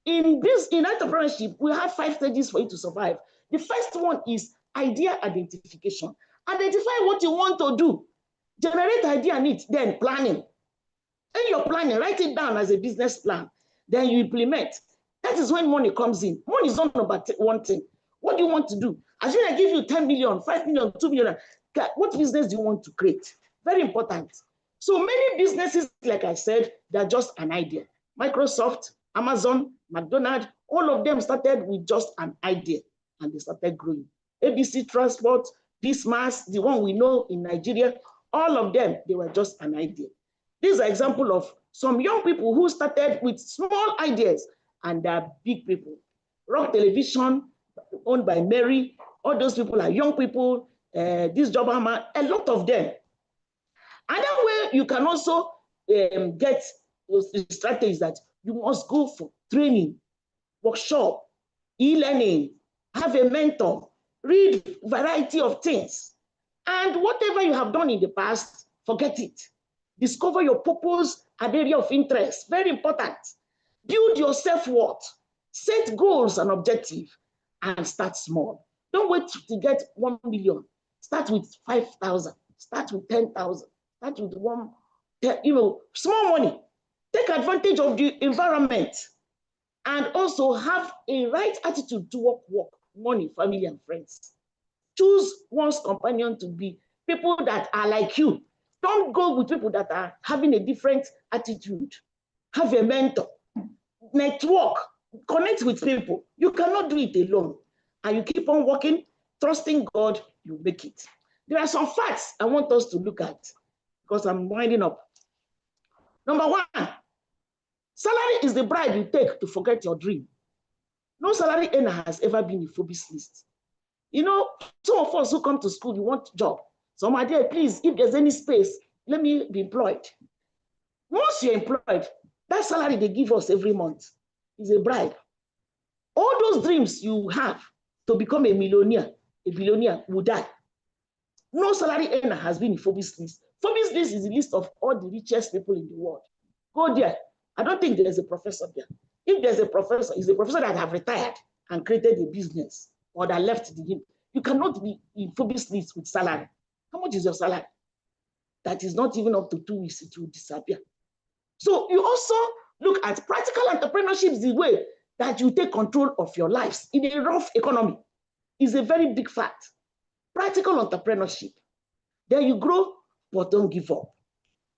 S2: In entrepreneurship, we have 5 stages for you to survive. The first one is idea identification. Identify what you want to do. Generate idea need, then planning. And your planning, write it down as a business plan. Then you implement. That is when money comes in. Money is not about one thing. What do you want to do? As soon as I give you 10 million, 5 million, 2 million, what business do you want to create? Very important. So many businesses, like I said, they're just an idea. Microsoft, Amazon, McDonald's, all of them started with just an idea and they started growing. ABC Transport, Bismas, the one we know in Nigeria, all of them, they were just an idea. These are examples of some young people who started with small ideas and they're big people. Rock Television, owned by Mary, all those people are young people, this job hammer, a lot of them. Another way you can also get those strategies that you must go for training, workshop, e-learning, have a mentor, read variety of things. And whatever you have done in the past, forget it. Discover your purpose and area of interest. Very important. Build your self-worth. Set goals and objectives and start small. Don't wait to get 1 million. Start with 5,000. Start with 10,000. Start with small money. Take advantage of the environment and also have a right attitude to work. money, family, and friends. Choose one's companion to be people that are like you. Don't go with people that are having a different attitude. Have a mentor. Network. Connect with people. You cannot do it alone. And you keep on working, trusting God, you make it. There are some facts I want us to look at because I'm winding up. Number one, salary is the bribe you take to forget your dream. No salary earner has ever been in Forbes list. You know, some of us who come to school, you want a job. So my dear, please, if there's any space, let me be employed. Once you're employed, that salary they give us every month is a bribe. All those dreams you have to become a millionaire, a billionaire will die. No salary earner has been in Forbes list. Forbes list is the list of all the richest people in the world. Go there. I don't think there's a professor there. If there's a professor, it's a professor that have retired and created a business or that left the game. You cannot be in Forbes list with salary. How much is your salary? That is not even up to 2 weeks, it will disappear. So you also look at practical entrepreneurship is the way that you take control of your lives in a rough economy. Is a very big fact. Practical entrepreneurship. Then you grow, but don't give up.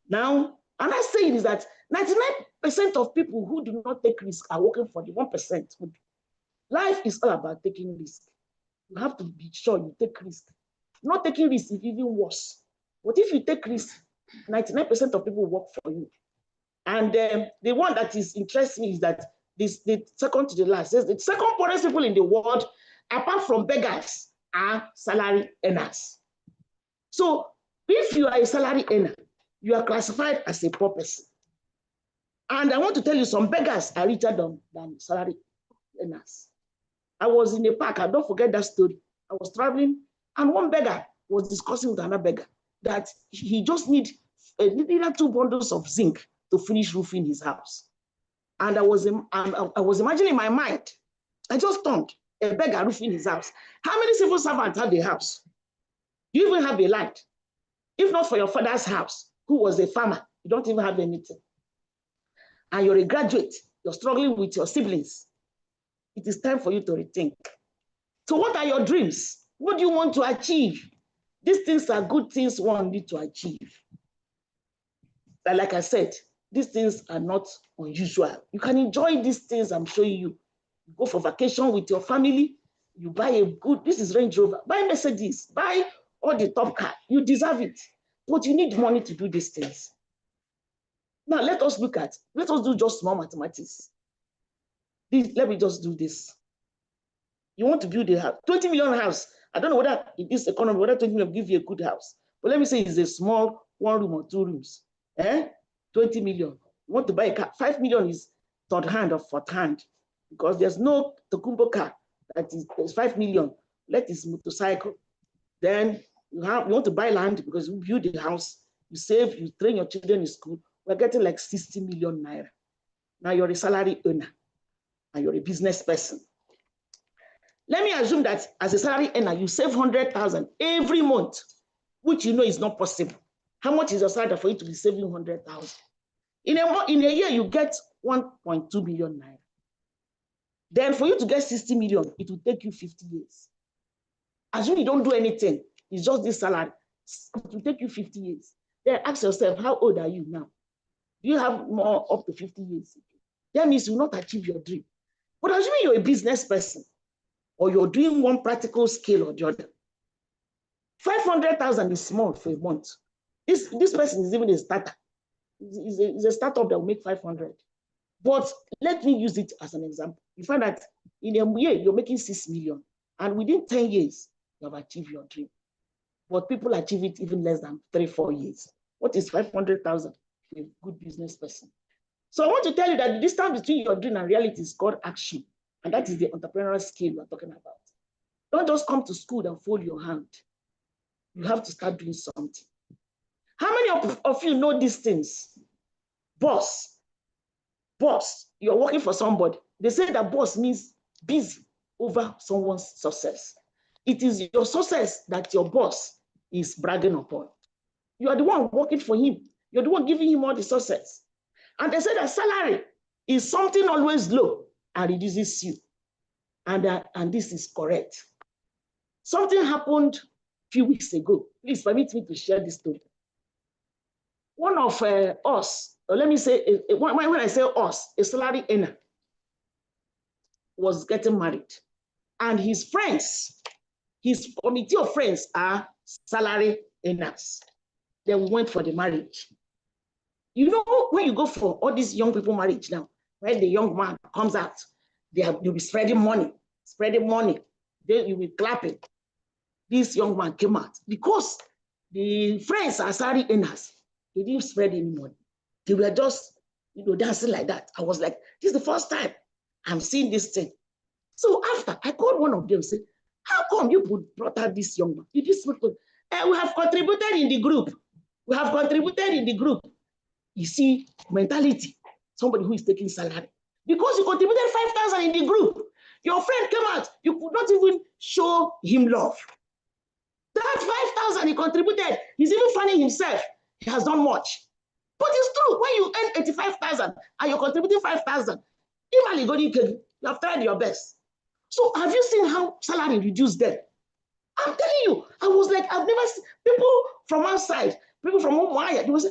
S2: Now, another saying is that 99% of people who do not take risk are working for the 1%. Life is all about taking risk. You have to be sure you take risk. Not taking risk is even worse. But if you take risk, 99% of people work for you. And the one that is interesting is that the second to the last says the second poorest people in the world, apart from beggars, are salary earners. So if you are a salary earner, you are classified as a poor person. And I want to tell you, some beggars are richer than salary earners. I was in a park, I don't forget that story. I was traveling, and one beggar was discussing with another beggar that he just needs either 2 bundles of zinc to finish roofing his house. And I was imagining in my mind, I just thought, a beggar roofing his house. How many civil servants have a house? Do you even have a land? If not for your father's house, who was a farmer, you don't even have anything. And you're a graduate, you're struggling with your siblings. It is time for you to rethink. So what are your dreams? What do you want to achieve? These things are good things one needs to achieve. But like I said, these things are not unusual. You can enjoy these things I'm showing you. You go for vacation with your family, you buy a good, this is Range Rover, buy Mercedes, buy all the top car. You deserve it. But you need money to do these things. Now let us do just small mathematics. Let me just do this. You want to build a house, 20 million house. I don't know whether in this economy, whether 20 million will give you a good house. But let me say it's a small 1 room or 2 rooms. 20 million. You want to buy a car, 5 million is third hand or fourth hand. Because there's no Tokumbo car that is 5 million. Let this motorcycle. Then you want to buy land because you build the house, you save, you train your children in school. We're getting like 60 million naira. Now you're a salary earner and you're a business person. Let me assume that as a salary earner, you save 100,000 every month, which you know is not possible. How much is your salary for you to be saving 100,000? In a year, you get 1.2 million naira. Then for you to get 60 million, it will take you 50 years. Assume you don't do anything, it's just this salary. It will take you 50 years. Then ask yourself, how old are you now? Do you have more up to 50 years? That means you will not achieve your dream. But assuming you're a business person, or you're doing one practical skill or the other, 500,000 is small for a month. This person is even a starter. It's a startup that will make 500. But let me use it as an example. You find that in a year, you're making 6 million. And within 10 years, you have achieved your dream. But people achieve it even less than 3-4 years. What is 500,000 for a good business person? So I want to tell you that the distance between your dream and reality is called action. And that is the entrepreneurial skill we're talking about. Don't just come to school and fold your hand. You have to start doing something. How many of you know these things? Boss, you're working for somebody. They say that boss means busy over someone's success. It is your success that your boss is bragging upon. You are the one working for him. You're the one giving him all the success. And they say that salary is something always low and reduces you. and this is correct. Something happened a few weeks ago. Please permit me to share this story. One of us, or let me say, when I say us, a salary earner was getting married, and his friends, his committee of friends are salary earners. They went for the marriage. You know, when you go for all these young people marriage now, when the young man comes out, you'll be spreading money. Then you'll be clapping. This young man came out because the friends are salary earners. He didn't spread any money. They were just, dancing like that. I was like, this is the first time I'm seeing this thing. So after, I called one of them and said, how come you brought out this young man? We have contributed in the group. You see, mentality, somebody who is taking salary. Because you contributed 5,000 in the group. Your friend came out, you could not even show him love. That 5,000 he contributed, he's even finding himself. He has done much. But it's true, when you earn 85,000 and you're contributing 5,000, you have tried your best. So have you seen how salary reduced them? I'm telling you, I was like, I've never seen people from outside, people from Umuaya, they will say,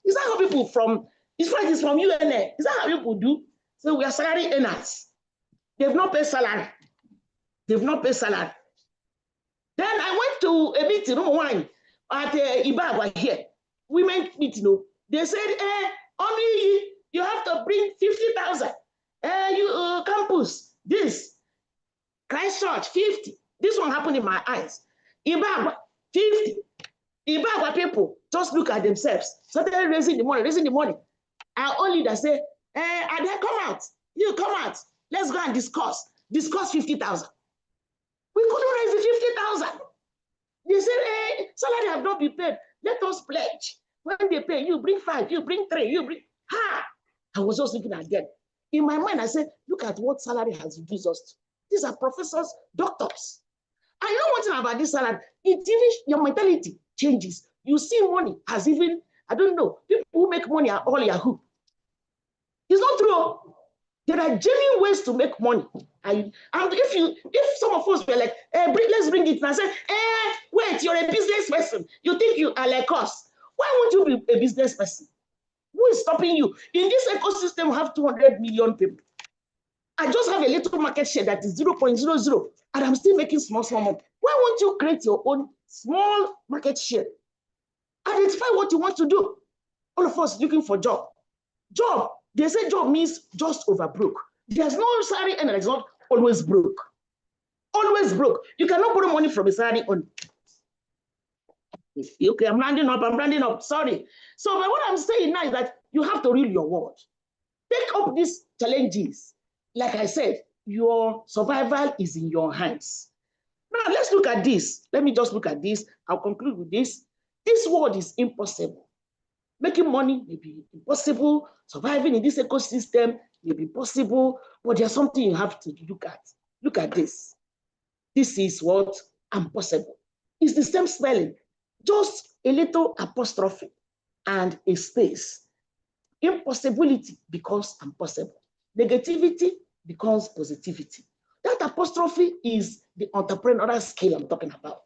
S2: is that how people from, it's from UNA, is that how people do? So we are salary earners. They've not paid salary. Then I went to a meeting, number one, at Ibagwa here. Women meeting, they said, only you have to bring 50,000. Campus, this. Christchurch, 50. This one happened in my eyes. Ibagwa, 50. Ibagwa people just look at themselves. Started raising the money. Our own leader say, and then come out. You come out. Let's go and discuss. Discuss 50,000. We couldn't raise the 50,000. They said, salary have not been paid. Let us pledge. When they pay, you bring 5, you bring 3, you bring. I was just looking at them. In my mind, I said, look at what salary has reduced us to. These are professors, doctors. I know one thing about this salary. Your mentality changes. You see money has even, I don't know, people who make money are all Yahoo. It's not true. There are genuine ways to make money. And if some of us were like, let's bring it, and I said, wait, you're a business person. You think you are like us. Why won't you be a business person? Who is stopping you? In this ecosystem, we have 200 million people. I just have a little market share that is 0.00, and I'm still making small money. Why won't you create your own small market share? Identify what you want to do. All of us looking for job. Job, they say job means just over broke. There's no salary and it's not always broke. Always broke. You cannot borrow money from a salary on. Okay, I'm rounding up, sorry. So but what I'm saying now is that you have to rule your world. Take up these challenges. Like I said, your survival is in your hands. Now let's look at this. Let me just look at this. I'll conclude with this. This world is impossible. Making money may be impossible. Surviving in this ecosystem may be possible, but there's something you have to look at. Look at this. This is what impossible. It's the same spelling, just a little apostrophe and a space. Impossibility becomes impossible. Negativity becomes positivity. That apostrophe is the entrepreneurial skill I'm talking about.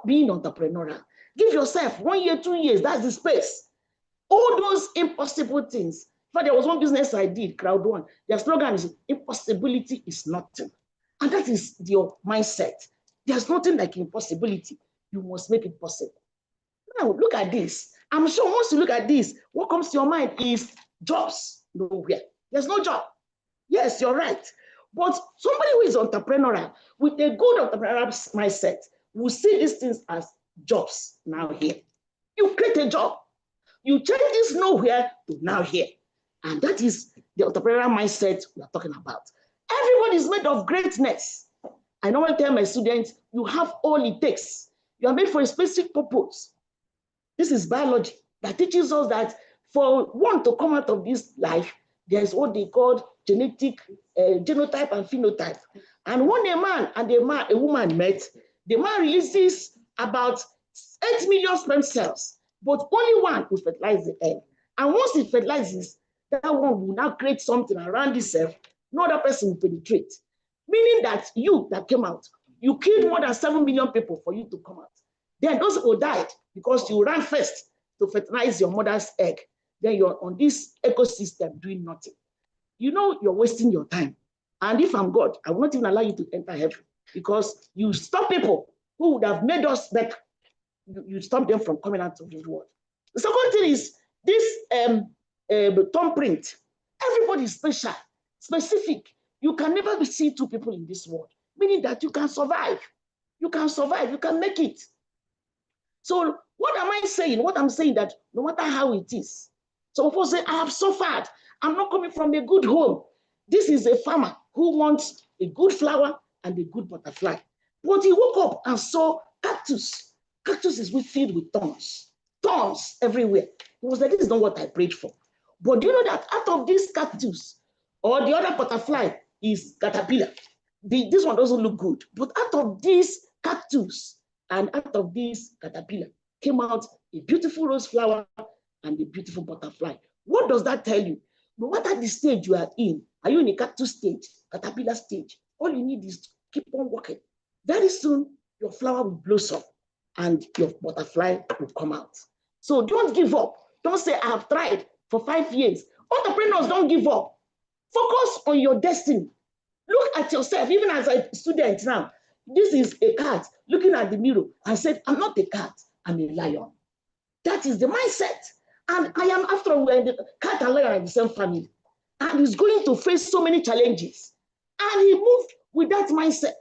S2: Being entrepreneurial. Give yourself 1 year, 2 years, that's the space. All those impossible things. But there was one business I did, Crowd One. Their slogan is impossibility is nothing. And that is your mindset. There's nothing like impossibility. You must make it possible. Now, look at this. I'm sure once you look at this, what comes to your mind is jobs. Nowhere. There's no job. Yes, you're right. But somebody who is entrepreneurial, with a good entrepreneurial mindset, will see these things as jobs now here. You create a job. You change this nowhere to now here. And that is the entrepreneurial mindset we are talking about. Everybody is made of greatness. I normally tell my students, you have all it takes. You are made for a specific purpose. This is biology that teaches us that for one to come out of this life, there is what they call genetic genotype and phenotype. And when a man and a woman met, the man releases about 8 million sperm cells, but only one will fertilize the egg. And once it fertilizes, that one will now create something around itself. No other person will penetrate. Meaning that you that came out, you killed more than 7 million people for you to come out. Then those people died because you ran first to fertilize your mother's egg. Then you're on this ecosystem doing nothing. You know you're wasting your time. And if I'm God, I will not even allow you to enter heaven because you stop people who would have made us better. You stop them from coming out of this world. The second thing is this thumbprint. Everybody is special, specific. You can never see two people in this world, meaning that you can survive. You can survive, you can make it. So what am I saying? What I'm saying that no matter how it is, some people say, I have suffered. I'm not coming from a good home. This is a farmer who wants a good flower and a good butterfly. But he woke up and saw cactus. Cactus is filled with thorns. Thorns everywhere. He was like, this is not what I prayed for. But do you know that out of this cactus, or the other butterfly is caterpillar? This one doesn't look good. But out of this cactus and out of this caterpillar came out a beautiful rose flower and a beautiful butterfly. What does that tell you? No matter the stage you are in a cactus stage, caterpillar stage, all you need is to keep on working. Very soon, your flower will blossom and your butterfly will come out. So don't give up. Don't say, I have tried for 5 years. Entrepreneurs don't give up. Focus on your destiny. Look at yourself, even as a student now. This is a cat looking at the mirror and said, I'm not a cat, I'm a lion. That is the mindset. And I am, after all, the cat and lion are in the same family. And he's going to face so many challenges. And he moved with that mindset.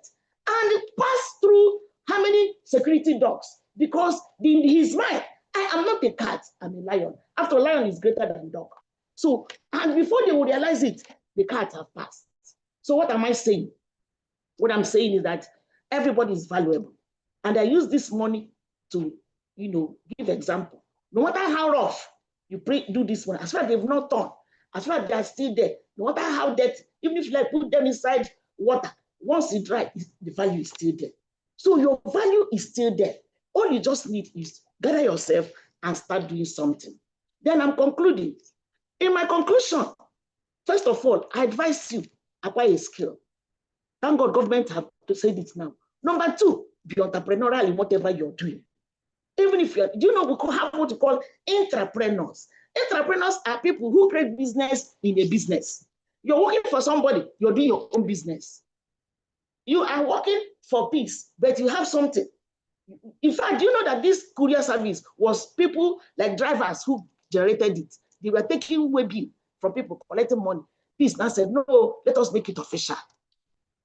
S2: And passed through how many security dogs? Because in his mind, I am not a cat, I'm a lion. After all, lion is greater than dog. So, and before they will realize it, the cat have passed. So what am I saying? What I'm saying is that everybody is valuable. And I use this money to, give example. No matter how rough you do this one, as far as they've not done, as far as they're still there, no matter how dirty, even if you put them inside water, once it dry, the value is still there. So your value is still there. All you just need is gather yourself and start doing something. Then I'm concluding. In my conclusion, first of all, I advise you, acquire a skill. Thank God government have to say it now. Number 2, be entrepreneurial in whatever you're doing. Even if you're, do you know we have what we call entrepreneurs? Entrepreneurs are people who create business in a business. You're working for somebody, you're doing your own business. You are working for peace, but you have something. In fact, do you know that this courier service was people like drivers who generated it? They were taking away bill from people, collecting money. Peace now said, no, let us make it official.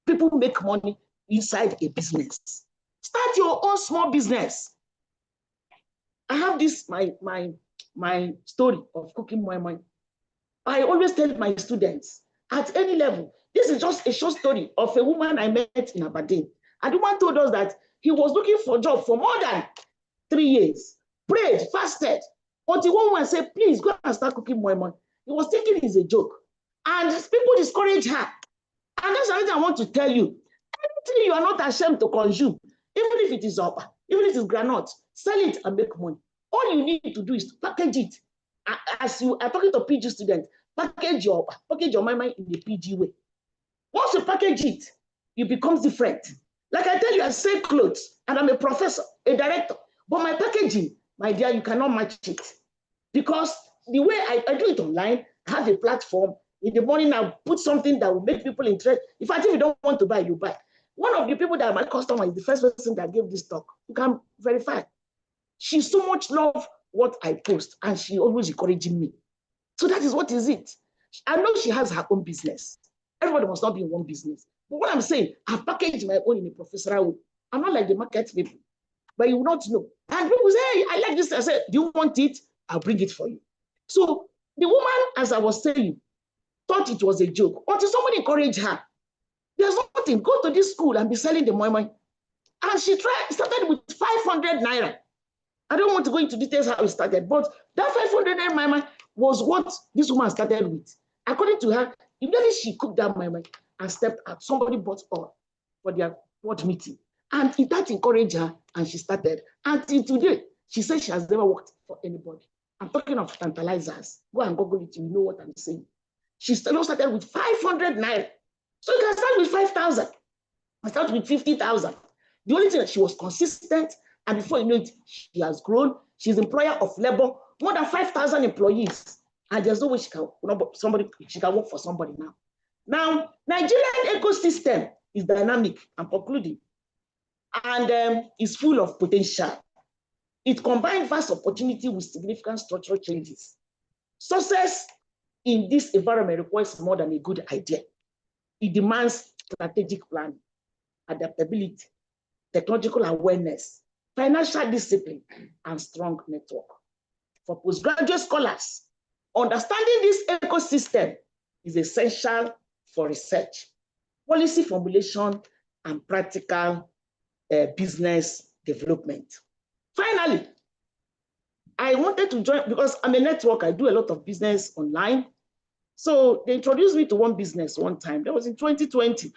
S2: People make money inside a business. Start your own small business. I have this, my story of cooking my mind. I always tell my students, at any level, this is just a short story of a woman I met in Aberdeen. And the woman told us that he was looking for a job for more than 3 years, prayed, fasted, until one woman said, please go and start cooking moi moi. He was taking it as a joke. And people discourage her. And that's something I want to tell you. Anything you are not ashamed to consume, even if it is up, even if it is granite, sell it and make money. All you need to do is to package it. As you are talking to PG students, package your moi moi in the PG way. Once you package it, it becomes different. Like I tell you, I sell clothes, and I'm a professor, a director. But my packaging, my dear, you cannot match it. Because the way I do it online, I have a platform. In the morning, I put something that will make people interested. In fact, if you don't want to buy, you buy. One of the people that are my customer is the first person that gave this talk. You can verify. She so much love what I post, and she always encouraging me. So that is what is it. I know she has her own business. Everybody must not be in one business. But what I'm saying, I've packaged my own in a professional way. I'm not like the market people, but you will not know. And people say, hey, I like this. I said, do you want it? I'll bring it for you. So the woman, as I was saying, thought it was a joke until somebody encouraged her. There's nothing. Go to this school and be selling the moi moi. And she started with 500 naira. I don't want to go into details how it started, but that 500 naira moi moi was what this woman started with. According to her, immediately she cooked that moi moi and stepped out. Somebody bought all for their board meeting. And that encouraged her, and she started. Until today, she says she has never worked for anybody. I'm talking of tantalizers. Go and Google it, you know what I'm saying. She started with 500 naira. So you can start with 5,000, and start with 50,000. The only thing that she was consistent, and before you know it, she has grown. She's employer of labor, more than 5,000 employees, and there's no way she can work for somebody now. Now, Nigerian ecosystem is dynamic and concluding, and is full of potential. It combines vast opportunity with significant structural changes. Success in this environment requires more than a good idea. It demands strategic planning, adaptability, technological awareness, financial discipline, and strong network. For postgraduate scholars, understanding this ecosystem is essential for research, policy formulation, and practical business development. Finally, I wanted to join because I'm a network. I do a lot of business online. So they introduced me to one business one time. That was in 2020.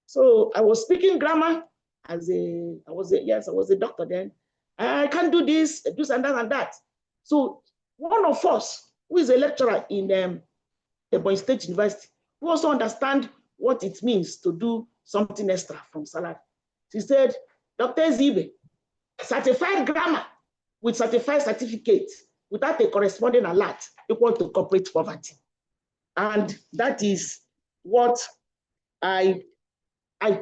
S2: So I was speaking grammar I was a doctor then. I can't do this and that and that. So one of us who is a lecturer in Ebonyi State University, who also understand what it means to do something extra from salary. She said, Dr. Zibe, certified grammar with certified certificate without a corresponding alert equal to corporate poverty. And that is what I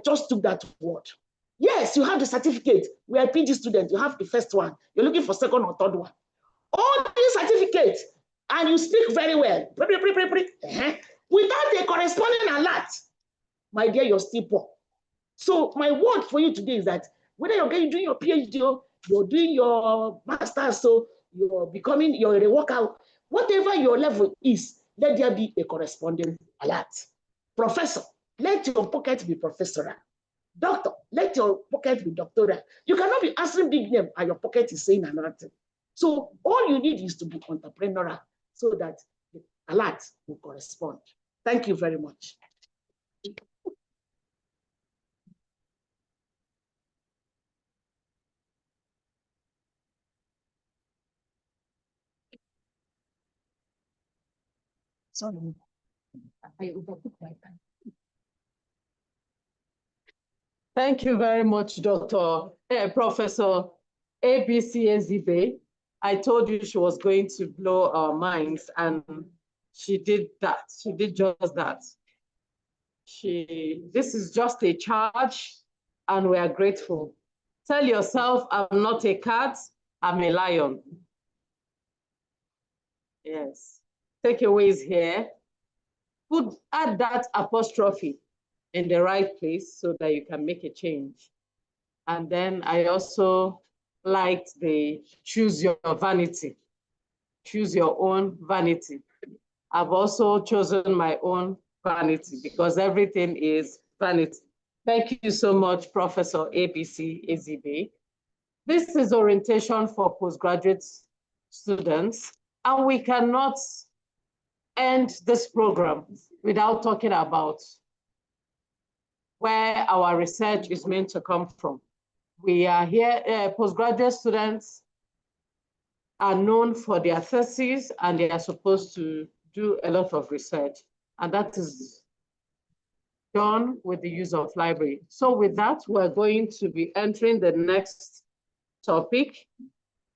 S2: just took that word. Yes, you have the certificate. We are a PG student. You have the first one. You're looking for second or third one. All these certificates, and you speak very well. Without a corresponding alert, my dear, you're still poor. So my word for you today is that whether you're doing your PhD, you're doing your master's, so you're a worker, whatever your level is, let there be a corresponding alert. Professor, let your pocket be professoral. Doctor, let your pocket be doctoral. You cannot be answering big name and your pocket is saying another thing. So all you need is to be entrepreneurial so that the alert will correspond. Thank you very much.
S5: Sorry, I overtook my time.
S1: Thank you very much, Professor ABC Ezibe. I told you she was going to blow our minds, and she did that. She did just that. This is just a charge, and we are grateful. Tell yourself, I'm not a cat, I'm a lion. Yes. Takeaways here. Add that apostrophe in the right place so that you can make a change. And then I also liked the choose your vanity, choose your own vanity. I've also chosen my own vanity because everything is vanity. Thank you so much, Professor ABC Ezibe. This is orientation for postgraduate students, and we cannot end this program without talking about where our research is meant to come from. We are here, postgraduate students are known for their theses and they are supposed to do a lot of research, and that is done with the use of library. So with that, we're going to be entering the next topic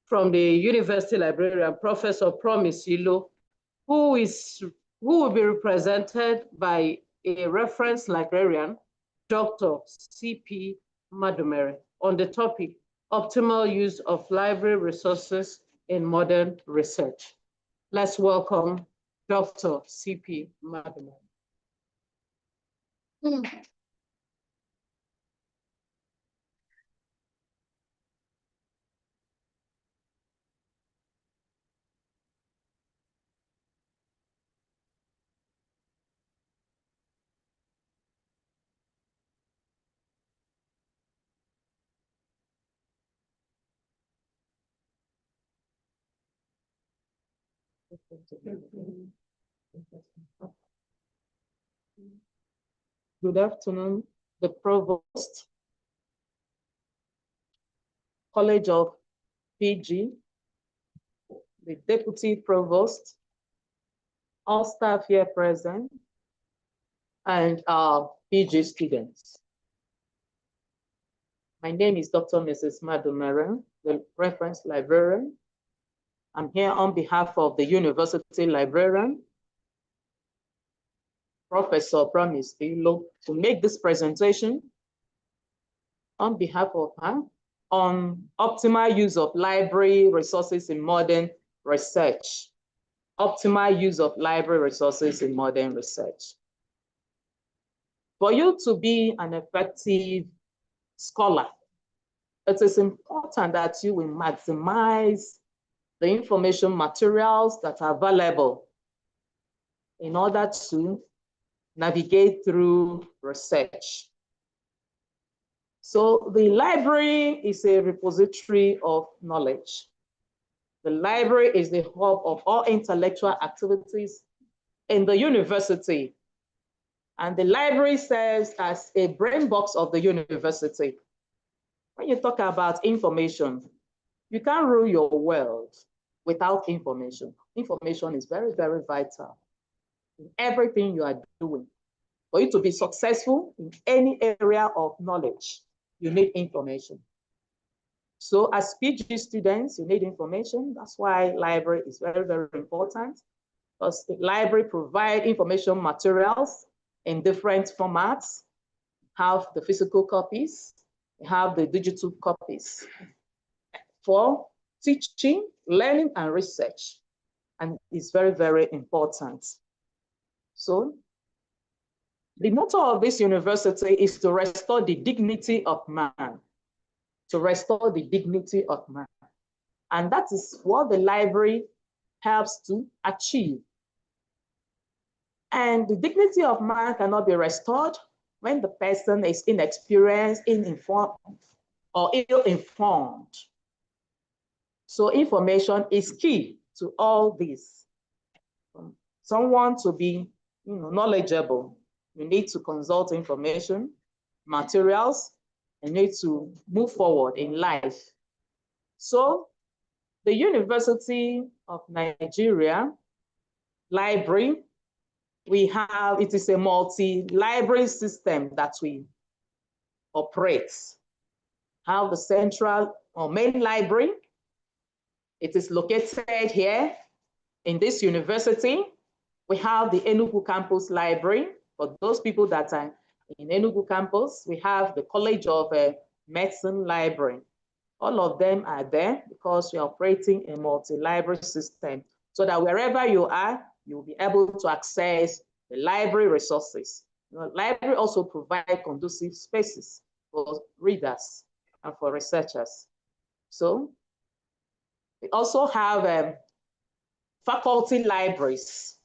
S1: from the University Librarian, Professor Promise Ilo, who will be represented by a reference librarian, Dr. C.P. Madumere, on the topic, optimal use of library resources in modern research. Let's welcome Dr. C.P. Madumere. Good afternoon, the Provost, College of PG, the Deputy Provost, all staff here present, and
S8: PG students. My name is Dr. Mrs. Madumere, the reference librarian. I'm here on behalf of the university librarian, Professor Provost, to make this presentation on behalf of her on optimal use of library resources in modern research. Optimal use of library resources in modern research. For you to be an effective scholar, it is important that you will maximize the information materials that are available in order to navigate through research. So the library is a repository of knowledge. The library is the hub of all intellectual activities in the university. And the library serves as a brain box of the university. When you talk about information, you can't rule your world without information. Information is very, very vital in everything you are doing. For you to be successful in any area of knowledge, you need information. So as PG students, you need information. That's why library is very, very important, because the library provides information materials in different formats. Have the physical copies, have the digital copies for teaching, learning, and research. And it's very, very important. So the motto of this university is to restore the dignity of man. To restore the dignity of man. And that is what the library helps to achieve. And the dignity of man cannot be restored when the person is inexperienced, uninformed, or ill-informed. So information is key to all this. Someone to be knowledgeable, you need to consult information, materials, and need to move forward in life. So the University of Nigeria Library, it is a multi-library system that we operate. Have the central or main library. It is located here in this university. We have the Enugu Campus Library. For those people that are in Enugu Campus, we have the College of Medicine Library. All of them are there because we are operating a multi-library system, so that wherever you are, you'll be able to access the library resources. The library also provides conducive spaces for readers and for researchers. So we also have faculty libraries,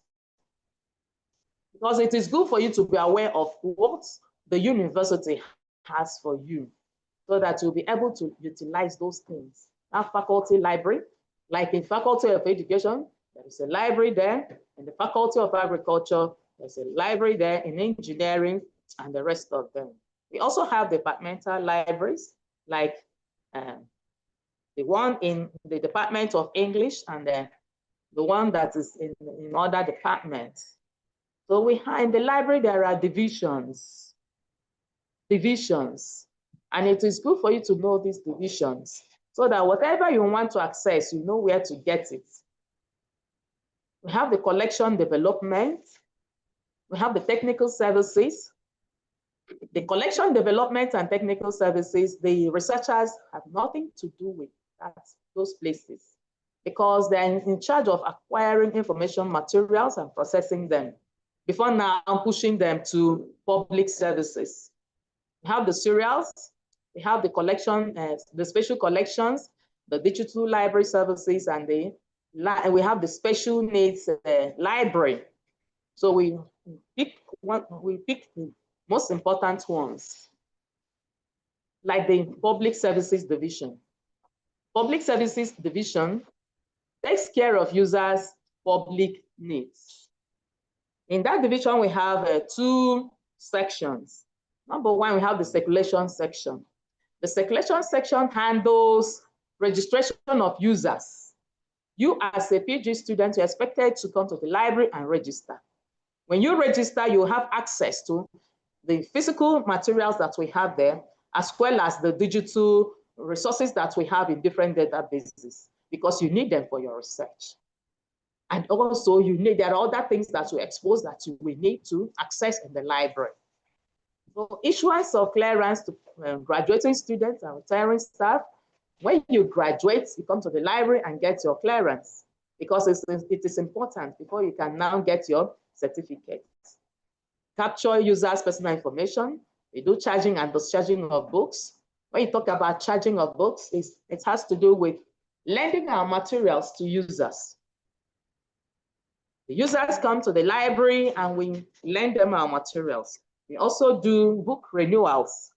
S8: because it is good for you to be aware of what the university has for you, so that you'll be able to utilize those things. Our faculty library, like in Faculty of Education, there is a library there. In the Faculty of Agriculture, there's a library there. In engineering, and the rest of them. We also have departmental libraries, like the one in the Department of English and the one that is in other departments. So we have in the library, there are divisions. And it is good for you to know these divisions, so that whatever you want to access, you know where to get it. We have the collection development. We have the technical services. The collection development and technical services, the researchers have nothing to do with those places, because they're in charge of acquiring information materials and processing them before now pushing them to public services. We have the serials, we have the collection, the special collections, the digital library services, and we have the special needs library. So we pick the most important ones, like the Public Services Division. Public Services Division takes care of users' public needs. In that division, we have two sections. Number one, we have the circulation section. The circulation section handles registration of users. You as a PG student, you're expected to come to the library and register. When you register, you have access to the physical materials that we have there, as well as the digital resources that we have in different databases, because you need them for your research. And also there are other things that we expose that you will need to access in the library. So issuance of clearance to graduating students and retiring staff. When you graduate, you come to the library and get your clearance, because it is important before you can now get your certificate. Capture users' personal information. We do charging and discharging of books. When you talk about charging of books, it has to do with lending our materials to users. The users come to the library and we lend them our materials. We also do book renewals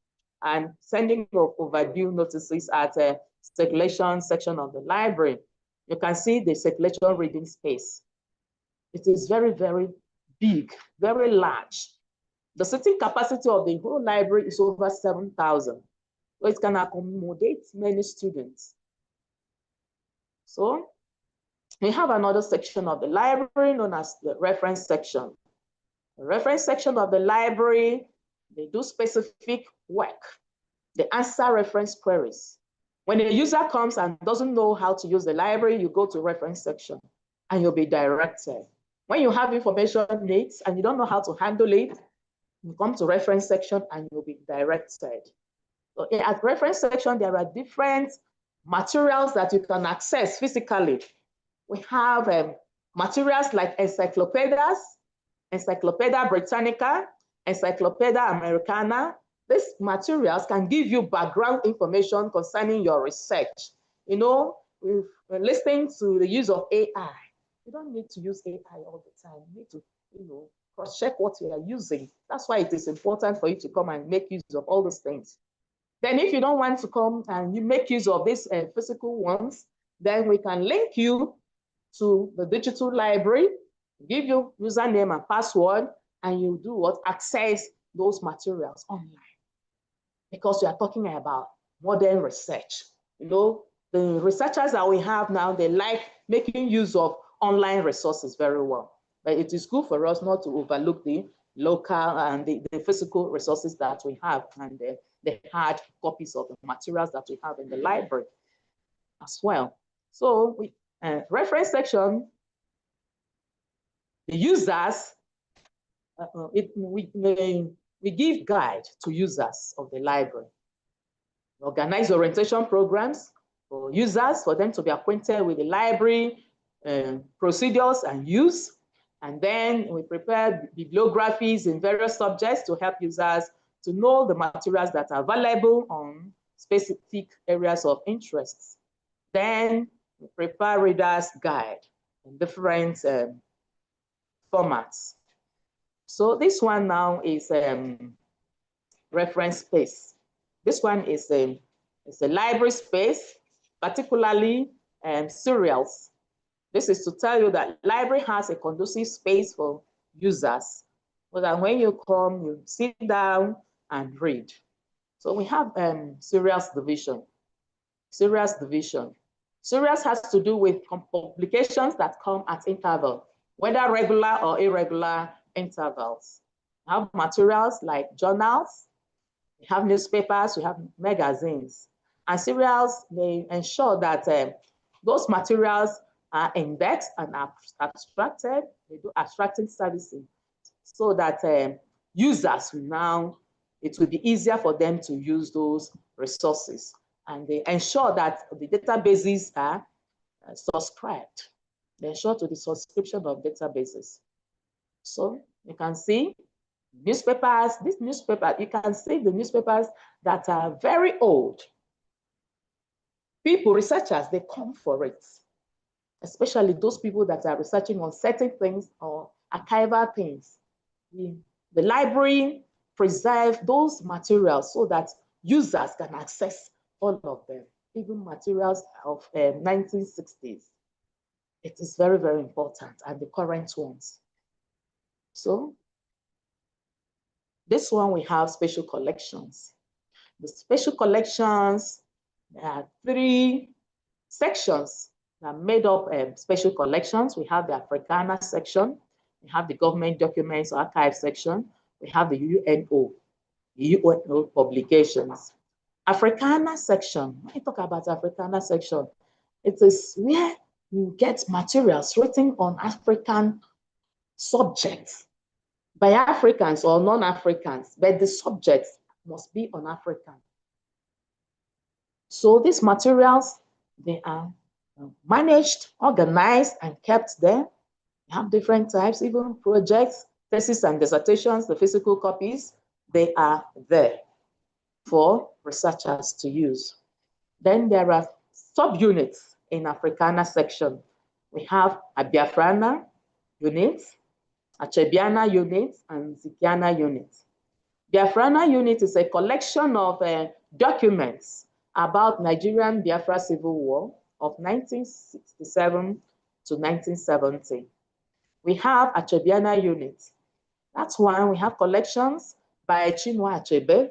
S8: and sending of overdue notices at the circulation section of the library. You can see the circulation reading space. It is very, very big, very large. The seating capacity of the whole library is over 7,000. So it can accommodate many students. So we have another section of the library known as the reference section. The reference section of the library, they do specific work. They answer reference queries. When a user comes and doesn't know how to use the library, you go to reference section and you'll be directed. When you have information needs and you don't know how to handle it, you come to reference section and you'll be directed. So at reference section, there are different materials that you can access physically. We have materials like encyclopedias, Encyclopedia Britannica, Encyclopedia Americana. These materials can give you background information concerning your research. You know, we're listening to the use of AI. You don't need to use AI all the time. You need to, cross-check what you are using. That's why it is important for you to come and make use of all those things. Then if you don't want to come and you make use of these physical ones, then we can link you to the digital library, give you username and password, and you do what? Access those materials online. Because we are talking about modern research. The researchers that we have now, they like making use of online resources very well. But it is good for us not to overlook the local and the physical resources that we have and the hard copies of the materials that we have in the library as well. So reference section, the users, we give guide to users of the library. We organize orientation programs for users, for them to be acquainted with the library procedures and use. And then we prepare bibliographies in various subjects to help users to know the materials that are available on specific areas of interest. Then we prepare readers' guide in different formats. So this one now is reference space. This one is a library space, particularly serials. This is to tell you that library has a conducive space for users, so that when you come, you sit down and read. So we have serials division. Serials division. Serials has to do with publications that come at interval, whether regular or irregular intervals. We have materials like journals, we have newspapers, we have magazines. And serials, they ensure that those materials are indexed and abstracted. They do abstracting servicing so that users will now, it will be easier for them to use those resources. And they ensure that the databases are subscribed. They ensure to the subscription of databases. So you can see newspapers, this newspaper, you can see the newspapers that are very old. People, researchers, they come for it, especially those people that are researching on certain things or archival things. The library preserves those materials so that users can access all of them, even materials of 1960s. It is very, very important, and the current ones. So this one, we have special collections. The special collections, there are 3 sections that made up special collections. We have the Africana section, we have the government documents archive section, we have the UNO publications. Africana section, when you talk about Africana section, it is where you get materials written on African subjects by Africans or non-Africans, but the subjects must be on African. So these materials, they are managed, organized, and kept there. We have different types, even projects, theses and dissertations, the physical copies, they are there for researchers to use. Then there are subunits in Africana section. We have a Biafrana unit, a Chebiana unit, and Zikiana unit. Biafrana unit is a collection of documents about Nigerian Biafra Civil War of 1967 to 1970. We have a Chebiana unit. That's why we have collections by Chinua Achebe,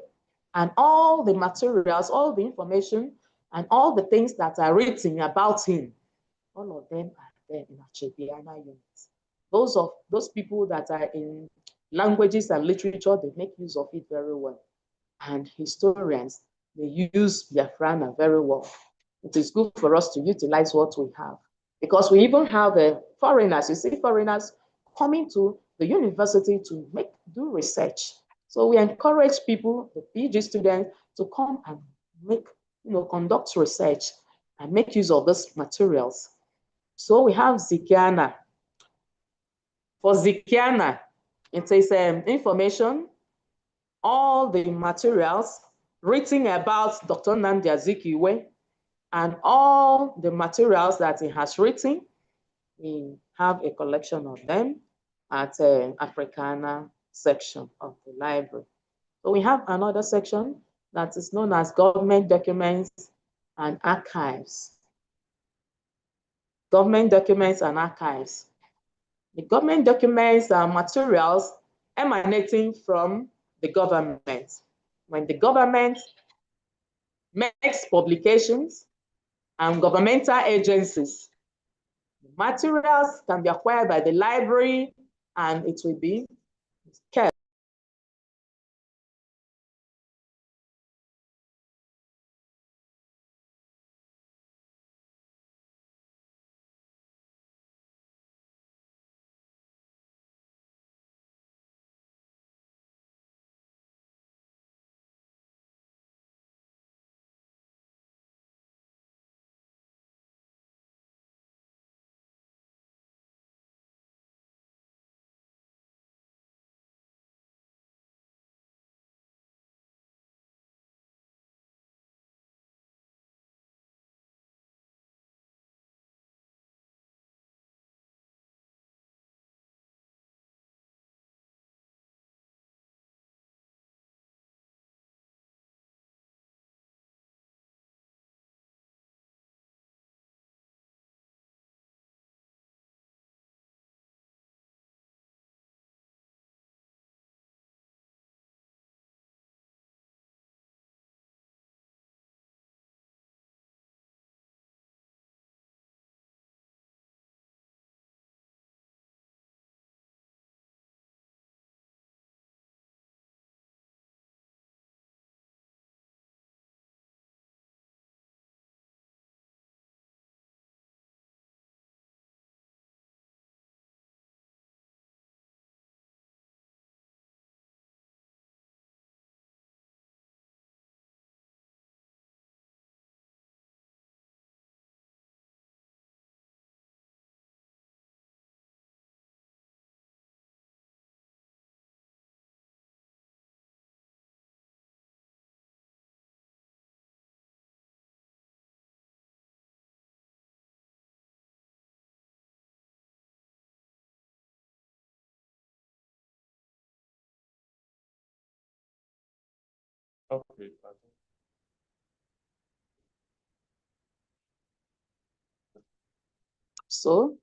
S8: and all the materials, all the information, and all the things that are written about him, all of them are there in Achebiana units. Those people that are in languages and literature, they make use of it very well. And historians, they use Biafrana very well. It is good for us to utilize what we have, because we even have foreigners. You see foreigners coming to the university to do research. So we encourage people, the PG students, to come and conduct research and make use of these materials. So we have Zikiana. For Zikiana, it is information, all the materials written about Dr. Nnamdi Azikiwe, and all the materials that he has written. We have a collection of them at Africana section of the library. So we have another section that is known as government documents and archives. Government documents and archives. The government documents are materials emanating from the government. When the government makes publications and governmental agencies, materials can be acquired by the library and it will be kept.
S7: Okay.
S8: So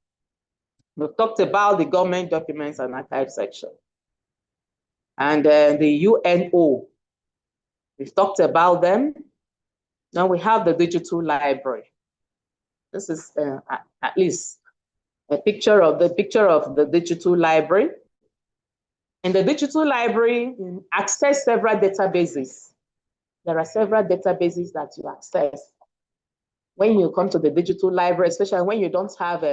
S8: we've talked about the government documents and archive section. And the UNO, we've talked about them. Now we have the digital library. This is at least a picture of the digital library. In the digital library, you access several databases. There are several databases that you access. When you come to the digital library, especially when you don't have,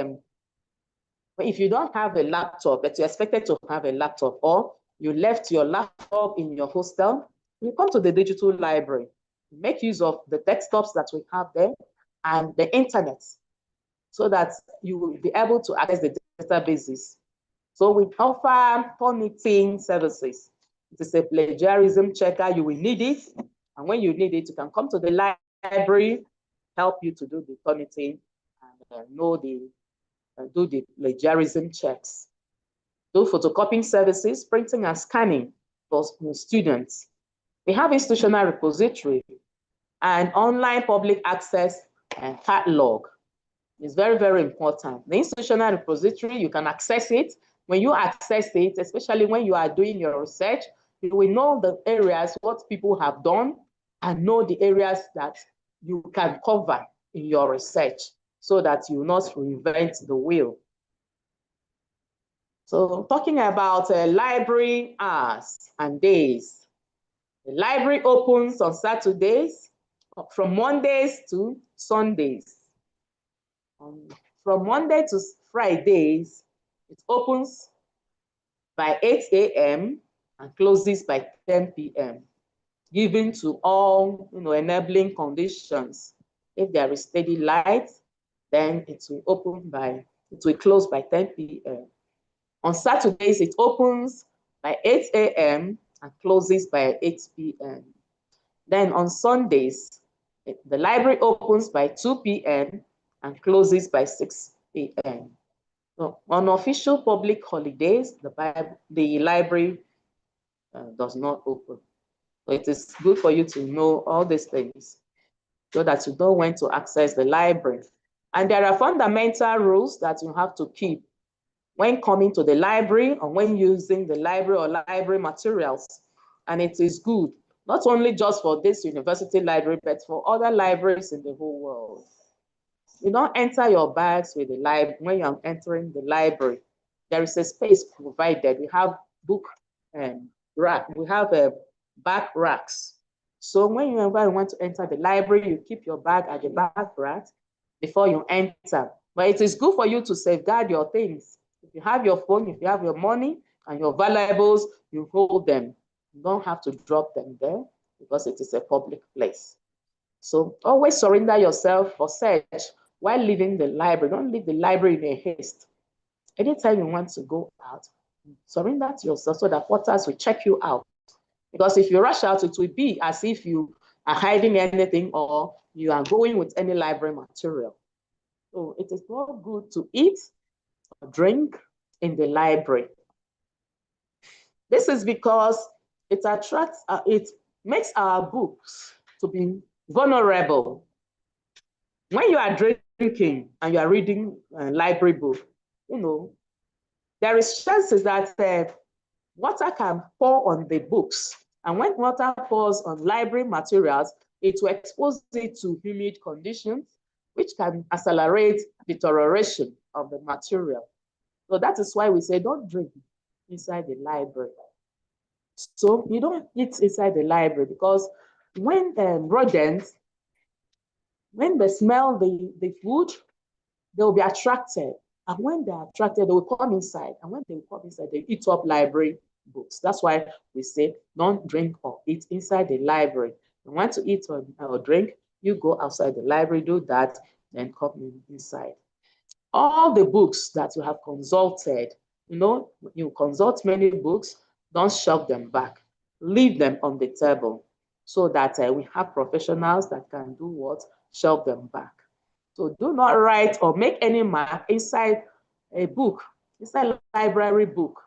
S8: if you don't have a laptop, but you're expected to have a laptop, or you left your laptop in your hostel, you come to the digital library. Make use of the desktops that we have there and the internet so that you will be able to access the databases. So we offer permitting services. It is a plagiarism checker. You will need it. And when you need it, you can come to the library, help you to do the permitting and do the plagiarism checks. Do photocopying services, printing and scanning for students. We have institutional repository and online public access and catalog. It's very, very important. The institutional repository, you can access it. When you access it, especially when you are doing your research, you will know the areas, what people have done, and know the areas that you can cover in your research so that you will not reinvent the wheel. So talking about library hours and days. The library opens on Saturdays from Mondays to Sundays. From Monday to Fridays, it opens by 8 a.m. and closes by 10 p.m., given to all enabling conditions. If there is steady light, then it will close by 10 p.m. On Saturdays, it opens by 8 a.m. and closes by 8 p.m. Then on Sundays, the library opens by 2 p.m. and closes by 6 p.m. So on official public holidays, the library does not open. So it is good for you to know all these things so that you know when to access the library. And there are fundamental rules that you have to keep when coming to the library or when using the library or library materials. And it is good, not only just for this university library, but for other libraries in the whole world. You don't enter your bags with the library. When you're entering the library, there is a space provided. We have book rack. We have back racks. So whenever you want to enter the library, you keep your bag at the back rack before you enter. But it is good for you to safeguard your things. If you have your phone, if you have your money and your valuables, you hold them. You don't have to drop them there because it is a public place. So always surrender yourself for search while leaving the library. Don't leave the library in a haste. Anytime you want to go out, surrender to yourself so that porters will check you out. Because if you rush out, it will be as if you are hiding anything or you are going with any library material. So it is not good to eat or drink in the library. This is because it makes our books to be vulnerable. When you are drinking and you are reading a library book, there is chances that water can pour on the books. And when water pours on library materials, it will expose it to humid conditions, which can accelerate deterioration of the material. So that is why we say don't drink inside the library. So you don't eat inside the library because when rodents, when they smell the food, they will be attracted. And when they're attracted, they will come inside. And when they come inside, they eat up library books. That's why we say don't drink or eat inside the library. You want to eat or drink, you go outside the library, do that, then come inside. All the books that you have consulted, you consult many books, don't shove them back. Leave them on the table so that we have professionals that can do what? Shove them back. So do not write or make any mark inside a book, inside a library book.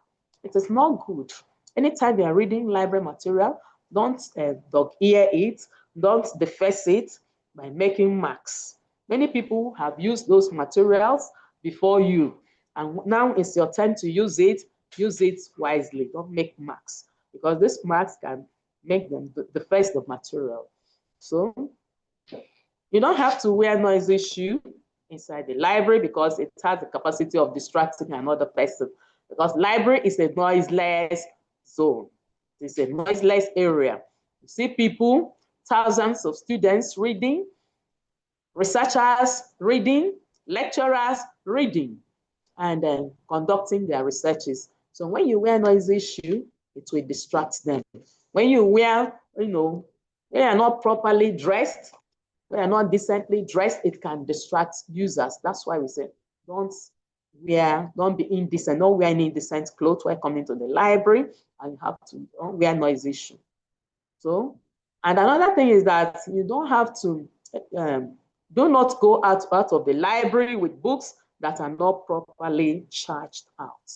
S8: It is not good. Anytime you are reading library material, don't dog-ear it, don't deface it by making marks. Many people have used those materials before you, and now it's your time to use it wisely. Don't make marks, because these marks can make them deface the material. So you don't have to wear noisy shoes inside the library because it has the capacity of distracting another person. Because library is a noiseless zone. It's a noiseless area. You see people, thousands of students reading, researchers reading, lecturers reading, and then conducting their researches. So when you wear noisy shoe, it will distract them. When you wear, when you are not properly dressed, when you are not decently dressed, it can distract users. That's why we say, don't be indecent, don't wear any indecent clothes while coming to the library, and you have to don't wear noisy shoe. So, and another thing is that you don't have to, do not go out of the library with books that are not properly charged out.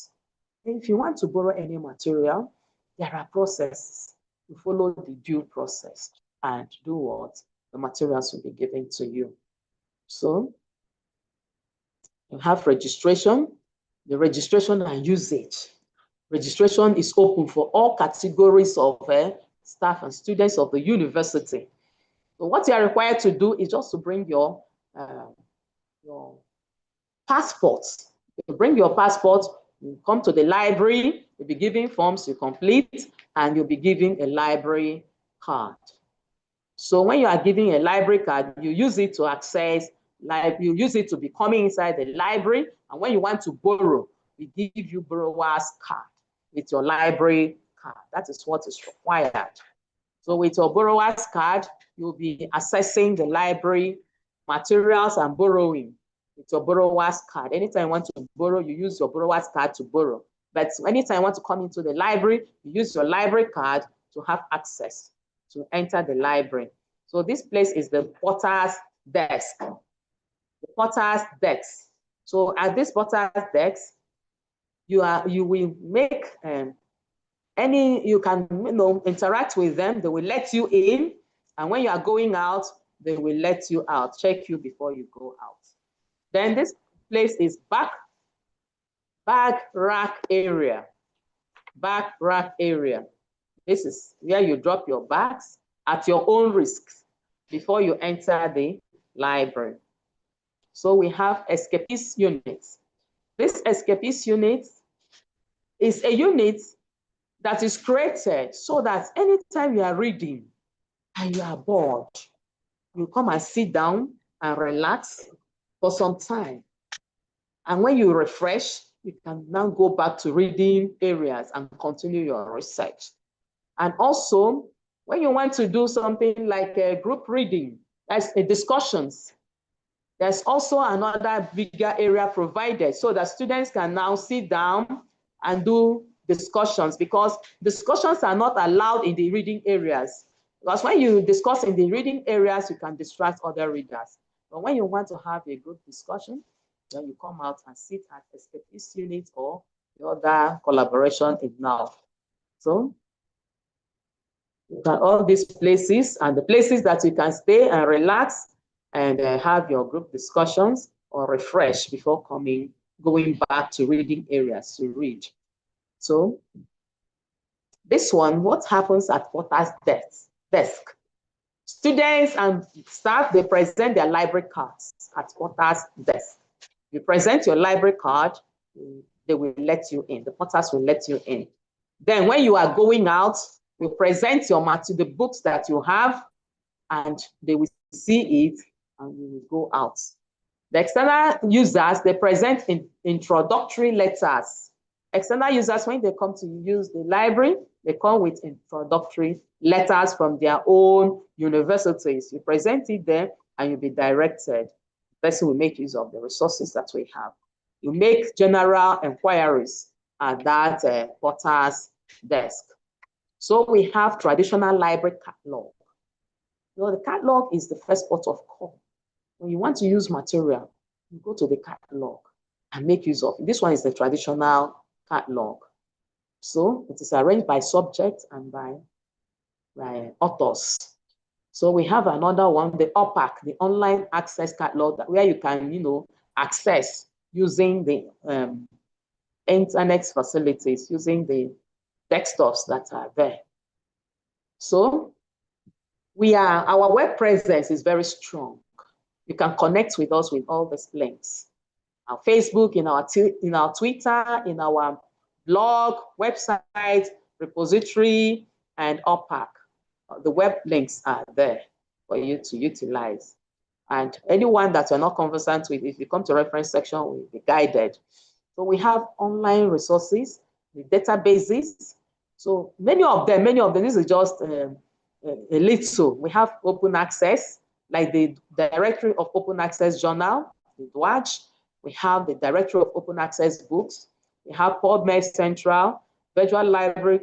S8: If you want to borrow any material, there are processes. You follow the due process and do what? The materials will be given to you. So you have registration, the registration and usage. Registration is open for all categories of staff and students of the university. So what you are required to do is just to bring your passport. You bring your passport, you come to the library, you'll be given forms you complete, and you'll be given a library card. So when you are giving a library card, you use it to access, you use it to be coming inside the library, and when you want to borrow, we give you borrower's card with your library card. That is what is required. So with your borrower's card, you'll be accessing the library materials and borrowing with your borrower's card. Anytime you want to borrow, you use your borrower's card to borrow. But anytime you want to come into the library, you use your library card to have access to enter the library. So this place is the porter's desk. The porter's desk. So at this porter's desk, you will make you can interact with them. They will let you in, and when you are going out, they will let you out, check you before you go out. Then this place is bag rack area. Bag rack area. This is where you drop your bags at your own risk before you enter the library. So we have escapist units. This escapist unit is a unit that is created so that anytime you are reading and you are bored, you come and sit down and relax for some time. And when you refresh, you can now go back to reading areas and continue your research. And also, when you want to do something like a group reading, that's discussions, there's also another bigger area provided so that students can now sit down and do discussions, because discussions are not allowed in the reading areas. Because when you discuss in the reading areas, you can distract other readers. But when you want to have a group discussion, then you come out and sit at a escapist unit or the other collaboration is now. So all these places and the places that you can stay and relax and have your group discussions or refresh before going back to reading areas to read. So this one, what happens at porter's desk? Students and staff, they present their library cards at porter's desk. You present your library card, they will let you in. The porters will let you in. Then when you are going out, you present the books that you have, and they will see it, and you will go out. The external users, they present introductory letters. External users, when they come to use the library, they come with introductory letters from their own universities. You present it there, and you'll be directed. The person will make use of the resources that we have. You make general inquiries at that porter's desk. So we have traditional library catalog. The catalog is the first port of call. When you want to use material, you go to the catalog and make use of it. This one is the traditional catalog. So it is arranged by subject and by authors. So we have another one, the OPAC, the online access catalog, where you can, access using the internet facilities, using the desktops that are there. So our web presence is very strong. You can connect with us with all these links. Our Facebook, in our Twitter, in our blog, website, repository and OPAC. The web links are there for you to utilize. And anyone that you're not conversant with, if you come to reference section, will be guided. So we have online resources, the databases. So many of them, this is just a little. We have open access, like the Directory of Open Access Journal, the DWAJ. We have the Directory of Open Access Books. We have PubMed Central, Virtual Library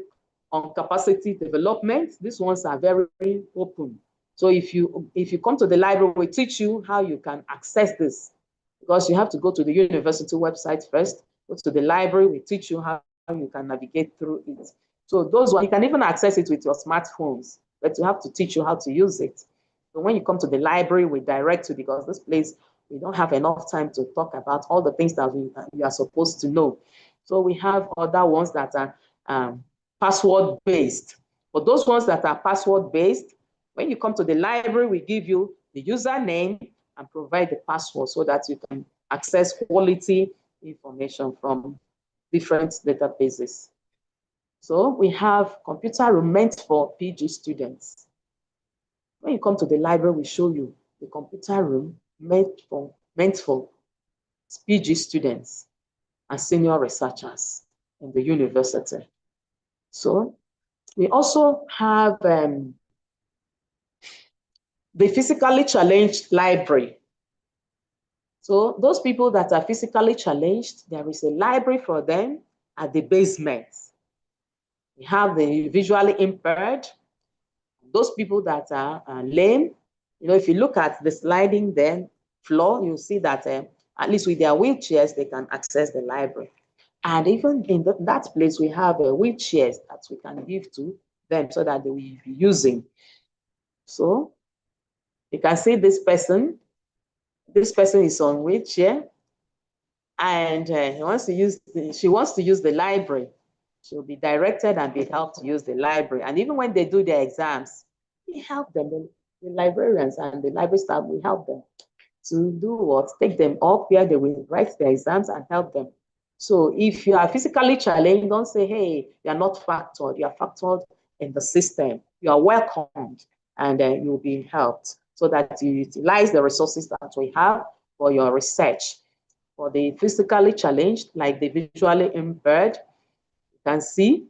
S8: on Capacity Development. These ones are very, very open. So if you come to the library, we teach you how you can access this, because you have to go to the university website first, go to the library, we teach you how you can navigate through it. So those ones, you can even access it with your smartphones, but you have to teach you how to use it. So when you come to the library, we direct you, because this place, we don't have enough time to talk about all the things that we are supposed to know. So we have other ones that are password-based. For those ones that are password-based, when you come to the library, we give you the username and provide the password so that you can access quality information from different databases. So we have computer room meant for PG students. When you come to the library, we show you the computer room meant for PG students and senior researchers in the university. So we also have the physically challenged library. So those people that are physically challenged, there is a library for them at the basement. We have the visually impaired, those people that are lame. You know, if you look at the sliding then floor, you see that at least with their wheelchairs, they can access the library. And even in that place, we have wheelchairs that we can give to them so that they will be using. So you can see this person is on wheelchair, and she wants to use the library. She'll be directed and be helped to use the library. And even when they do their exams, we help them. The librarians and the library staff, we help them to do what? Take them up where they will write their exams and help them. So if you are physically challenged, don't say, hey, you are not factored. You are factored in the system. You are welcomed, and you'll be helped so that you utilize the resources that we have for your research. For the physically challenged, like the visually impaired, you can see,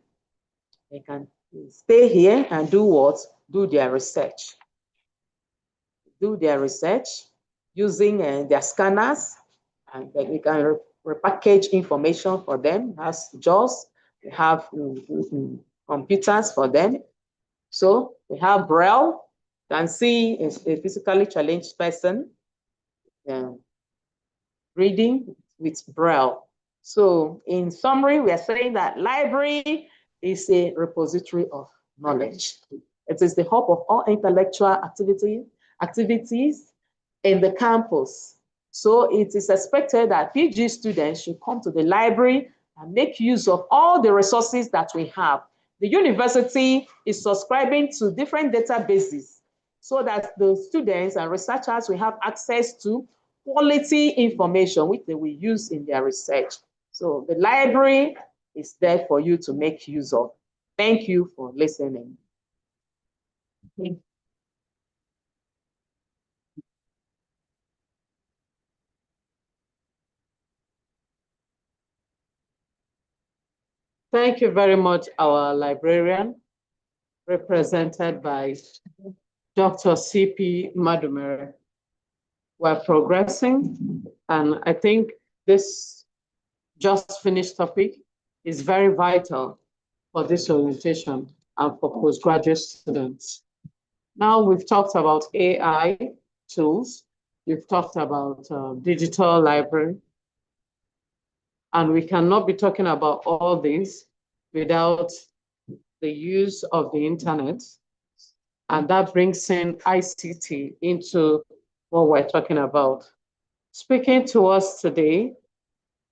S8: they can stay here and do what? Do their research. Do their research using their scanners, and then we can repackage information for them as JAWS. We have computers for them. So we have Braille. You can see a physically challenged person reading with Braille. So in summary, we are saying that library is a repository of knowledge. It is the hub of all intellectual activities in the campus. So it is expected that PG students should come to the library and make use of all the resources that we have. The university is subscribing to different databases so that the students and researchers will have access to quality information which they will use in their research. So the library is there for you to make use of. Thank you for listening.
S1: Thank you very much, our librarian, represented by Dr. C.P. Madumere. We're progressing, and I think this just finished topic is very vital for this orientation and for postgraduate students. Now we've talked about AI tools, we've talked about digital library, and we cannot be talking about all this without the use of the internet. And that brings in ICT into what we're talking about. Speaking to us today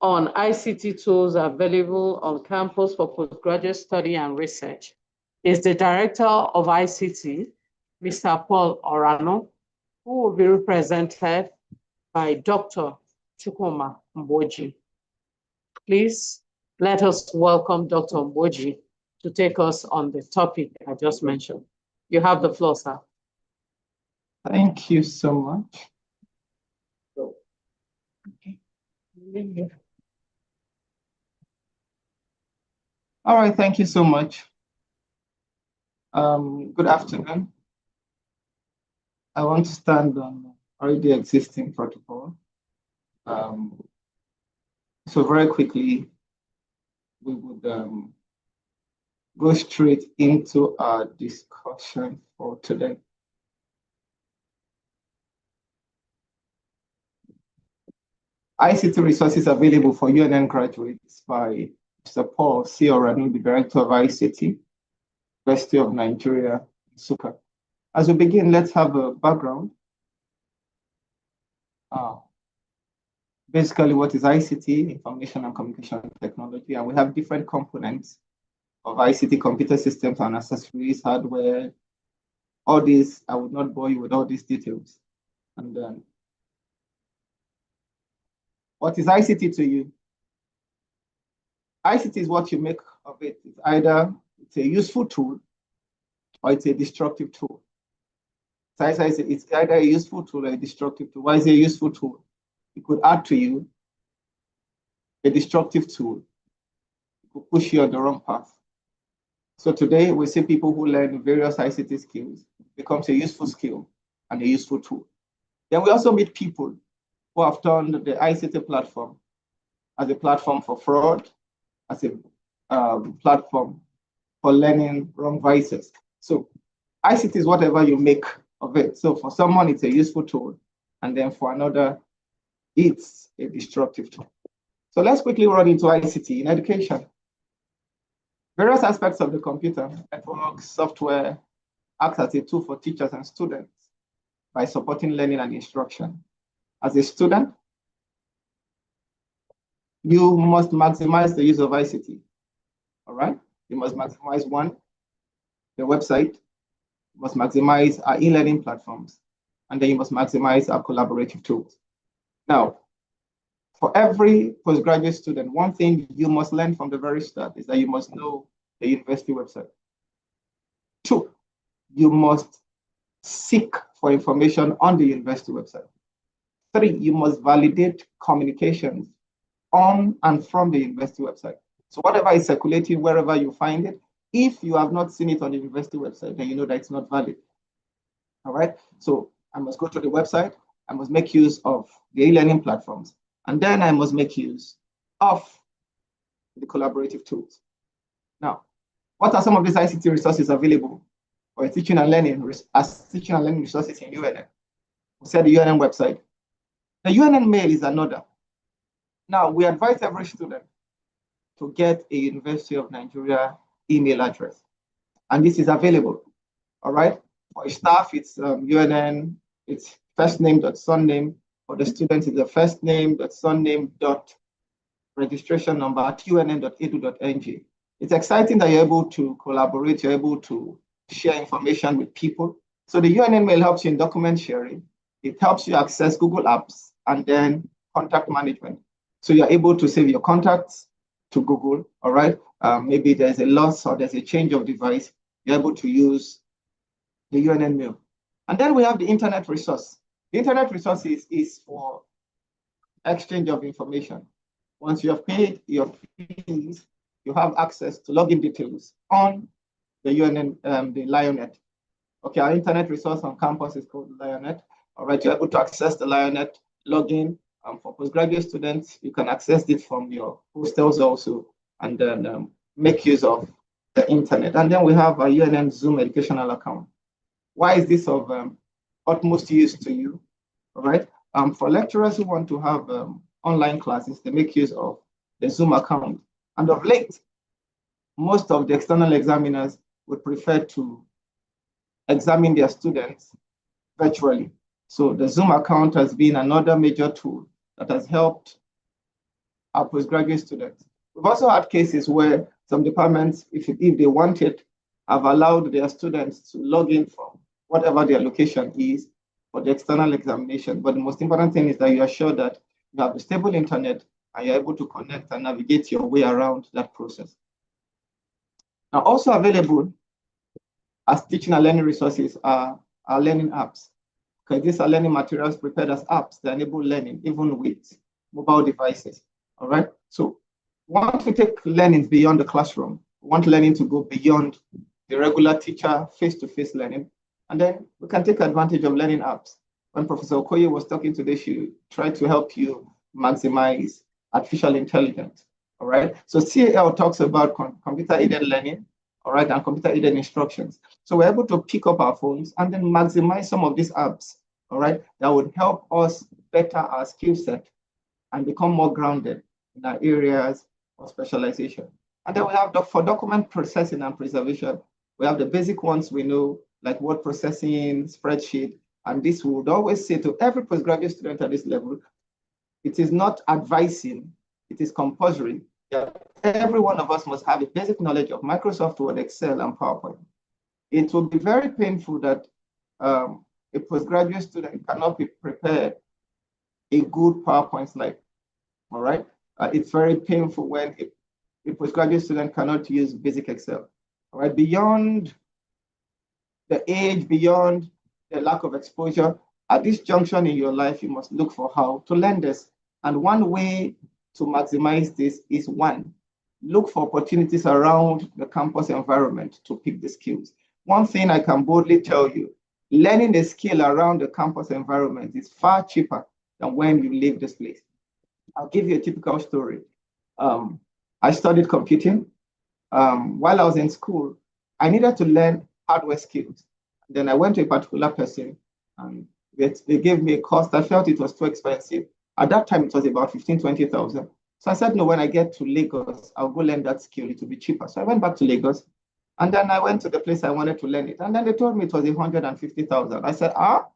S1: on ICT tools available on campus for postgraduate study and research is the Director of ICT, Mr. Paul Orano, who will be represented by Dr. Chukwuma Mboji. Please let us welcome Dr. Mboji to take us on the topic I just mentioned. You have the floor, sir.
S9: Thank you so much.
S1: Okay.
S9: All right, thank you so much. Good afternoon. I want to stand on already existing protocol. So very quickly, we would go straight into our discussion for today. ICT resources available for UNN graduates by Mr. Paul C. Oranu, the Director of ICT, University of Nigeria, Nsukka. As we begin, let's have a background. Basically, what is ICT? Information and Communication Technology. And we have different components of ICT, computer systems and accessories, hardware, all these. I would not bore you with all these details. And then, what is ICT to you? ICT is what you make of it. It's either it's a useful tool or it's a destructive tool. So it's either a useful tool or a destructive tool. Why is it a useful tool? It could add to you. A destructive tool. It could push you on the wrong path. So today we see people who learn various ICT skills. It becomes a useful skill and a useful tool. Then we also meet people who have turned the ICT platform as a platform for fraud, as a platform for learning wrong vices. So ICT is whatever you make of it. So for someone, it's a useful tool. And then for another, it's a destructive tool. So let's quickly run into ICT in education. Various aspects of the computer, network, software, act as a tool for teachers and students by supporting learning and instruction. As a student, you must maximize the use of ICT. All right? You must maximize one, the website, you must maximize our e-learning platforms, and then you must maximize our collaborative tools. Now, for every postgraduate student, one thing you must learn from the very start is that you must know the university website. 2, you must seek for information on the university website. 3, you must validate communications on and from the university website. So whatever is circulating, wherever you find it, if you have not seen it on the university website, then you know that it's not valid. All right. So I must go to the website. I must make use of the e-learning platforms. And then I must make use of the collaborative tools. Now, what are some of these ICT resources available for teaching and learning resources in UNN? We said the UNN website. The UNN mail is another. Now, we advise every student to get a University of Nigeria email address. And this is available, all right? For staff, it's UNN, it's first name dot surname. For the students, it's the first name dot surname dot registration number at unn.edu.ng. It's exciting that you're able to collaborate, you're able to share information with people. So the UNN mail helps you in document sharing. It helps you access Google Apps and then contact management. So you're able to save your contacts to Google, all right? Maybe there's a loss or there's a change of device, you're able to use the UNN mail. And then we have the internet resource. The internet resource is for exchange of information. Once you have paid your fees, you have access to login details on the UNN, the Lionet. Okay, our internet resource on campus is called Lionet. All right, you're able to access the Lionet login. For postgraduate students, you can access it from your hostels also, and then make use of the internet. And then we have a UNN Zoom educational account. Why is this of utmost use to you? All right. For lecturers who want to have online classes, they make use of the Zoom account. And of late, most of the external examiners would prefer to examine their students virtually. So the Zoom account has been another major tool that has helped our postgraduate students. We've also had cases where some departments, if they wanted, have allowed their students to log in from whatever their location is for the external examination. But the most important thing is that you are sure that you have a stable internet and you're able to connect and navigate your way around that process. Now, also available as teaching and learning resources are learning apps. Okay, these are learning materials prepared as apps that enable learning, even with mobile devices. All right. So, we want to take learning beyond the classroom. We want learning to go beyond the regular teacher face-to-face learning. And then we can take advantage of learning apps. When Professor Okoye was talking today, she tried to help you maximize artificial intelligence. All right. So CAL talks about computer-aided learning, all right, and computer-aided instructions. So we're able to pick up our phones and then maximize some of these apps, all right, that would help us better our skill set and become more grounded in our areas of specialization. And then we have for document processing and preservation, we have the basic ones we know, like word processing, spreadsheet, and this we would always say to every postgraduate student at this level, it is not advising, it is compulsory. Every one of us must have a basic knowledge of Microsoft Word, Excel, and PowerPoint. It will be very painful that a postgraduate student cannot be prepared a good PowerPoint slide, all right? It's very painful when a postgraduate student cannot use basic Excel, all right? Beyond the age, beyond the lack of exposure, at this junction in your life, you must look for how to learn this. And one way to maximize this is one, look for opportunities around the campus environment to pick the skills. One thing I can boldly tell you, learning a skill around the campus environment is far cheaper than when you leave this place. I'll give you a typical story. I studied computing. While I was in school, I needed to learn hardware skills. Then I went to a particular person and they gave me a cost. I felt it was too expensive. At that time, it was about 15,000, 20,000. So I said, no, when I get to Lagos, I'll go learn that skill. It will be cheaper. So I went back to Lagos and then I went to the place I wanted to learn it. And then they told me it was 150,000. I said, ah.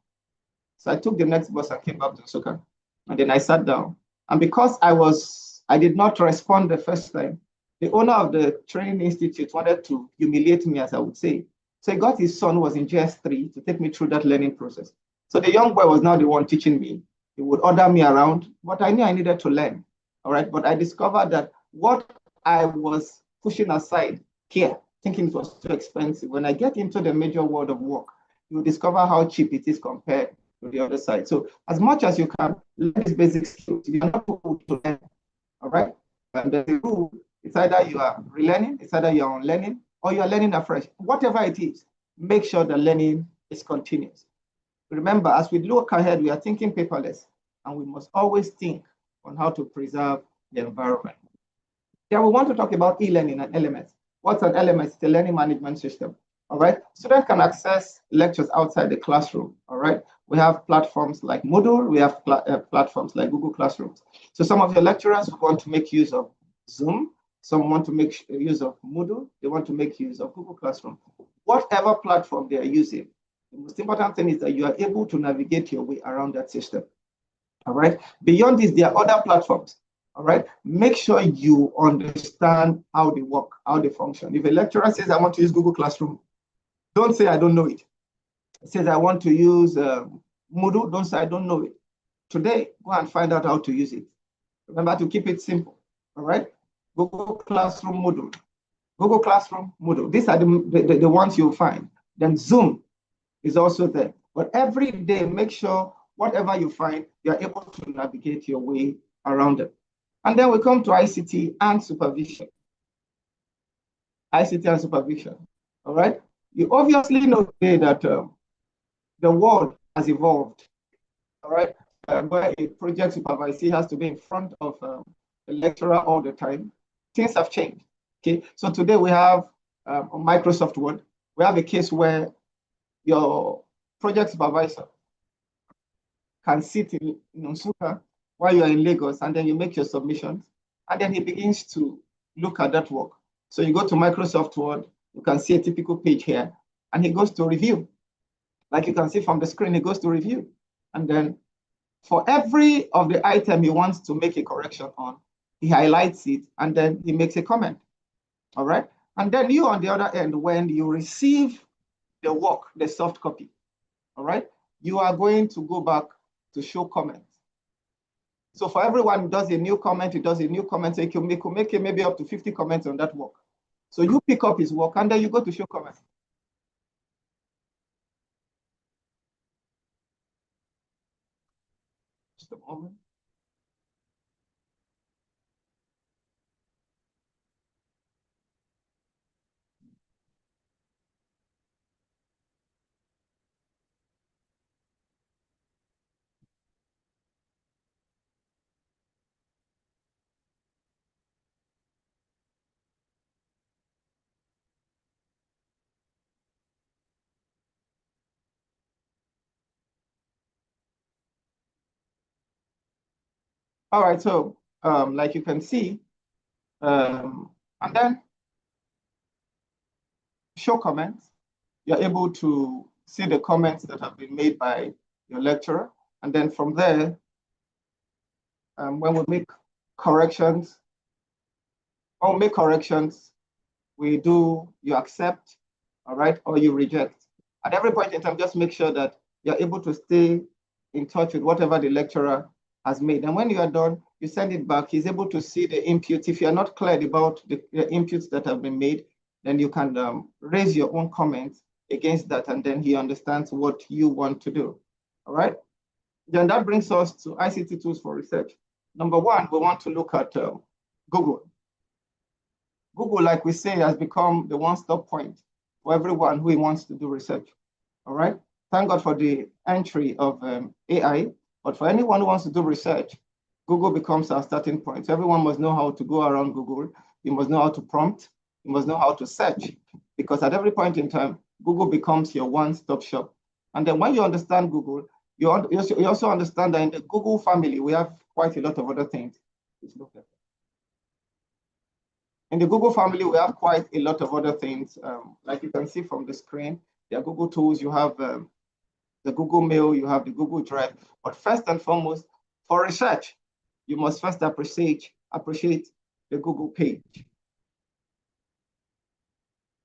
S9: So I took the next bus and came back to Nsukka. And then I sat down. And because I did not respond the first time, the owner of the training institute wanted to humiliate me, as I would say. So he got his son who was in GS3 to take me through that learning process. So the young boy was now the one teaching me. He would order me around, but I knew I needed to learn. All right. But I discovered that what I was pushing aside here, thinking it was too expensive, when I get into the major world of work, you discover how cheap it is compared to the other side. So as much as you can learn these basic skills, you're not able to learn. All right. And the rule, it's either you are relearning, it's either you're unlearning, or you're learning afresh. Whatever it is, make sure the learning is continuous. Remember, as we look ahead, we are thinking paperless, and we must always think on how to preserve the environment. Then we want to talk about e-learning and LMS. What's an LMS? It's a learning management system. All right. Students can access lectures outside the classroom. All right. We have platforms like Moodle. We have platforms like Google Classrooms. So some of your lecturers want to make use of Zoom. Some want to make use of Moodle. They want to make use of Google Classroom. Whatever platform they are using, the most important thing is that you are able to navigate your way around that system. All right. Beyond this, there are other platforms. All right. Make sure you understand how they work, how they function. If a lecturer says, I want to use Google Classroom, don't say, I don't know it. It says, I want to use Moodle, don't say, I don't know it. Today, go and find out how to use it. Remember to keep it simple. All right. Google Classroom, Moodle. Google Classroom, Moodle. These are the ones you'll find. Then Zoom is also there. But every day, make sure whatever you find, you're able to navigate your way around it. And then we come to ICT and supervision. ICT and supervision. All right. You obviously know today that the world has evolved. All right. Where a project supervisor has to be in front of the lecturer all the time. Things have changed. Okay. So today we have on Microsoft Word, we have a case where your project supervisor can sit in Nsukka while you're in Lagos, and then you make your submissions, and then he begins to look at that work. So you go to Microsoft Word, you can see a typical page here, and he goes to review. Like you can see from the screen, he goes to review. And then for every of the item he wants to make a correction on, he highlights it, and then he makes a comment. All right. And then you, on the other end, when you receive the work, the soft copy, all right, you are going to go back to show comments. So for everyone who does a new comment, he does a new comment. So he could make maybe up to 50 comments on that work. So you pick up his work and then you go to show comment. Just a moment. All right, so like you can see, and then show comments. You're able to see the comments that have been made by your lecturer. And then from there, when we make corrections, we do, you accept, all right, or you reject. At every point in time, just make sure that you're able to stay in touch with whatever the lecturer has made. And when you are done, you send it back. He's able to see the inputs. If you're not clear about the inputs that have been made, then you can raise your own comments against that, and then he understands what you want to do, all right? Then that brings us to ICT tools for research. Number one, we want to look at Google. Google, like we say, has become the one-stop point for everyone who wants to do research, all right? Thank God for the entry of AI, but for anyone who wants to do research, Google becomes our starting point. So everyone must know how to go around Google. You must know how to prompt. You must know how to search, because at every point in time, Google becomes your one-stop shop. And then when you understand Google, you also understand that in the Google family, we have quite a lot of other things. In the Google family, we have quite a lot of other things. Like you can see from the screen, there are Google tools, you have the Google Mail, you have the Google Drive. But first and foremost, for research, you must first appreciate the Google page.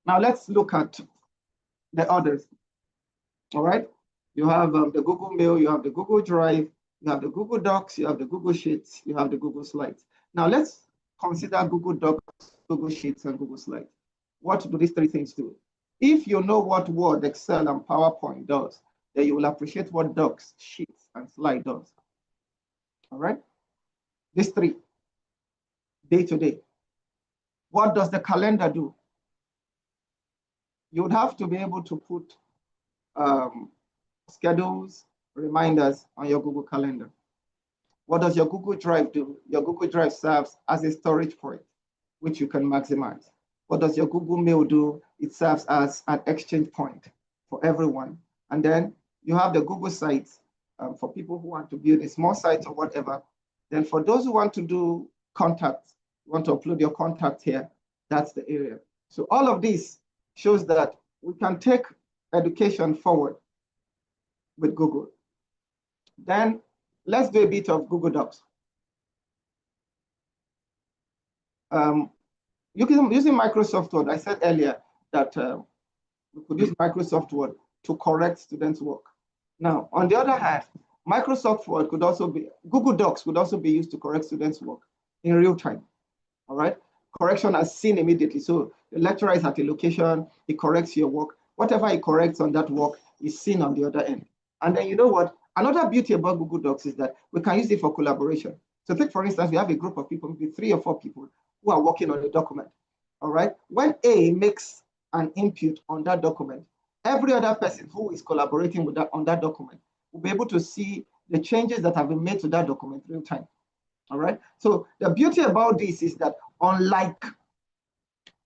S9: Now let's look at the others, all right? You have the Google Mail, you have the Google Drive, you have the Google Docs, you have the Google Sheets, you have the Google Slides. Now let's consider Google Docs, Google Sheets, and Google Slides. What do these three things do? If you know what Word, Excel, and PowerPoint does, then you will appreciate what Docs, Sheets, and Slide does, all right? These three, day to day. What does the calendar do? You would have to be able to put schedules, reminders on your Google Calendar. What does your Google Drive do? Your Google Drive serves as a storage point, which you can maximize. What does your Google Mail do? It serves as an exchange point for everyone. And then you have the Google Sites for people who want to build a small site or whatever. Then for those who want to do contacts, you want to upload your contact here, that's the area. So all of this shows that we can take education forward with Google. Then let's do a bit of Google Docs. Using Microsoft Word, I said earlier that we could use Microsoft Word to correct students' work. Now, on the other hand, Microsoft Word could also be, Google Docs could also be used to correct students' work in real time, all right? Correction is seen immediately. So the lecturer is at a location, he corrects your work. Whatever he corrects on that work is seen on the other end. And then you know what? Another beauty about Google Docs is that we can use it for collaboration. So take, for instance, we have a group of people, maybe 3 or 4 people who are working on a document, all right? When A makes an input on that document, every other person who is collaborating with on that document will be able to see the changes that have been made to that document real time, all right? So the beauty about this is that unlike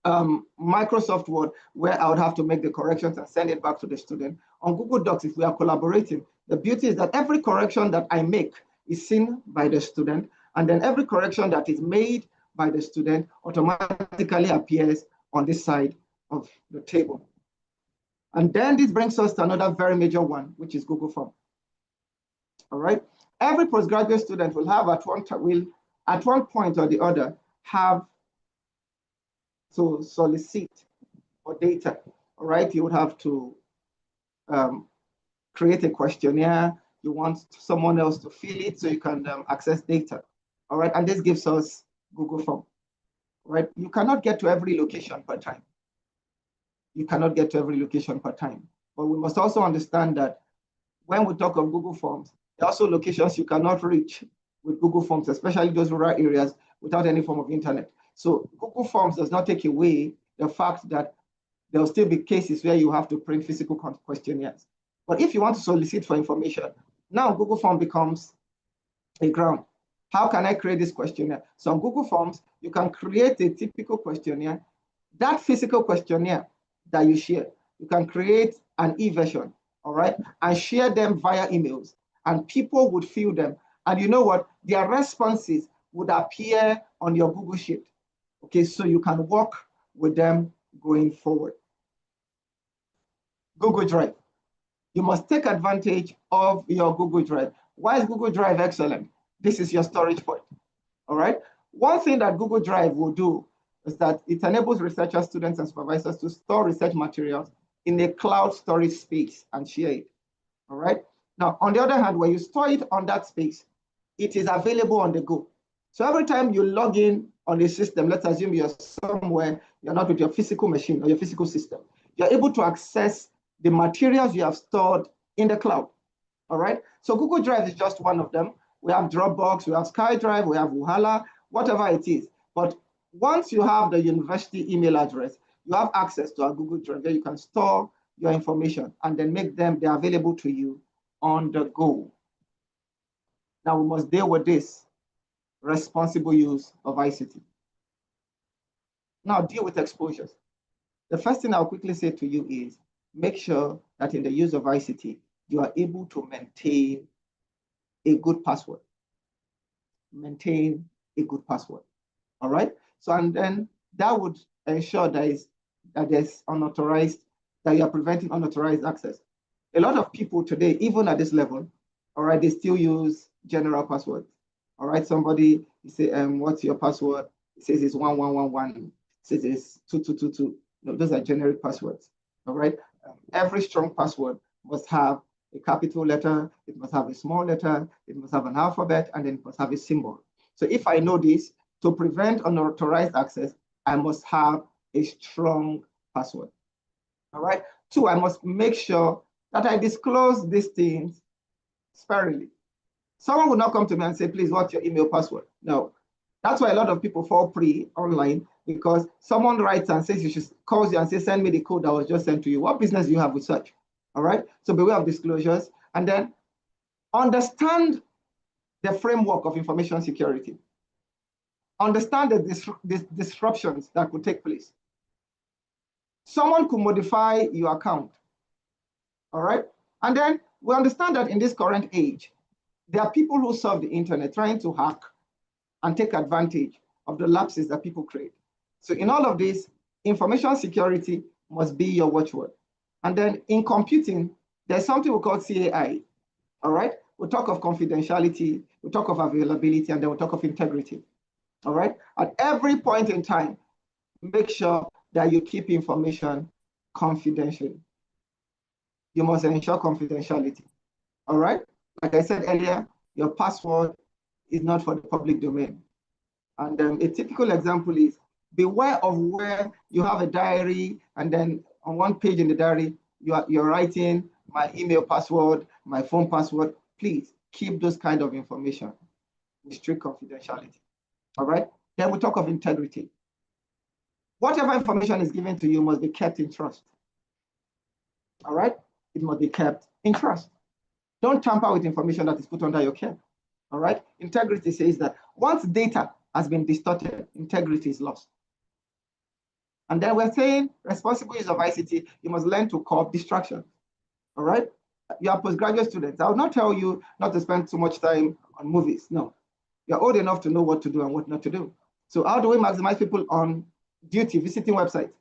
S9: Microsoft Word, where I would have to make the corrections and send it back to the student, on Google Docs, if we are collaborating, the beauty is that every correction that I make is seen by the student, and then every correction that is made by the student automatically appears on this side of the table. And then this brings us to another very major one, which is Google Form. All right. Every postgraduate student will have at one point or the other have to solicit for data. All right. You would have to create a questionnaire. You want someone else to fill it so you can access data. All right. And this gives us Google Form. All right? You cannot get to every location per time. You cannot get to every location per time. But we must also understand that when we talk of Google Forms, there are also locations you cannot reach with Google Forms, especially those rural areas without any form of internet. So Google Forms does not take away the fact that there will still be cases where you have to print physical questionnaires. But if you want to solicit for information, now Google Form becomes a ground. How can I create this questionnaire? So on Google Forms, you can create a typical questionnaire. That physical questionnaire that you share, you can create an e-version, all right, and share them via emails, and people would fill them. And you know what? Their responses would appear on your Google Sheet. Okay, so you can work with them going forward. Google Drive. You must take advantage of your Google Drive. Why is Google Drive excellent? This is your storage point, all right? One thing that Google Drive will do is that it enables researchers, students, and supervisors to store research materials in a cloud storage space and share it, all right? Now, on the other hand, when you store it on that space, it is available on the go. So every time you log in on the system, let's assume you're somewhere, you're not with your physical machine or your physical system, you're able to access the materials you have stored in the cloud, all right? So Google Drive is just one of them. We have Dropbox, we have SkyDrive, we have Wuhala, whatever it is. But once you have the university email address, you have access to our Google Drive where you can store your information and then make them available to you on the go. Now we must deal with this responsible use of ICT. Now deal with exposures. The first thing I'll quickly say to you is make sure that in the use of ICT, you are able to maintain a good password. Maintain a good password, all right? So, and then that would ensure that there's unauthorized, that you are preventing unauthorized access. A lot of people today, even at this level, all right, they still use general passwords, all right? Somebody, you say, what's your password? It says it's 1111, it says it's 2222. No, those are generic passwords, all right? Every strong password must have a capital letter, it must have a small letter, it must have an alphabet, and then it must have a symbol. So if I know this, to prevent unauthorized access, I must have a strong password, all right? 2, I must make sure that I disclose these things sparingly. Someone will not come to me and say, please, what's your email password? No, that's why a lot of people fall prey online, because someone writes and says, calls you and says, send me the code that was just sent to you. What business do you have with such? All right, so beware of disclosures, and then understand the framework of information security. Understand the disruptions that could take place. Someone could modify your account, all right? And then we understand that in this current age, there are people who surf the internet trying to hack and take advantage of the lapses that people create. So in all of this, information security must be your watchword. And then in computing, there's something we call CAI, all right? We'll talk of confidentiality, we'll talk of availability, and then we'll talk of integrity, all right? At every point in time, make sure that you keep information confidential. You must ensure confidentiality, all right? Like I said earlier, your password is not for the public domain. And a typical example is beware of where you have a diary, and then on one page in the diary, you're writing my email password, my phone password. Please keep those kind of information with strict confidentiality, all right? Then we talk of integrity. Whatever information is given to you must be kept in trust, all right? It must be kept in trust. Don't tamper with information that is put under your care, all right? Integrity says that once data has been distorted, integrity is lost. And then we're saying responsible use of ICT, you must learn to curb distractions, all right? You are postgraduate students. I will not tell you not to spend too much time on movies, no. You're old enough to know what to do and what not to do. So how do we maximize people on duty, visiting websites,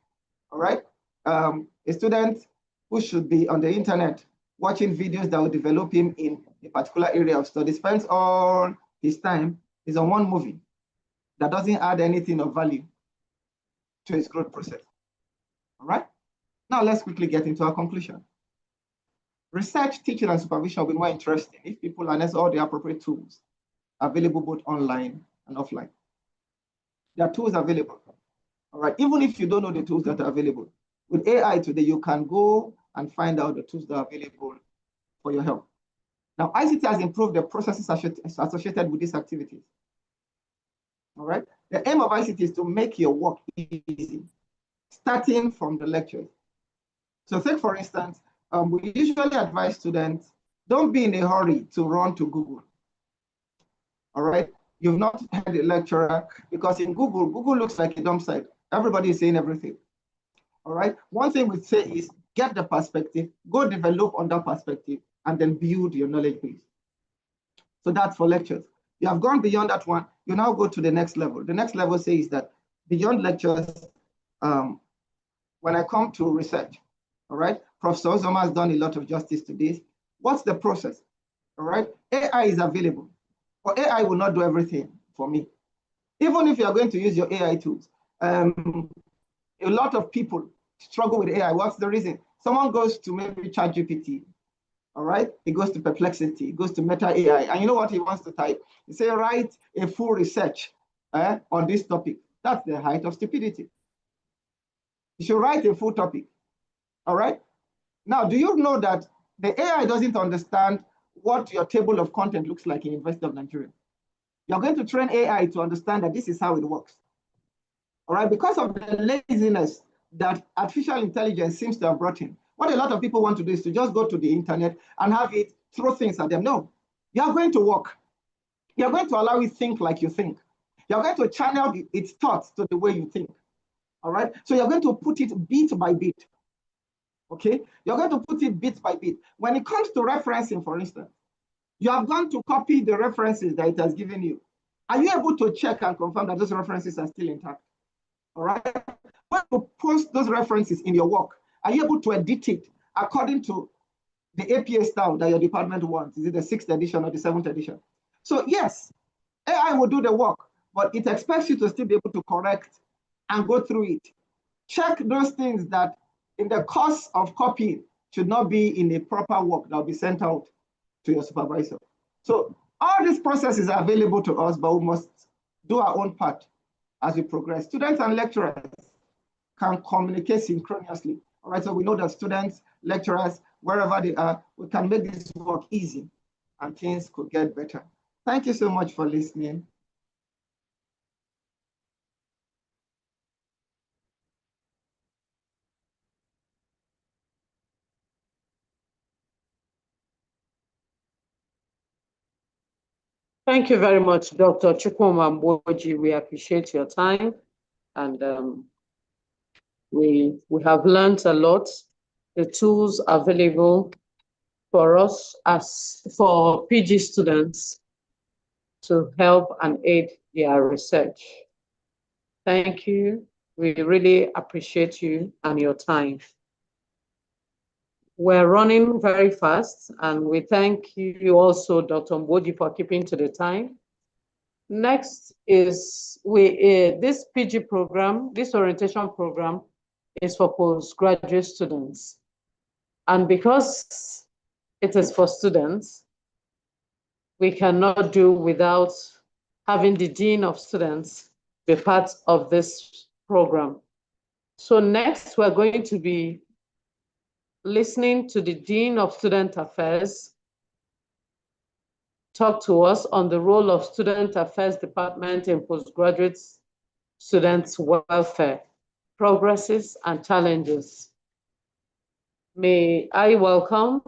S9: all right? A student who should be on the internet watching videos that will develop him in a particular area of study spends all his time is on one movie that doesn't add anything of value to his growth process, all right? Now let's quickly get into our conclusion. Research, teaching, and supervision will be more interesting if people harness all the appropriate tools available both online and offline. There are tools available. All right, even if you don't know the tools that are available. With AI today, you can go and find out the tools that are available for your help. Now, ICT has improved the processes associated with these activities. All right, the aim of ICT is to make your work easy, starting from the lectures. So take, for instance, we usually advise students, don't be in a hurry to run to Google. All right, you've not had a lecturer, because in Google looks like a dump site. Everybody is saying everything. All right, one thing we say is get the perspective, go develop on that perspective, and then build your knowledge base. So that's for lectures. You have gone beyond that one, you now go to the next level. The next level says that beyond lectures, when I come to research, all right, Professor Ozoma has done a lot of justice to this. What's the process? All right, AI is available, but AI will not do everything for me. Even if you are going to use your AI tools, a lot of people struggle with AI. What's the reason? Someone goes to maybe ChatGPT, all right? He goes to Perplexity, he goes to Meta AI, and you know what he wants to type? He say, write a full research on this topic. That's the height of stupidity. You should write a full topic, all right? Now, do you know that the AI doesn't understand what your table of content looks like in University of Nigeria? You're going to train AI to understand that this is how it works, all right? Because of the laziness that artificial intelligence seems to have brought in, what a lot of people want to do is to just go to the internet and have it throw things at them. No, you're going to work. You're going to allow it to think like you think. You're going to channel its thoughts to the way you think, all right? So you're going to put it bit by bit, okay? You're going to put it bit by bit. When it comes to referencing, for instance, you have gone to copy the references that it has given you. Are you able to check and confirm that those references are still intact? All right? When you post those references in your work, are you able to edit it according to the APA style that your department wants? Is it the 6th edition or the 7th edition? So yes, AI will do the work, but it expects you to still be able to correct and go through it. Check those things that in the course of copying should not be in a proper work that will be sent out to your supervisor. So all these processes are available to us, but we must do our own part as we progress. Students and lecturers can communicate synchronously. All right, so we know that students, lecturers, wherever they are, we can make this work easy and things could get better. Thank you so much for listening.
S1: Thank you very much, Dr. Chukwuma Mboji. We appreciate your time, and we have learned a lot. The tools available for us as for PG students to help and aid their research. Thank you. We really appreciate you and your time. We're running very fast, and we thank you also, Dr. Mboji, for keeping to the time. Next is this PG program, this orientation program is for postgraduate students. And because it is for students, we cannot do without having the Dean of Students be part of this program. So next, we're going to be listening to the Dean of Student Affairs talk to us on the role of Student Affairs Department in postgraduate students' welfare, progresses and challenges. May I welcome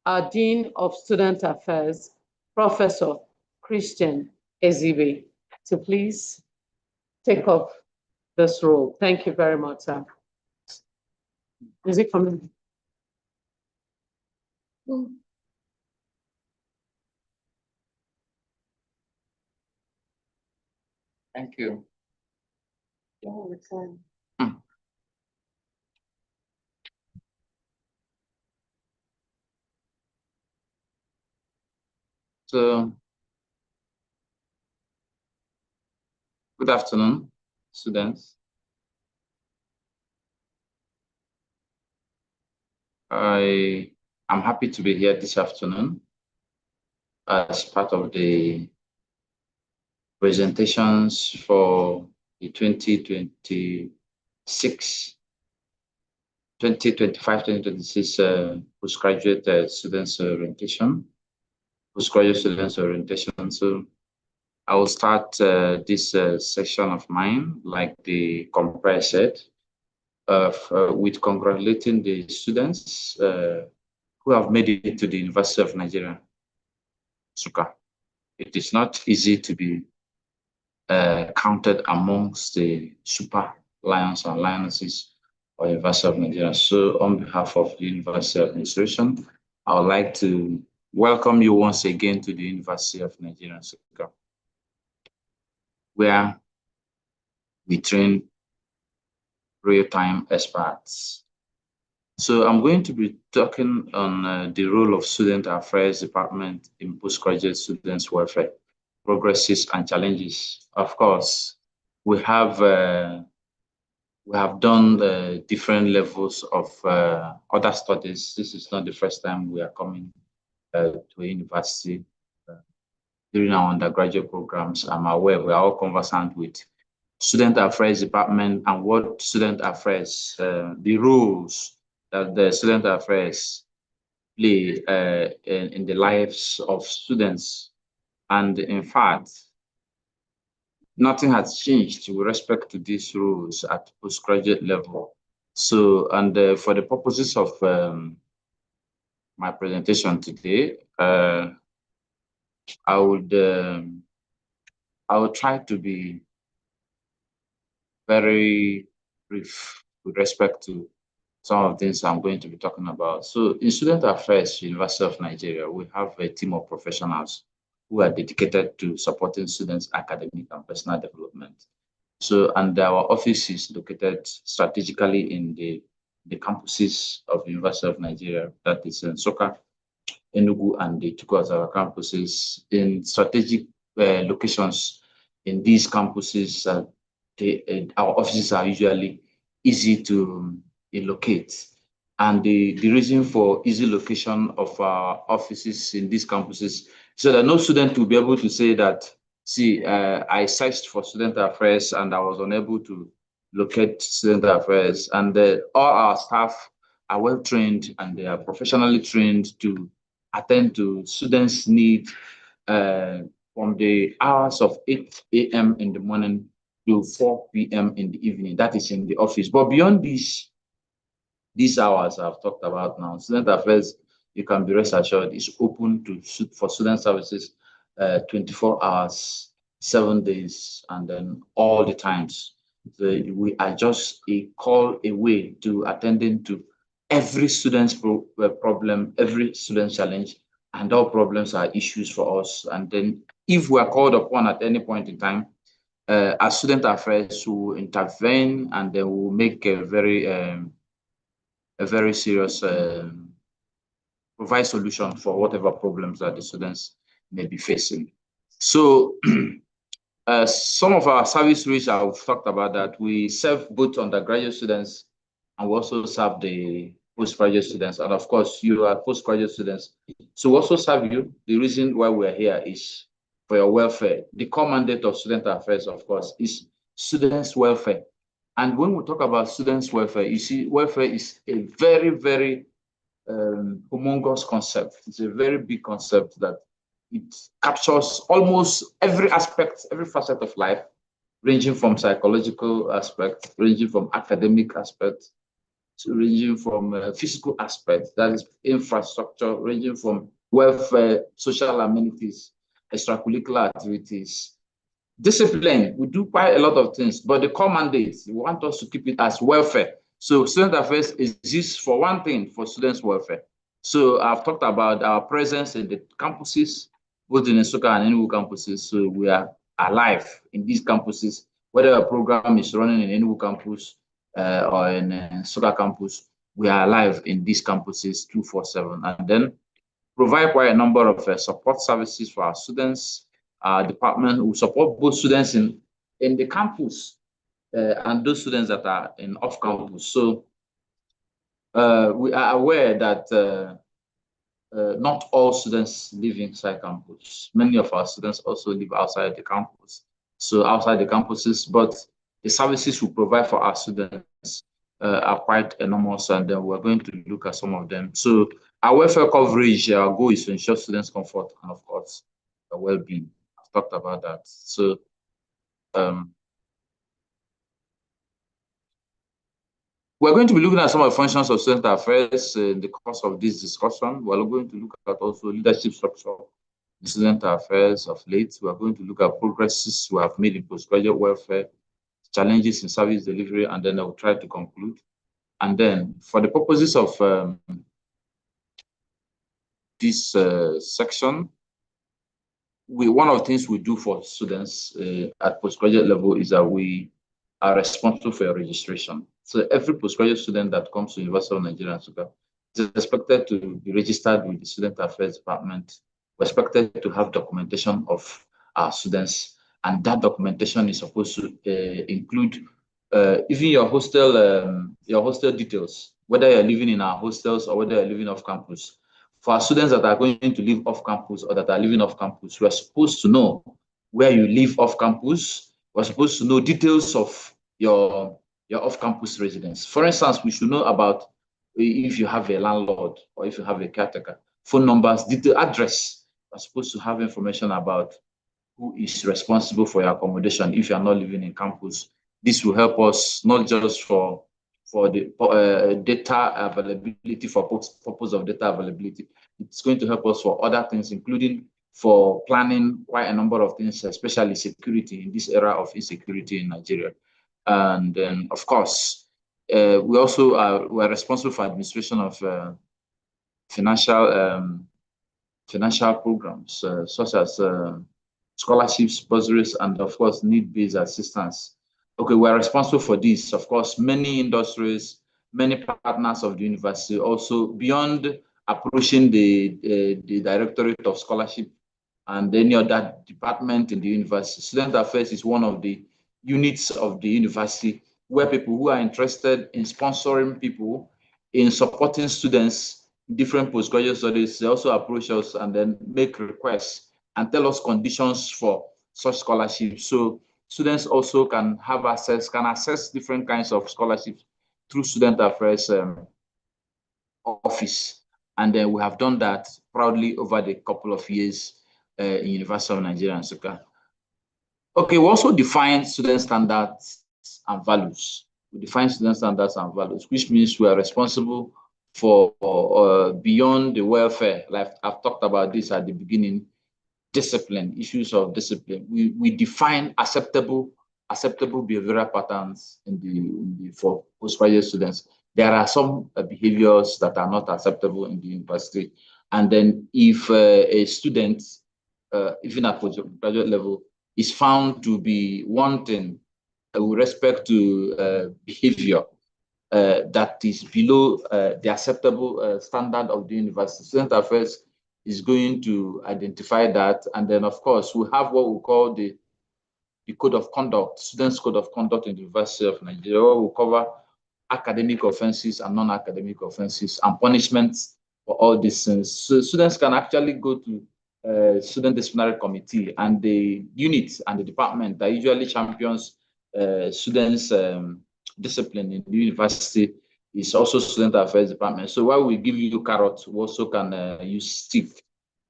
S1: our Dean of Student Affairs, Professor Christian Ezibe, to please take up this role. Thank you very much, sir. Is it coming?
S10: Thank you. So, good afternoon, students. I am happy to be here this afternoon as part of the presentations for the 2025-2026 postgraduate students orientation. Postgraduate students orientation. So I will start this section of mine, like the compare said, with congratulating the students who have made it to the University of Nigeria, Nsukka. It is not easy to be counted amongst the super lions and lionesses of the University of Nigeria. So on behalf of the University Administration, I would like to welcome you once again to the University of Nigeria, Nsukka, where we train real-time experts. So I'm going to be talking on the role of Student Affairs Department in postgraduate students' welfare, progresses and challenges. Of course, we have done different levels of other studies. This is not the first time we are coming to a university. During our undergraduate programs, I'm aware we are all conversant with Student Affairs Department and what Student Affairs, the roles that the Student Affairs play in the lives of students. And in fact, nothing has changed with respect to these rules at postgraduate level. So, and for the purposes of my presentation today, I would try to be very brief with respect to some of the things I'm going to be talking about. So in Student Affairs, University of Nigeria, we have a team of professionals who are dedicated to supporting students' academic and personal development. So, and our office is located strategically in the campuses of the University of Nigeria, that is in Nsukka, Enugu, and the Chukwueze campuses. In strategic locations in these campuses, our offices are usually easy to locate. And the reason for easy location of our offices in these campuses, so that no student will be able to say that, see, I searched for Student Affairs and I was unable to locate Student Affairs. And all our staff are well trained and they are professionally trained to attend to students' needs from the hours of 8 a.m. in the morning to 4 p.m. in the evening. That is in the office. But beyond these hours I've talked about now, Student Affairs, you can be rest assured, is open for student services 24 hours, 7 days, and then all the times. So we are just a call away to attending to every student's problem, every student's challenge, and all problems are issues for us. And then if we are called upon at any point in time, as Student Affairs will intervene and then will make a very serious provide solution for whatever problems that the students may be facing. So some of our service reach, I've talked about that. We serve both undergraduate students and we also serve the postgraduate students. And of course, you are postgraduate students. So we also serve you. The reason why we're here is for your welfare. The core mandate of Student Affairs, of course, is students' welfare. And when we talk about students' welfare, you see, welfare is a very, very humongous concept. It's a very big concept that it captures almost every aspect, every facet of life, ranging from psychological aspect, ranging from academic aspect, ranging from physical aspect, that is infrastructure, ranging from welfare, social amenities, extracurricular activities, discipline. We do quite a lot of things, but the core mandate, we want us to keep it as welfare. So Student Affairs exists for one thing, for students' welfare. So I've talked about our presence in the campuses, both in Nsukka and Enugu campuses. So we are alive in these campuses, whether a program is running in Enugu campus or in Nsukka campus, we are alive in these campuses 24/7. And then provide quite a number of support services for our students. Our department will support both students in the campus and those students that are in off campus. So we are aware that not all students live inside campus. Many of our students also live outside the campus. So outside the campuses, but the services we provide for our students are quite enormous, and then we're going to look at some of them. So our welfare coverage, our goal is to ensure students' comfort and, of course, their well-being. I've talked about that. So we're going to be looking at some of the functions of student affairs in the course of this discussion. We're going to look at also leadership structure in student affairs of late. We're going to look at progresses we have made in postgraduate welfare, challenges in service delivery, and then I'll try to conclude. And then for the purposes of this section, one of the things we do for students at postgraduate level is that we are responsible for registration. So every postgraduate student that comes to University of Nigeria Nsukka is expected to be registered with the Student Affairs Department. We're expected to have documentation of our students, and that documentation is supposed to include even your hostel details, whether you're living in our hostels or whether you're living off campus. For our students that are going to live off campus or that are living off campus, we're supposed to know where you live off campus. We're supposed to know details of your off-campus residence. For instance, we should know about if you have a landlord or if you have a caretaker, phone numbers, detail, address. We're supposed to have information about who is responsible for your accommodation if you are not living in campus. This will help us not just for the data availability, for purpose of data availability. It's going to help us for other things, including for planning quite a number of things, especially security in this era of insecurity in Nigeria. And then, of course, we're responsible for administration of financial programs such as scholarships, bursaries, and of course, need-based assistance. Okay, we're responsible for this. Of course, many industries, many partners of the university, also beyond approaching the Directorate of Scholarship and any other department in the university. Student Affairs is one of the units of the university where people who are interested in sponsoring people, in supporting students in different postgraduate studies, they also approach us and then make requests and tell us conditions for such scholarships. So students also can access different kinds of scholarships through Student Affairs office. And then we have done that proudly over the couple of years in University of Nigeria Nsukka. Okay, we also define student standards and values. We define student standards and values, which means we are responsible for beyond the welfare. Like I've talked about this at the beginning, discipline, issues of discipline. We define acceptable behavioral patterns for postgraduate students. There are some behaviors that are not acceptable in the university. And then if a student, even at postgraduate level, is found to be wanting with respect to behavior that is below the acceptable standard of the university, Student Affairs is going to identify that. And then, of course, we have what we call the Code of Conduct, Students' Code of Conduct in the University of Nigeria, where we cover academic offenses and non-academic offenses and punishments for all these things. So students can actually go to Student Disciplinary Committee, and the unit and the department that usually champions students' discipline in the university is also Student Affairs Department. So while we give you carrots, we also can use stick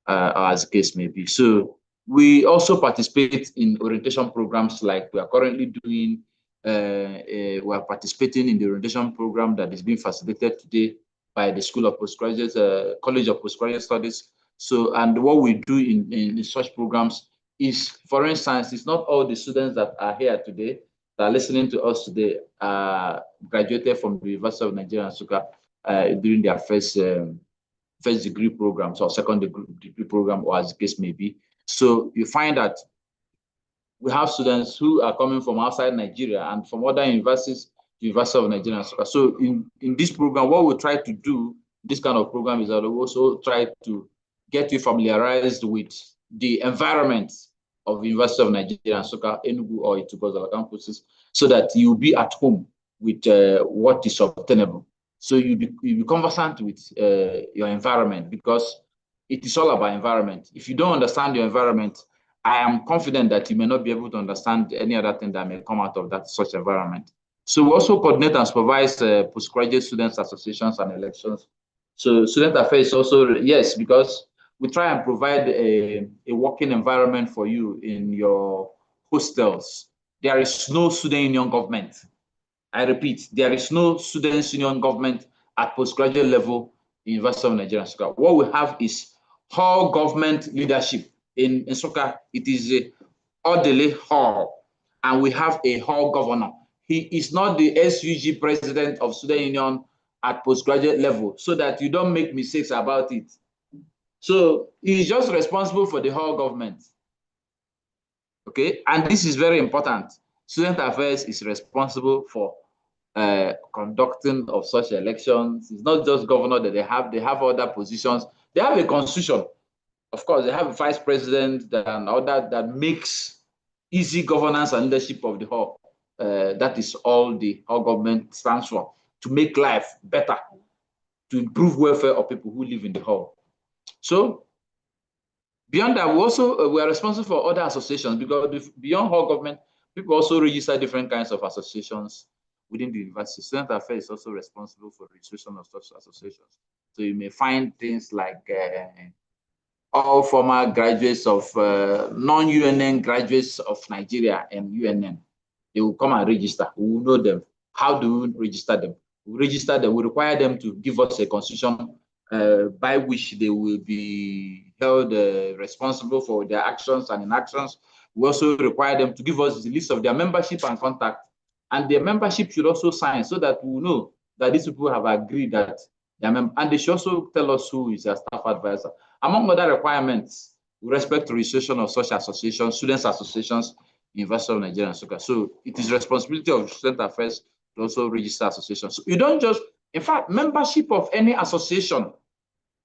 S10: as the case may be. So we also participate in orientation programs like we are currently doing. We are participating in the orientation program that is being facilitated today by the School of Postgraduate, College of Postgraduate Studies. So, and what we do in such programs is, for instance, it's not all the students that are here today that are listening to us today graduated from the University of Nigeria Nsukka during their first degree programs or second degree program, or as the case may be. So you find that we have students who are coming from outside Nigeria and from other universities, University of Nigeria Nsukka. So in this program, what we try to do, this kind of program, is that we also try to get you familiarized with the environment of University of Nigeria Nsukka, Enugu or Itukozala campuses, so that you'll be at home with what is obtainable. So you be conversant with your environment, because it is all about environment. If you don't understand your environment I am confident that you may not be able to understand any other thing that may come out of that such environment. So we also coordinate and supervise postgraduate students associations and elections. So student affairs also, yes, because we try and provide a working environment for you in your hostels. There is no student union government. I repeat, there is no student union government at postgraduate level in University of Nigeria. What we have is hall government leadership. In Nsukka, it is a orderly hall, and we have a hall governor. He is not the SUG president of student union at postgraduate level, so that you don't make mistakes about it. So he's just responsible for the whole government. Okay, and this is very important. Student affairs is responsible for conducting of such elections. It's not just governor that they have other positions. They have a constitution. Of course, they have a vice president and other that makes easy governance and leadership of the whole. That is all the whole government stands for, to make life better, to improve welfare of people who live in the hall. So beyond that, we are responsible for other associations, because beyond whole government, people also register different kinds of associations within the university. Student affairs is also responsible for registration of such associations. So you may find things like all former graduates of non-UNN graduates of Nigeria and UNN. They will come and register. We will know them. How do we register them? We register them. We require them to give us a constitution by which they will be held responsible for their actions and inactions. We also require them to give us the list of their membership and contact. And their membership should also sign, so that we know that these people have agreed that they are members. And they should also tell us who is their staff advisor. Among other requirements, with respect to registration of such associations, students associations, University of Nigeria and Nsukka. So it is responsibility of student affairs to also register associations. So you don't just, in fact, membership of any association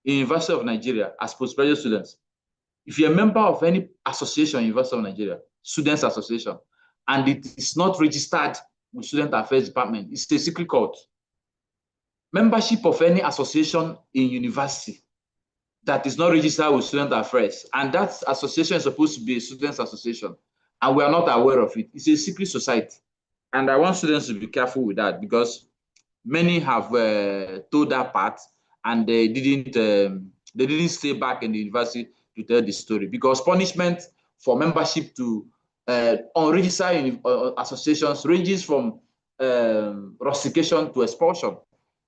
S10: in University of Nigeria as postgraduate students, if you're a member of any association in University of Nigeria, students association, and it is not registered with Student Affairs Department, it's a secret code. Membership of any association in university that is not registered with Student Affairs, and that association is supposed to be a students association, and we are not aware of it, it's a secret society. And I want students to be careful with that, because many have told that part, and they didn't stay back in the university to tell the story, because punishment for membership to unregistered associations ranges from rustication to expulsion.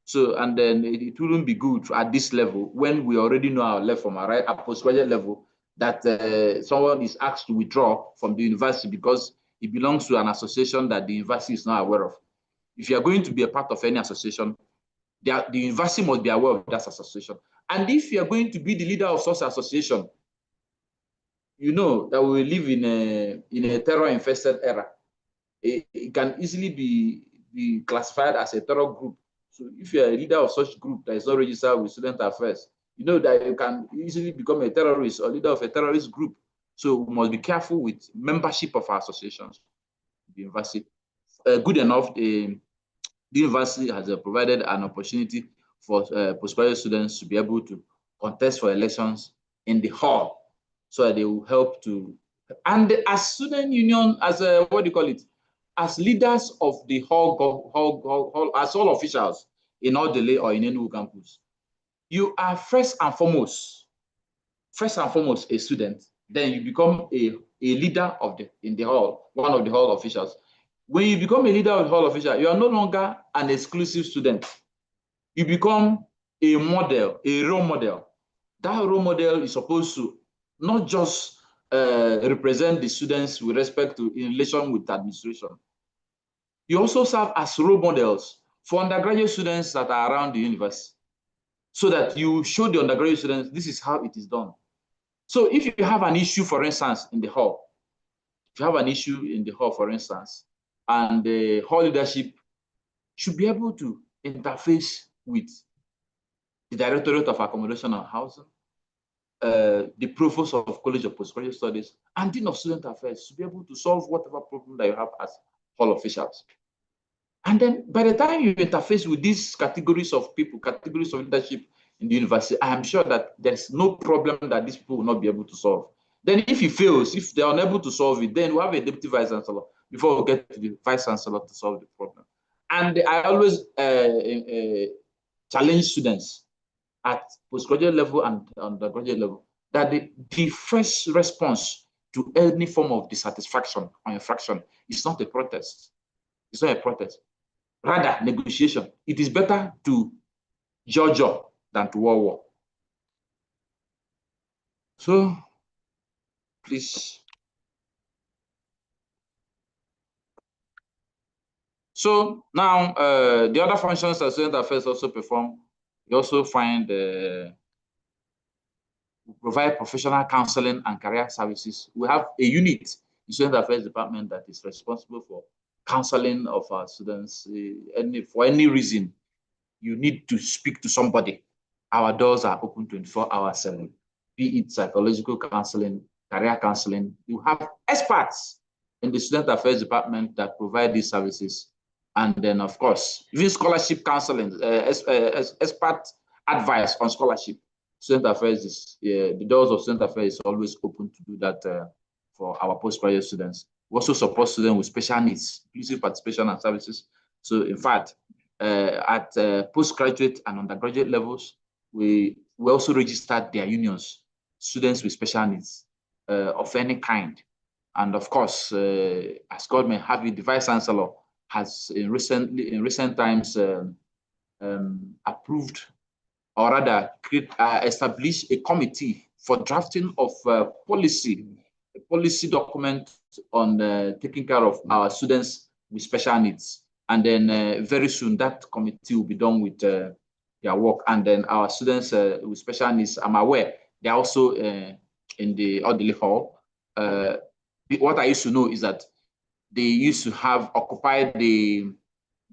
S10: So, and then it wouldn't be good at this level, when we already know our level from our postgraduate level, that someone is asked to withdraw from the university because it belongs to an association that the university is not aware of. If you are going to be a part of any association, the university must be aware of that association. And if you are going to be the leader of such association, you know that we live in a terror-infested era. It can easily be classified as a terror group. So if you're a leader of such group that is not registered with Student Affairs, you know that you can easily become a terrorist or leader of a terrorist group. So we must be careful with membership of our associations. The university, good enough, the university has provided an opportunity for postgraduate students to be able to contest for elections in the hall, so that they will help to, and as student union, as what do you call it, as leaders of the hall, as all officials in Odele or in any campus, you are first and foremost a student. Then you become a leader of in the hall, one of the hall officials. When you become a leader of the hall official, you are no longer an exclusive student. You become a model, a role model. That role model is supposed to not just represent the students with respect to in relation with administration. You also serve as role models for undergraduate students that are around the university, so that you show the undergraduate students this is how it is done. So if you have an issue, for instance, in the hall, for instance, and the hall leadership should be able to interface with the Directorate of Accommodation and Housing, the Provost of College of Postgraduate Studies, and Dean of Student Affairs, to be able to solve whatever problem that you have as hall officials. And then by the time you interface with these categories of people, categories of leadership in the university, I am sure that there's no problem that these people will not be able to solve. Then if he fails, if they are unable to solve it, then we have a deputy vice chancellor before we get to the vice chancellor to solve the problem. And I always challenge students at postgraduate level and undergraduate level that the first response to any form of dissatisfaction or infraction is not a protest. It's not a protest. Rather, negotiation. It is better to judge up than to war. So, please. So now, the other functions that student affairs also perform, you also find provide professional counseling and career services. We have a unit in student affairs department that is responsible for counseling of our students. For any reason you need to speak to somebody, our doors are open 24 hours 7. Be it psychological counseling, career counseling. You have experts in the student affairs department that provide these services. And then, of course, even scholarship counseling, expert advice on scholarship. Student affairs is, the doors of student affairs is always open to do that for our postgraduate students. We also support students with special needs, inclusive participation and services. So, in fact, at postgraduate and undergraduate levels, we also registered their unions, students with special needs of any kind. And of course, as God may have it, the vice chancellor has in recent times approved, or rather established a committee for drafting of a policy document on taking care of our students with special needs. And then very soon that committee will be done with their work. And then our students with special needs, I'm aware, they're also in the orderly hall. What I used to know is that they used to have occupied the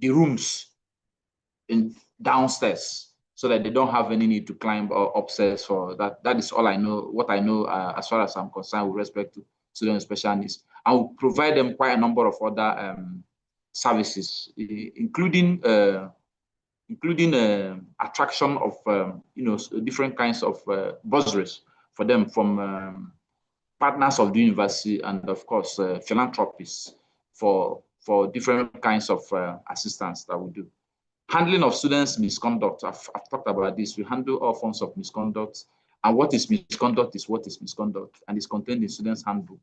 S10: rooms in downstairs so that they don't have any need to climb or upstairs for that. That is all I know, what I know as far as I'm concerned with respect to students with special needs. I will provide them quite a number of other services, including attraction of different kinds of bursaries for them from partners of the university, and of course philanthropists for different kinds of assistance that we do. Handling of students' misconduct. I've talked about this. We handle all forms of misconduct, and what is misconduct is what is misconduct, and it's contained in students' handbook.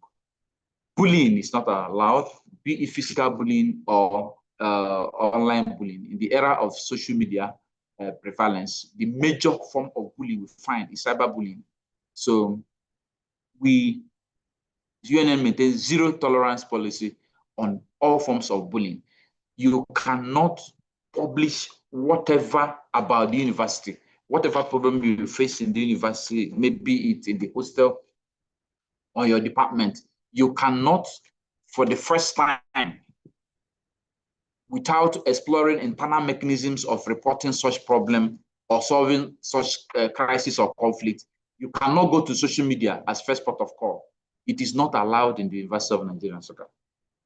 S10: Bullying is not allowed, be it physical bullying or online bullying. In the era of social media prevalence, the major form of bullying we find is cyberbullying. So UNN maintains zero tolerance policy on all forms of bullying. You cannot publish whatever about the university, whatever problem you face in the university, maybe it in the hostel or your department. You cannot, for the first time, without exploring internal mechanisms of reporting such problem or solving such crisis or conflict, you cannot go to social media as first port of call. It is not allowed in the University of Nigeria, Nsukka.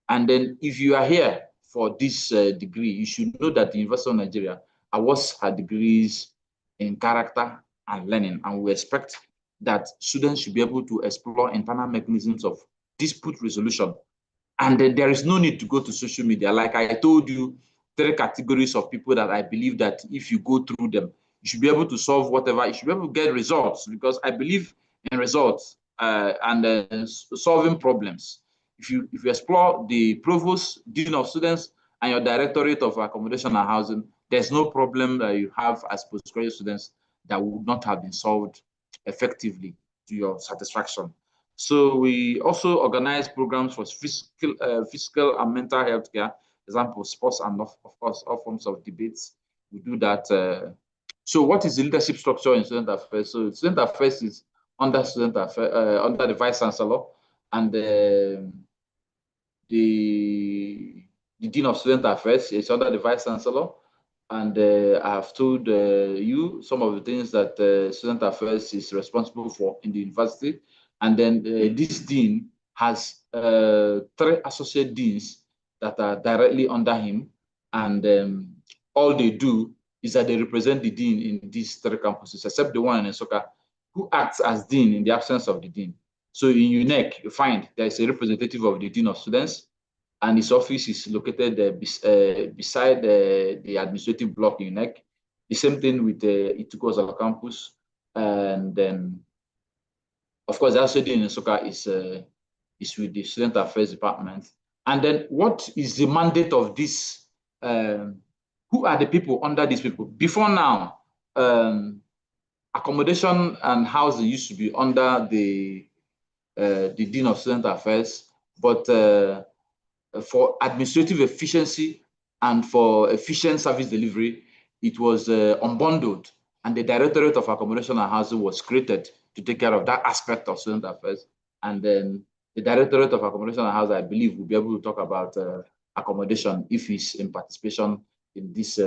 S10: And then if you are here for this degree, you should know that the University of Nigeria awards her degrees in character and learning, and we expect that students should be able to explore internal mechanisms of dispute resolution. And then there is no need to go to social media. Like I told you, 3 categories of people that I believe that if you go through them, you should be able to solve whatever, you should be able to get results, because I believe in results and solving problems. If you explore the Provost, Dean of Students, and your Directorate of Accommodation and Housing, there's no problem that you have as postgraduate students that would not have been solved effectively to your satisfaction. So we also organize programs for physical and mental health care, example, sports, and of course, all forms of debates. We do that. So what is the leadership structure in student affairs? So student affairs is under student affairs, under the vice chancellor, and the dean of student affairs is under the vice chancellor. And I have told you some of the things that student affairs is responsible for in the university. And then this dean has 3 associate deans that are directly under him. And all they do is that they represent the dean in these 3 campuses, except the one in Nsukka, who acts as dean in the absence of the dean. So in UNEC, you find there is a representative of the Dean of Students, and his office is located beside the administrative block in UNEC. The same thing with Ituko's campus. And then, of course, the RCD in Nsukka is with the Student Affairs Department. And then what is the mandate of this? Who are the people under these people? Before now, accommodation and housing used to be under the Dean of Student Affairs, but for administrative efficiency and for efficient service delivery, it was unbundled, and the Directorate of Accommodation and Housing was created to take care of that aspect of student affairs. And then the Directorate of Accommodation and Housing, I believe, will be able to talk about accommodation if he's in participation in this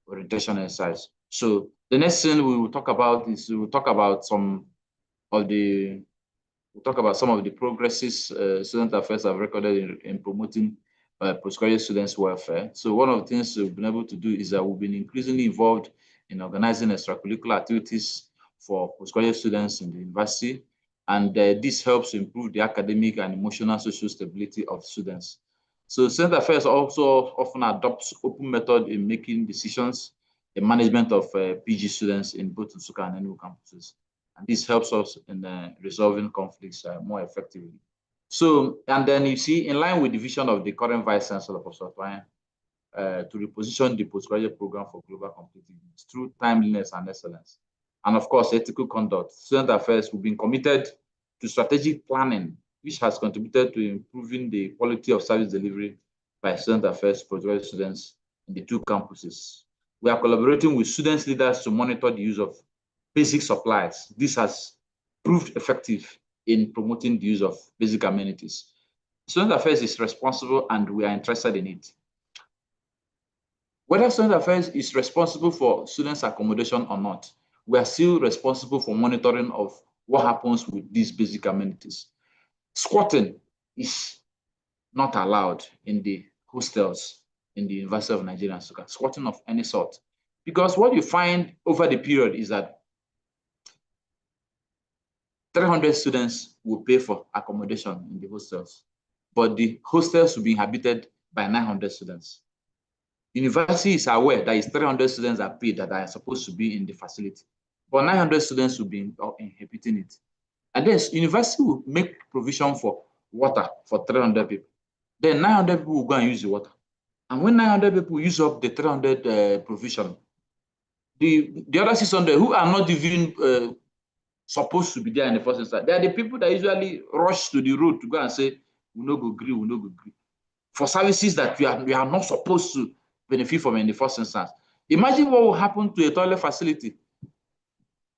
S10: orientation exercise. So the next thing we will talk about is we will talk about some of the progresses student affairs have recorded in promoting postgraduate students' welfare. So one of the things we've been able to do is that we've been increasingly involved in organizing extracurricular activities for postgraduate students in the university, and this helps to improve the academic and emotional social stability of students. So student affairs also often adopts open method in making decisions in management of PG students in both Nsukka and Enugu campuses. And this helps us in resolving conflicts more effectively. So, and then you see, in line with the vision of the current Vice Chancellor, Professor Twine, to reposition the postgraduate program for global competitiveness through timeliness and excellence. And of course, ethical conduct. Student affairs will be committed to strategic planning, which has contributed to improving the quality of service delivery by student affairs postgraduate students in the two campuses. We are collaborating with students leaders to monitor the use of basic supplies. This has proved effective in promoting the use of basic amenities. Student affairs is responsible, and we are interested in it. Whether student affairs is responsible for students' accommodation or not, we are still responsible for monitoring of what happens with these basic amenities. Squatting is not allowed in the hostels in the University of Nigeria, Nsukka, squatting of any sort. Because what you find over the period is that 300 students will pay for accommodation in the hostels, but the hostels will be inhabited by 900 students. University is aware that it's 300 students are paid that are supposed to be in the facility, but 900 students will be inhabiting it. And then university will make provision for water for 300 people. Then 900 people will go and use the water. And when 900 people use up the 300 provision, the other 600 who are not even supposed to be there in the first instance, they are the people that usually rush to the road to go and say, we no go agree, we no go agree, for services that we are not supposed to benefit from in the first instance. Imagine what will happen to a toilet facility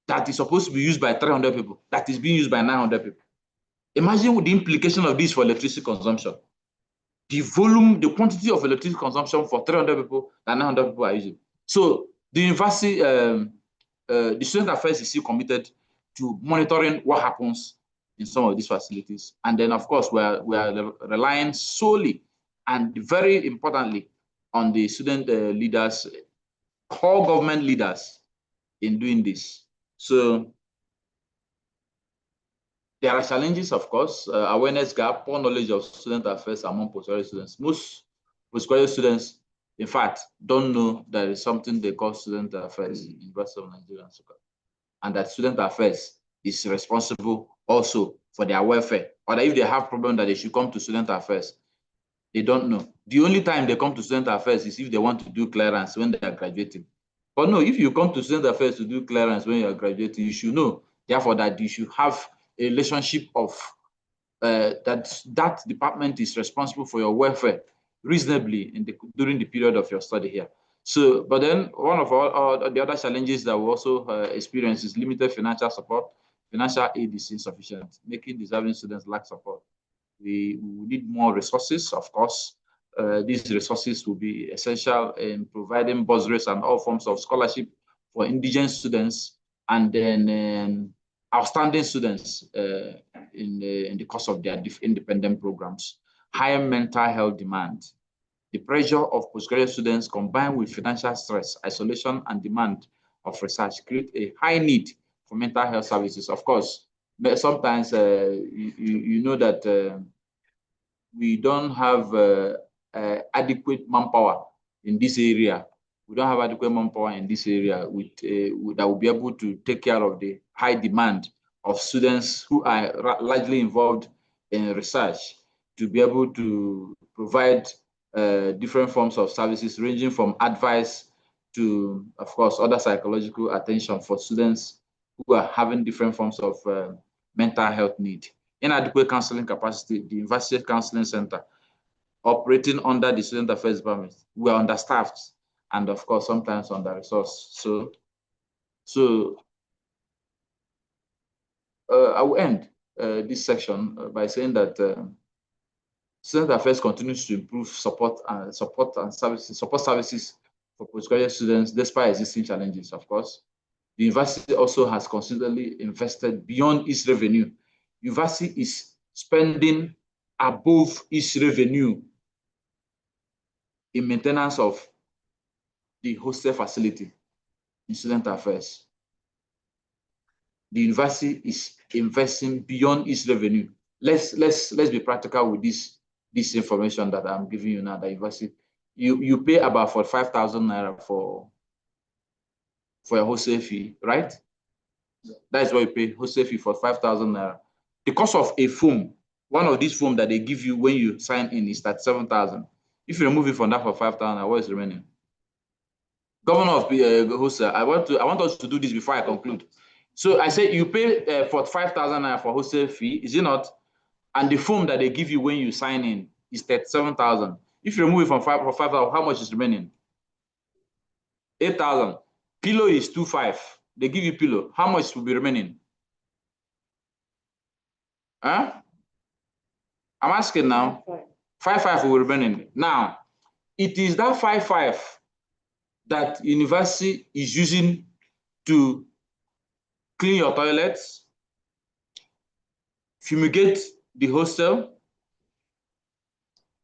S10: that is supposed to be used by 300 people, that is being used by 900 people. Imagine the implication of this for electricity consumption. The volume, the quantity of electricity consumption for 300 people that 900 people are using. So the university, the student affairs is still committed to monitoring what happens in some of these facilities. And then, of course, we are relying solely and very importantly on the student leaders, core government leaders in doing this. So there are challenges, of course, awareness gap, poor knowledge of student affairs among postgraduate students. Most postgraduate students, in fact, don't know there is something they call student affairs in the University of Nigeria, Nsukka, and that student affairs is responsible also for their welfare, or that if they have problem that they should come to student affairs, they don't know. The only time they come to student affairs is if they want to do clearance when they are graduating. But no, if you come to student affairs to do clearance when you are graduating, you should know, therefore, that you should have a relationship of that department is responsible for your welfare reasonably during the period of your study here. So, but then one of the other challenges that we also experience is limited financial support. Financial aid is insufficient, making deserving students lack support. We need more resources, of course. These resources will be essential in providing bursaries and all forms of scholarship for indigent students, and then outstanding students in the course of their independent programs. Higher mental health demand. The pressure of postgraduate students combined with financial stress, isolation, and demand of research create a high need for mental health services. Of course, sometimes you know that we don't have adequate manpower in this area. We don't have adequate manpower in this area that will be able to take care of the high demand of students who are largely involved in research, to be able to provide different forms of services ranging from advice to, of course, other psychological attention for students who are having different forms of mental health need. Inadequate counseling capacity, the University Counseling Center, operating under the Student Affairs Department, we are understaffed and, of course, sometimes under-resourced. So I will end this section by saying that Student Affairs continues to improve support services for postgraduate students despite existing challenges. Of course, the university also has consistently invested beyond its revenue. University is spending above its revenue in maintenance of the hostel facility in Student Affairs. The university is investing beyond its revenue. Let's be practical with this information that I'm giving you now. The university, you pay about 45,000 naira for a hostel fee, right? That is what you pay, hostel fee for 5,000 naira. The cost of a form, one of these forms that they give you when you sign in, is 37,000. If you remove it from that for 5,000, what is remaining? Governor of hostel, I want us to do this before I conclude. So I say you pay 45,000 naira for hostel fee, is it not? And the form that they give you when you sign in is 37,000. If you remove it from 5,000, how much is remaining? 8,000. Pillow is 2,500. They give you pillow. How much will be remaining? Huh? I'm asking now. 5,500 will be remaining. Now, it is that 5,500 that university is using to clean your toilets, fumigate the hostel.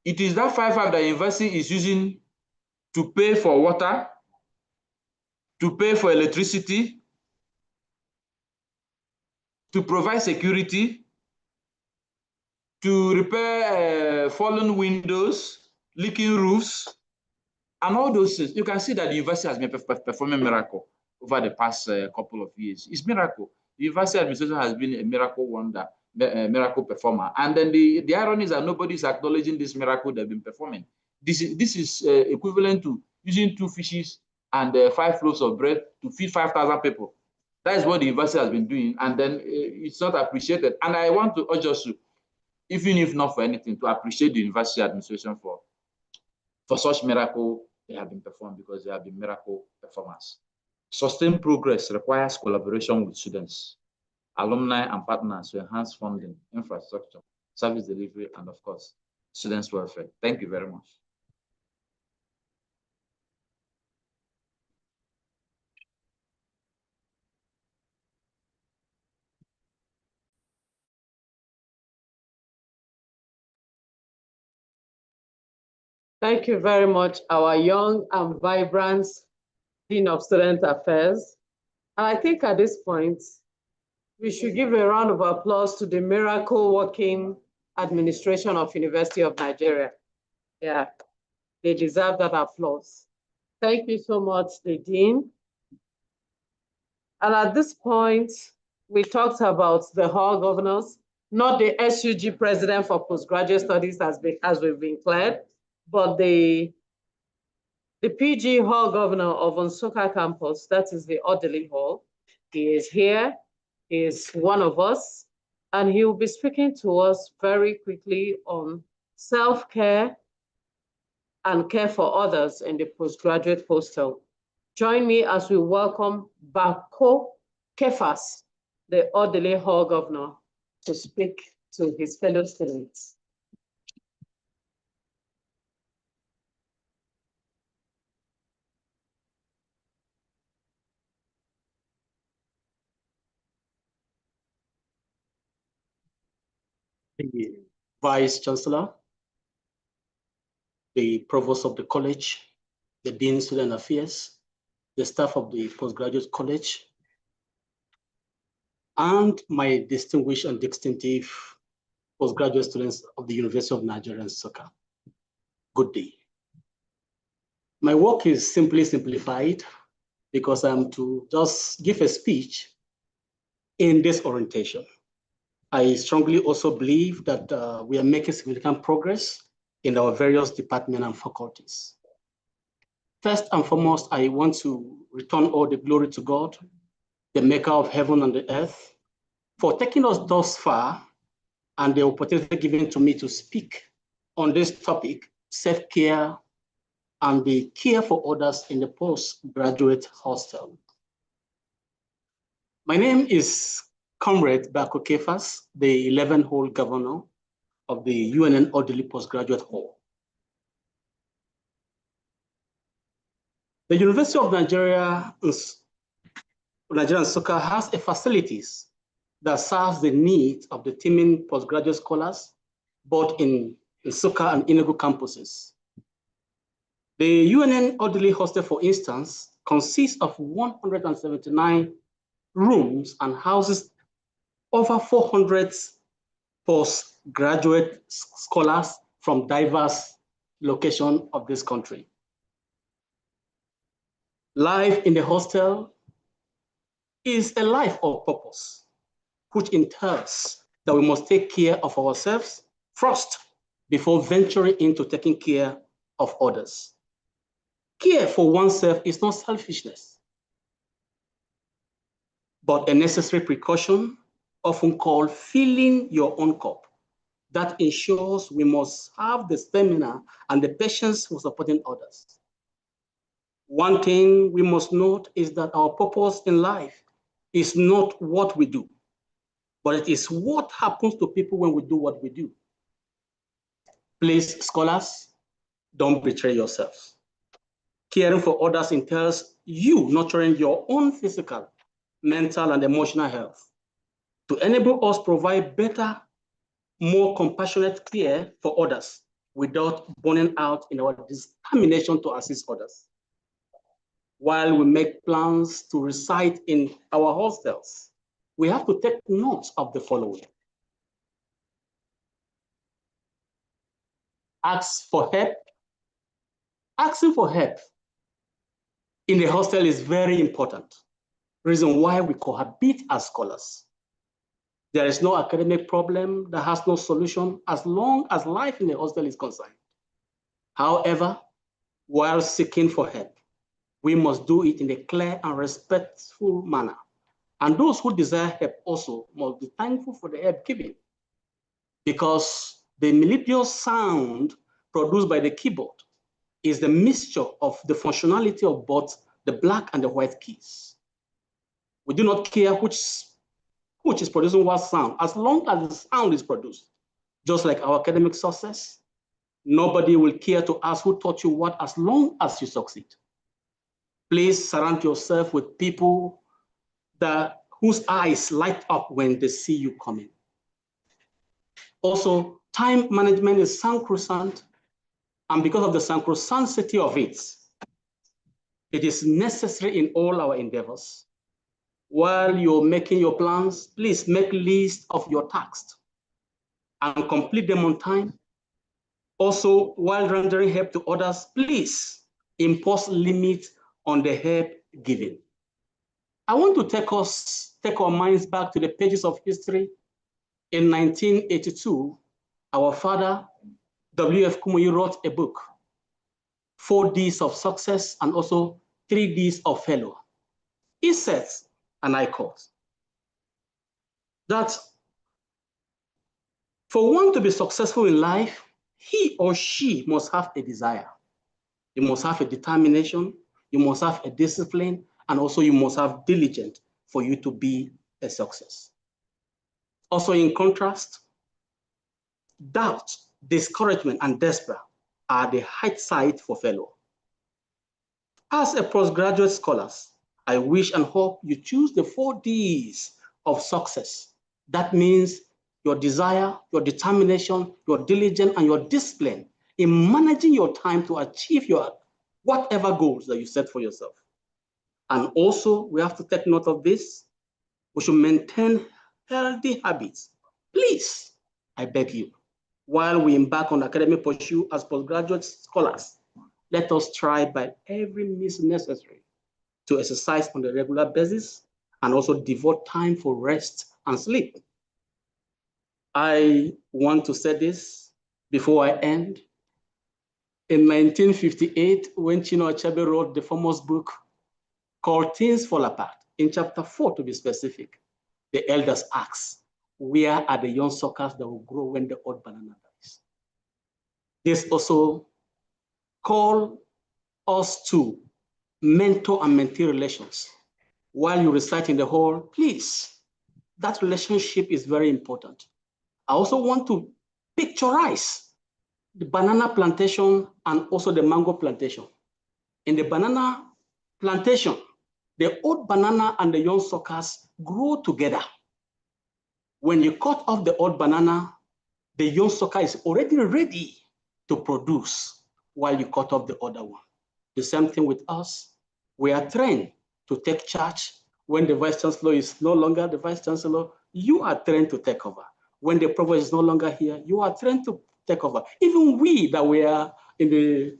S10: It is that 5,500 that university is using to pay for water, to pay for electricity, to provide security, to repair fallen windows, leaking roofs, and all those things. You can see that the university has been performing miracle over the past couple of years. It's miracle. The university administration has been a miracle wonder, miracle performer. And then the irony is that nobody is acknowledging this miracle they've been performing. This is equivalent to using 2 fishes and 5 loaves of bread to feed 5,000 people. That is what the university has been doing, and then it's not appreciated. And I want to urge us to, even if not for anything, to appreciate the university administration for such miracle they have been performed, because they have been miracle performers. Sustained progress requires collaboration with students, alumni, and partners to enhance funding, infrastructure, service delivery, and of course, students' welfare. Thank you very much.
S1: Thank you very much, our young and vibrant Dean of Student Affairs. And I think at this point, we should give a round of applause to the miracle working administration of University of Nigeria. Yeah, they deserve that applause. Thank you so much, the Dean. And at this point, we talked about the hall governors, not the SUG president for postgraduate studies as we've been cleared, but the PG Hall Governor of Nsukka campus, that is the Orderly Hall. He is here, he is one of us, and he will be speaking to us very quickly on self-care and care for others in the postgraduate hostel. Join me as we welcome Bako Kefas, the Orderly Hall Governor, to speak to his fellow students.
S11: The Vice Chancellor, the Provost of the College, the Dean of Student Affairs, the staff of the Postgraduate College, and my distinguished and distinctive postgraduate students of the University of Nigeria, Nsukka. Good day. My work is simply simplified because I'm to just give a speech in this orientation. I strongly also believe that we are making significant progress in our various departments and faculties. First and foremost, I want to return all the glory to God, the maker of heaven and the earth, for taking us thus far and the opportunity given to me to speak on this topic, self-care and the care for others in the postgraduate hostel. My name is Comrade Bako Kefas, the 11th-hole governor of the UNN Orderly Postgraduate Hall. The University of Nigeria Nsukka has a facilities that serves the needs of the teeming postgraduate scholars, both in Nsukka and Enugu campuses. The UNN Orderly Hostel, for instance, consists of 179 rooms and houses over 400 postgraduate scholars from diverse locations of this country. Life in the hostel is a life of purpose, which entails that we must take care of ourselves first before venturing into taking care of others. Care for oneself is not selfishness, but a necessary precaution, often called filling your own cup. That ensures we must have the stamina and the patience for supporting others. One thing we must note is that our purpose in life is not what we do, but it is what happens to people when we do what we do. Please, scholars, don't betray yourselves. Caring for others entails you nurturing your own physical, mental, and emotional health to enable us provide better, more compassionate care for others without burning out in our determination to assist others. While we make plans to reside in our hostels, we have to take note of the following. Ask for help. Asking for help in the hostel is very important. Reason why we cohabit as scholars. There is no academic problem that has no solution as long as life in the hostel is concerned. However, while seeking for help, we must do it in a clear and respectful manner. And those who desire help also must be thankful for the help given, because the melodious sound produced by the keyboard is the mixture of the functionality of both the black and the white keys. We do not care which is producing what sound, as long as the sound is produced. Just like our academic success, nobody will care to ask who taught you what as long as you succeed. Please surround yourself with people whose eyes light up when they see you coming. Also, time management is sacrosanct, and because of the sacrosanctity of it, it is necessary in all our endeavors. While you're making your plans, please make lists of your tasks and complete them on time. Also, while rendering help to others, please impose limits on the help given. I want to take our minds back to the pages of history. In 1982, our father, W.F. Kumuyi, wrote a book, 4 Ds of Success and also 3 Ds of Failure. He says, and I quote, that for one to be successful in life, he or she must have a desire. You must have a determination, you must have a discipline, and also you must have diligence for you to be a success. Also, in contrast, doubt, discouragement, and despair are the high side for failure. As a postgraduate scholar, I wish and hope you choose the 4 Ds of success. That means your desire, your determination, your diligence, and your discipline in managing your time to achieve your whatever goals that you set for yourself. And also, we have to take note of this. We should maintain healthy habits. Please, I beg you, while we embark on academic pursuit as postgraduate scholars, let us try by every means necessary to exercise on a regular basis and also devote time for rest and sleep. I want to say this before I end. In 1958, when Chinua Achebe wrote the famous book called Things Fall Apart, in chapter 4 to be specific, the elders asked, where are the young suckers that will grow when the old banana dies? This also call us to mentor and mentee relations. While you recite in the hall, please, that relationship is very important. I also want to picturize the banana plantation and also the mango plantation. In the banana plantation, the old banana and the young suckers grow together. When you cut off the old banana, the young sucker is already ready to produce while you cut off the other one. The same thing with us. We are trained to take charge. When the Vice Chancellor is no longer the Vice Chancellor, you are trained to take over. When the Provost is no longer here, you are trained to take over. Even we that we are in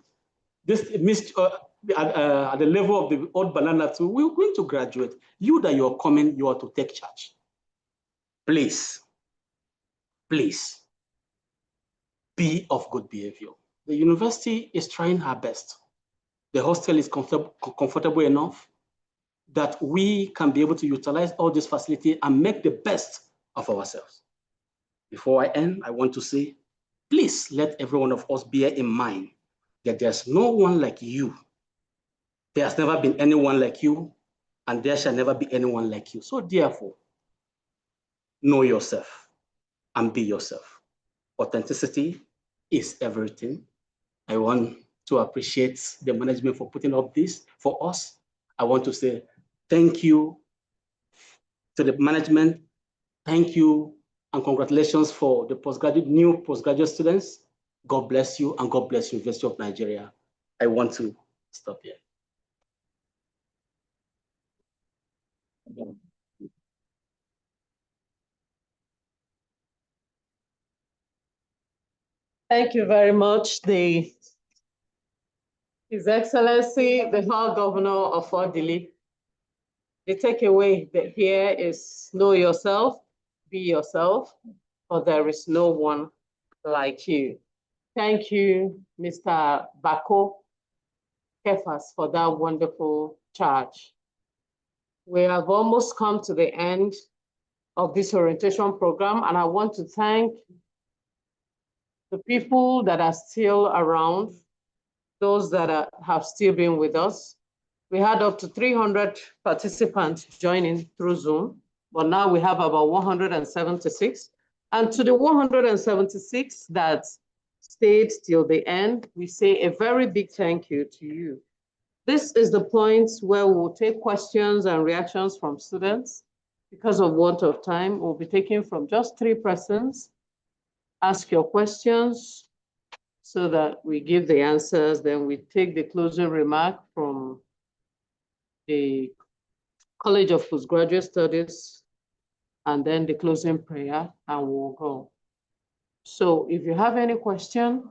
S11: at the level of the old banana too, we're going to graduate. You that you're coming, you are to take charge. Please, please, be of good behavior. The university is trying her best. The hostel is comfortable enough that we can be able to utilize all this facility and make the best of ourselves. Before I end, I want to say, please let every one of us bear in mind that there's no one like you. There has never been anyone like you, and there shall never be anyone like you. So therefore, know yourself and be yourself. Authenticity is everything. I want to appreciate the management for putting up this for us. I want to say thank you to the management. Thank you and congratulations for the new postgraduate students. God bless you and God bless University of Nigeria. I want to stop here.
S1: Thank you very much. His Excellency, the High Governor of Odili. The takeaway here is know yourself, be yourself, for there is no one like you. Thank you, Mr. Bako Kefas, for that wonderful charge. We have almost come to the end of this orientation program, and I want to thank the people that are still around, those that have still been with us. We had up to 300 participants joining through Zoom, but now we have about 176. And to the 176 that stayed till the end, we say a very big thank you to you. This is the point where we'll take questions and reactions from students. Because of want of time, we'll be taking from just 3 persons. Ask your questions so that we give the answers, then we take the closing remark from the College of Postgraduate Studies, and then the closing prayer, and we'll go. So if you have any question,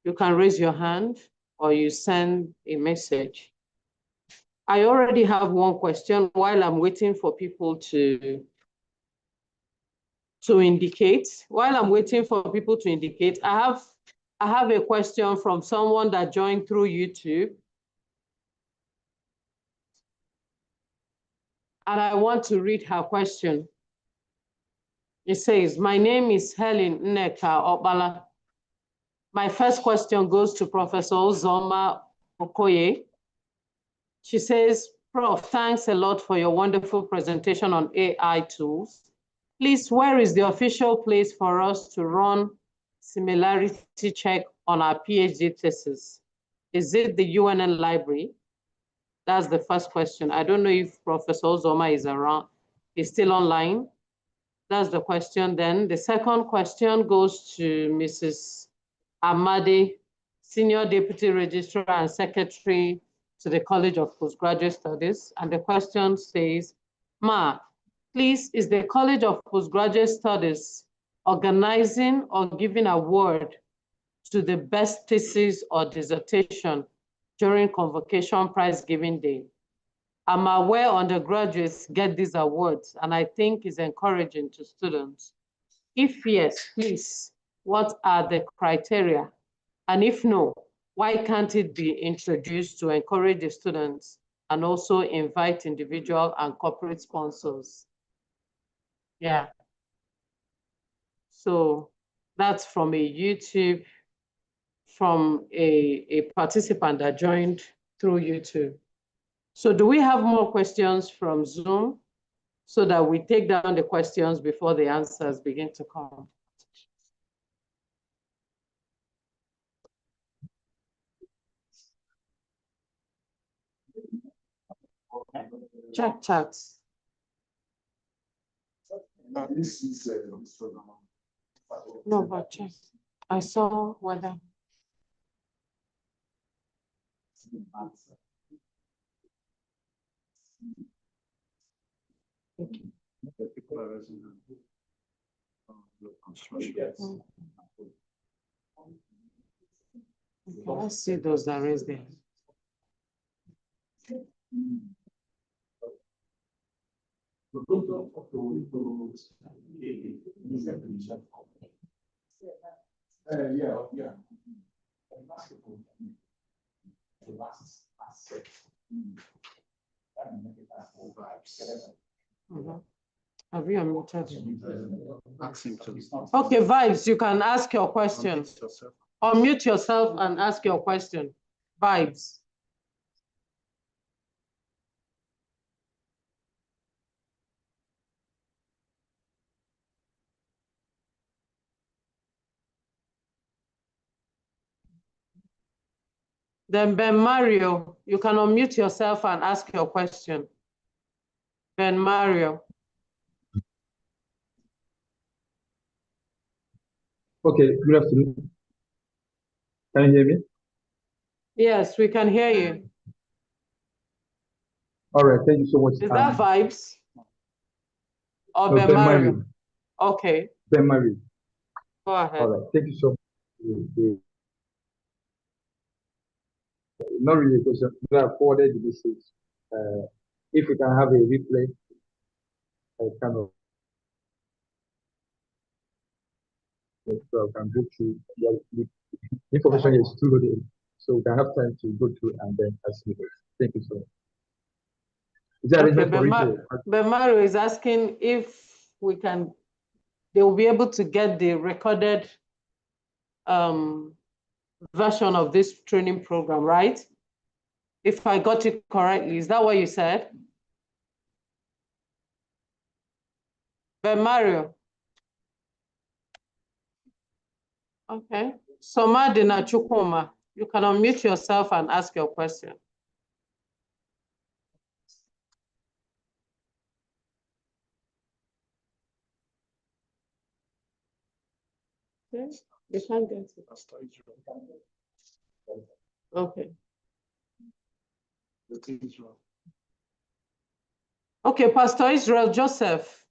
S1: you can raise your hand or you send a message. I already have one question while I'm waiting for people to indicate. While I'm waiting for people to indicate, I have a question from someone that joined through YouTube. And I want to read her question. It says, my name is Helen Nneka Okpala. My first question goes to Professor Uzoma Okoye. She says, Prof, thanks a lot for your wonderful presentation on AI tools. Please, where is the official place for us to run similarity check on our PhD thesis? Is it the UNN library? That's the first question. I don't know if Professor Uzoma is around, is still online. That's the question. Then the second question goes to Mrs. Amadi, Senior Deputy Registrar and Secretary to the College of Postgraduate Studies. And the question says, Ma, please, is the College of Postgraduate Studies organizing or giving award to the best thesis or dissertation during convocation prize giving day? I'm aware undergraduates get these awards, and I think it's encouraging to students. If yes, please, what are the criteria? And if no, why can't it be introduced to encourage the students and also invite individual and corporate sponsors? Yeah. So that's from a YouTube, from a participant that joined through YouTube. So do we have more questions from Zoom so that we take down the questions before the answers begin to come? Check chats. No, but check. I saw whether. Okay, let's see those that raised their hand. Have you unmuted? Okay, Vibes, you can ask your question. Unmute yourself and ask your question. Vibes. Then Ben Mario, you can unmute yourself and ask your question. Ben Mario.
S12: Okay, good afternoon. Can you hear me?
S1: Yes, we can hear you.
S12: All right, thank you so much.
S1: Is that Vibes? Or
S12: no,
S1: Ben Mario? Okay.
S12: Ben Mario.
S1: Go ahead.
S12: All right, thank you so much. Not really a question, but I forwarded the message. If we can have a replay, kind of, so I can go through the information is too loaded, so we can have time to go through and then ask you. Thank you so much. Is that
S1: Okay, Ben Mario is asking if we can, they will be able to get the recorded version of this training program, right? If I got it correctly, is that what you said? Ben Mario. Okay. So Madina Chukuma, you can unmute yourself and ask your question. Okay. You can't get it. Okay. Okay, Pastor Israel Joseph.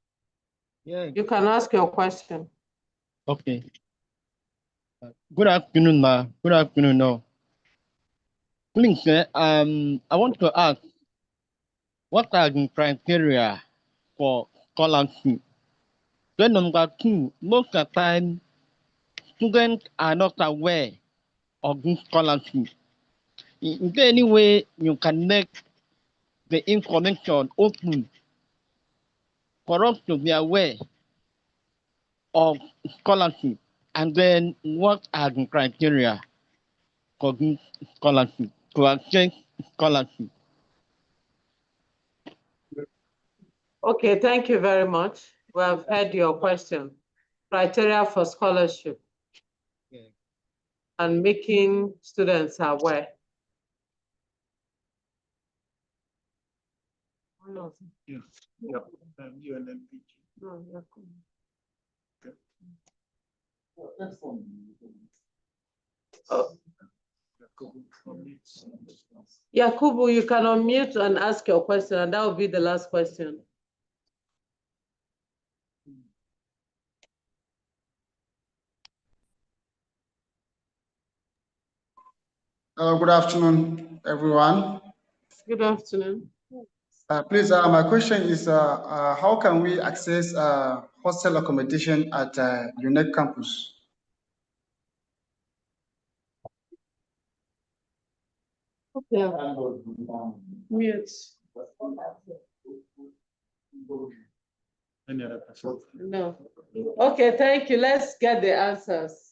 S1: Yeah. You can ask your question.
S13: Okay. Good afternoon, ma. Good afternoon, no. Please, I want to ask, what are the criteria for scholarship? Then number two, most of the time, students are not aware of this scholarship. Is there any way you can make the information open for us to be aware of scholarship? And then what are the criteria for this scholarship, to access scholarship?
S1: Okay, thank you very much. We have heard your question. Criteria for scholarship and making students aware.
S3: Yeah.
S1: Yakubu, you can unmute and ask your question, and that will be the last question.
S14: Good afternoon, everyone.
S1: Good afternoon.
S14: Please, my question is, how can we access hostel accommodation at UNEC campus?
S1: Okay. Mute.
S3: Any other question?
S1: No. Okay, thank you. Let's get the answers.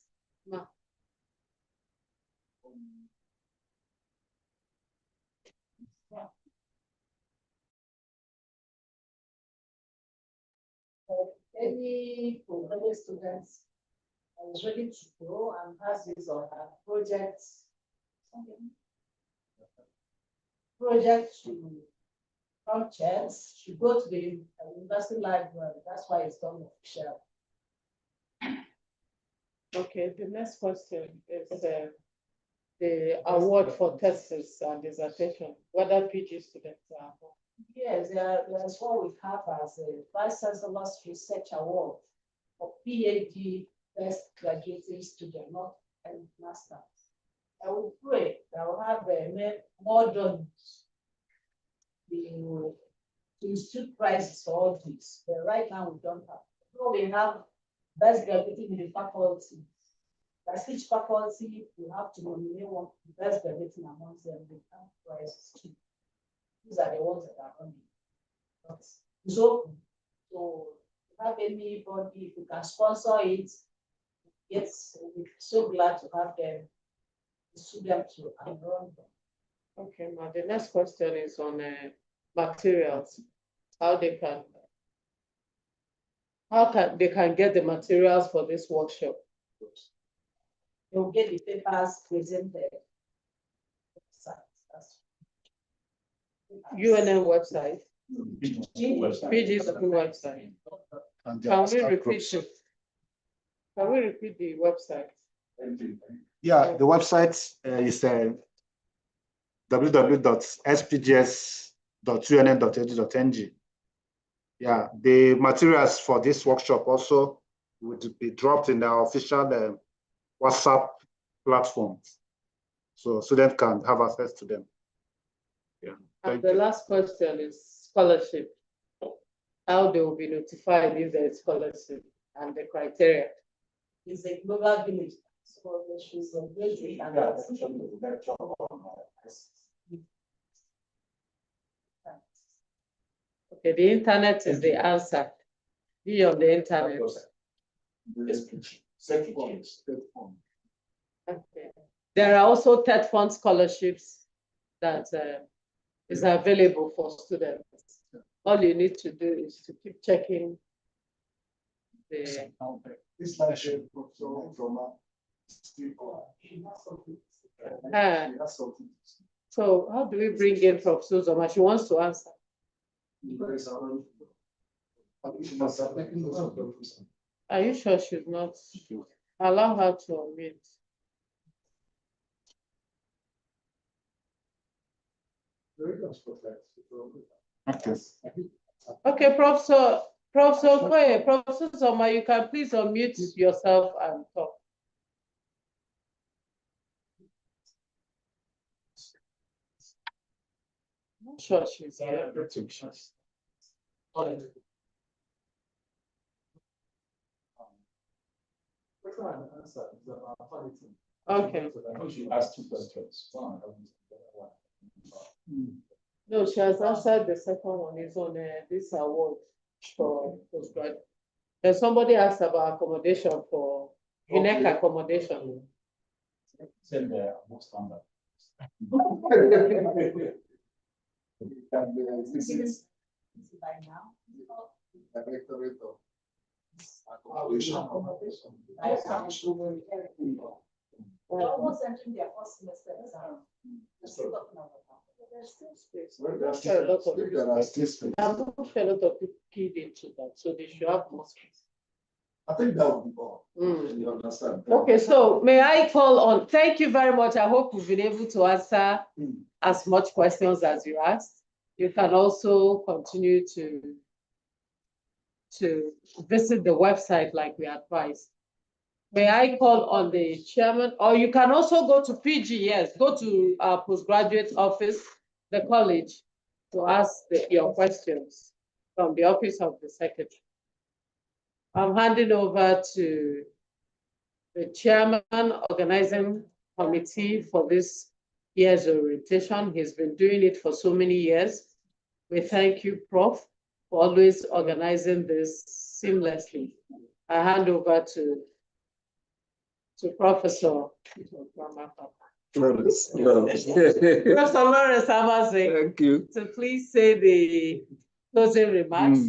S5: Any postgraduate students is ready to go and has his or her project to run checks, should go to the university library. That's why it's done official.
S1: Okay, the next question is the award for thesis and dissertation, whether PG students are.
S5: Yes, there's what we have as a Vice Chancellor's Research Award for PhD best graduating student, not a master. I will pray that we'll have more donors to institute prizes for all this. But right now we don't have. So we have best graduating in the faculty. That's each faculty will have to nominate one best graduating amongst them. We have prizes too. These are the ones that are running. So have anybody, if you can sponsor it, yes, we're so glad to have them, student to run them.
S1: Okay, now the next question is on materials. How they can get the materials for this workshop?
S5: They'll get the papers presented.
S1: UNN website. PG school website. Can we repeat it? Can we repeat the website?
S15: Yeah, the website is www.spgs.unn.edu.ng. Yeah, the materials for this workshop also would be dropped in our official WhatsApp platform, so students can have access to them. Yeah.
S1: And the last question is scholarship. How they will be notified if there is scholarship and the criteria.
S5: It's a global village, so they should engage with
S1: Okay, the internet is the answer. Be on the internet. Okay. There are also TED Fund scholarships that is available for students. All you need to do is to keep checking the. So how do we bring in Professor Zoma? She wants to answer. Are you sure she's not? Allow her to unmute.
S15: Okay.
S1: Okay, Professor Okoye, Professor Zoma, you can please unmute yourself and talk. I'm not sure she's here. Okay. No, she has answered the second one. Is on this award for postgraduate. Then somebody asked about accommodation for UNEC accommodation.
S16: Send the most standard.
S5: by now. Almost entering their first semester exam. There's still a
S1: lot of people keyed into that, so they should have more space.
S16: I think that would be all. You understand?
S1: Okay, so may I call on? Thank you very much. I hope we've been able to answer as much questions as you asked. You can also continue to visit the website like we advised. May I call on the chairman, or you can also go to PG, yes, go to our postgraduate office, the college, to ask your questions from the office of the secretary. I'm handing over to the chairman organizing committee for this year's orientation. He's been doing it for so many years. We thank you, Prof, for always organizing this seamlessly. I hand over to Professor
S17: Lawrence.
S1: Professor Lawrence Amase.
S17: Thank you.
S1: So please say the closing remarks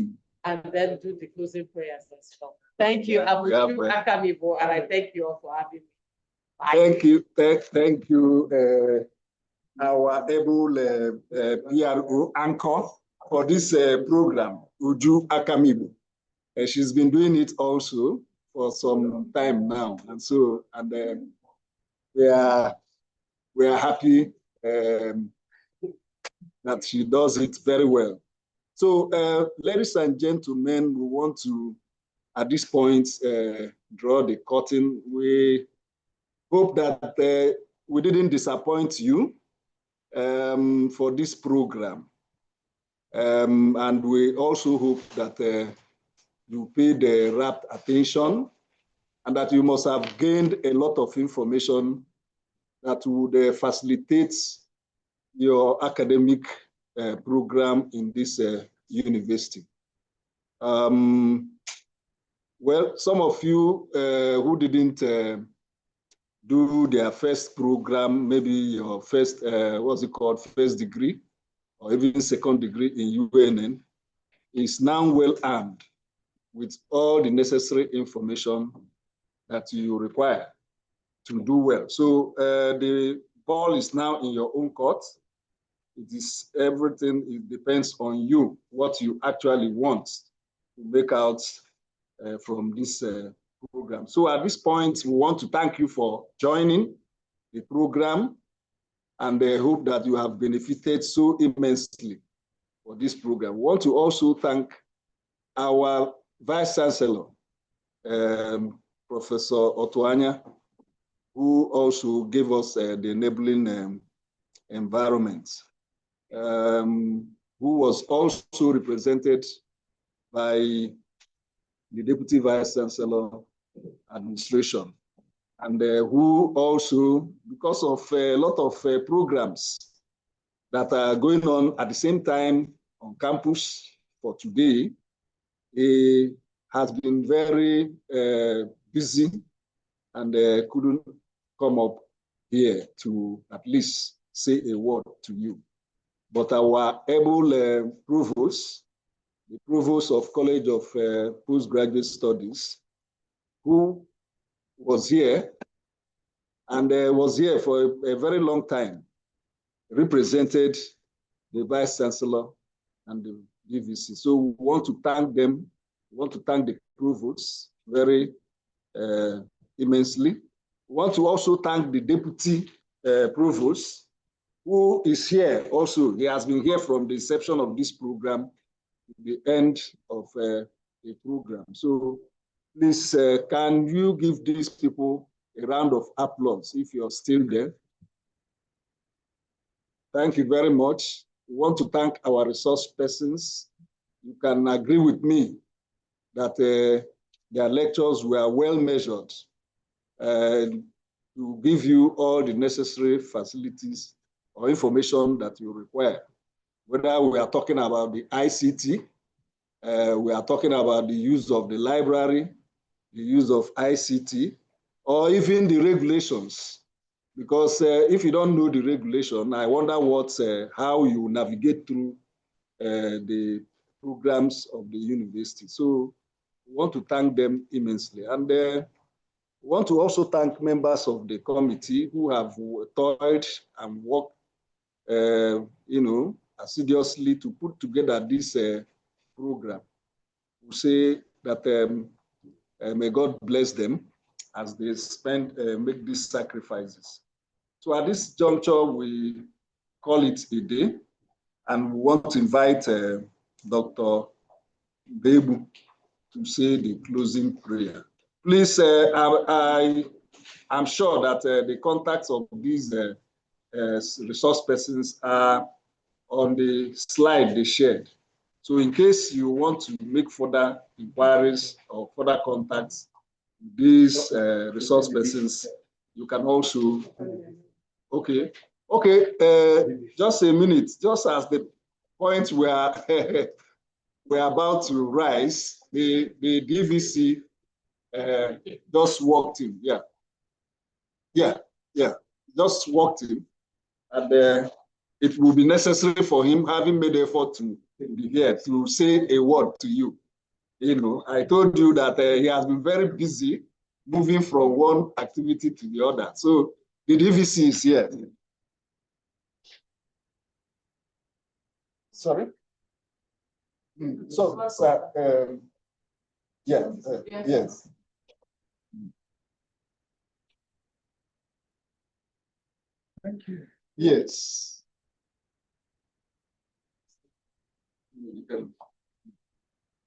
S1: and then do the closing prayers as well. Thank you, Abuju Akamibo, and I thank you all for having me. Bye.
S17: Thank you. Thank you, our able PRO anchor for this program, Uju Akamibo. She's been doing it also for some time now, and so we are happy that she does it very well. So, ladies and gentlemen, we want to, at this point, draw the curtain. We hope that we didn't disappoint you for this program. And we also hope that you paid rapt attention and that you must have gained a lot of information that would facilitate your academic program in this university. Well, some of you who didn't do their first program, maybe your first, what's it called, first degree, or even second degree in UNN, is now well armed with all the necessary information that you require to do well. So the ball is now in your own court. It is everything, it depends on you, what you actually want to make out from this program. So at this point, we want to thank you for joining the program, and I hope that you have benefited so immensely for this program. We want to also thank our Vice Chancellor, Professor Otuanya, who also gave us the enabling environment, who was also represented by the Deputy Vice Chancellor Administration, and who also, because of a lot of programs that are going on at the same time on campus for today, he has been very busy and couldn't come up here to at least say a word to you. But our able provost, the provost of College of Postgraduate Studies, who was here and was here for a very long time, represented the Vice Chancellor and the DVC. So we want to thank them. We want to thank the provost very immensely. We want to also thank the Deputy Provost, who is here also. He has been here from the inception of this program to the end of the program. So please, can you give these people a round of applause if you're still there? Thank you very much. We want to thank our resource persons. You can agree with me that their lectures were well measured to give you all the necessary facilities or information that you require. Whether we are talking about the ICT, we are talking about the use of the library, the use of ICT, or even the regulations. Because if you don't know the regulation, I wonder how you navigate through the programs of the university. So we want to thank them immensely. And we want to also thank members of the committee who have toiled and worked, assiduously to put together this program. We say that may God bless them as they make these sacrifices. So at this juncture, we call it a day, and we want to invite Dr. Bebu to say the closing prayer. Please, I'm sure that the contacts of these resource persons are on the slide they shared. So in case you want to make further inquiries or further contacts with these resource persons, you can also, okay, just a minute, just as the point where we're about to rise, the DVC just walked in, just walked in, and it will be necessary for him, having made effort to be here, to say a word to you. You know, I told you that he has been very busy moving from one activity to the other. So the DVC is here. Sorry? So, yes. Thank you. Yes.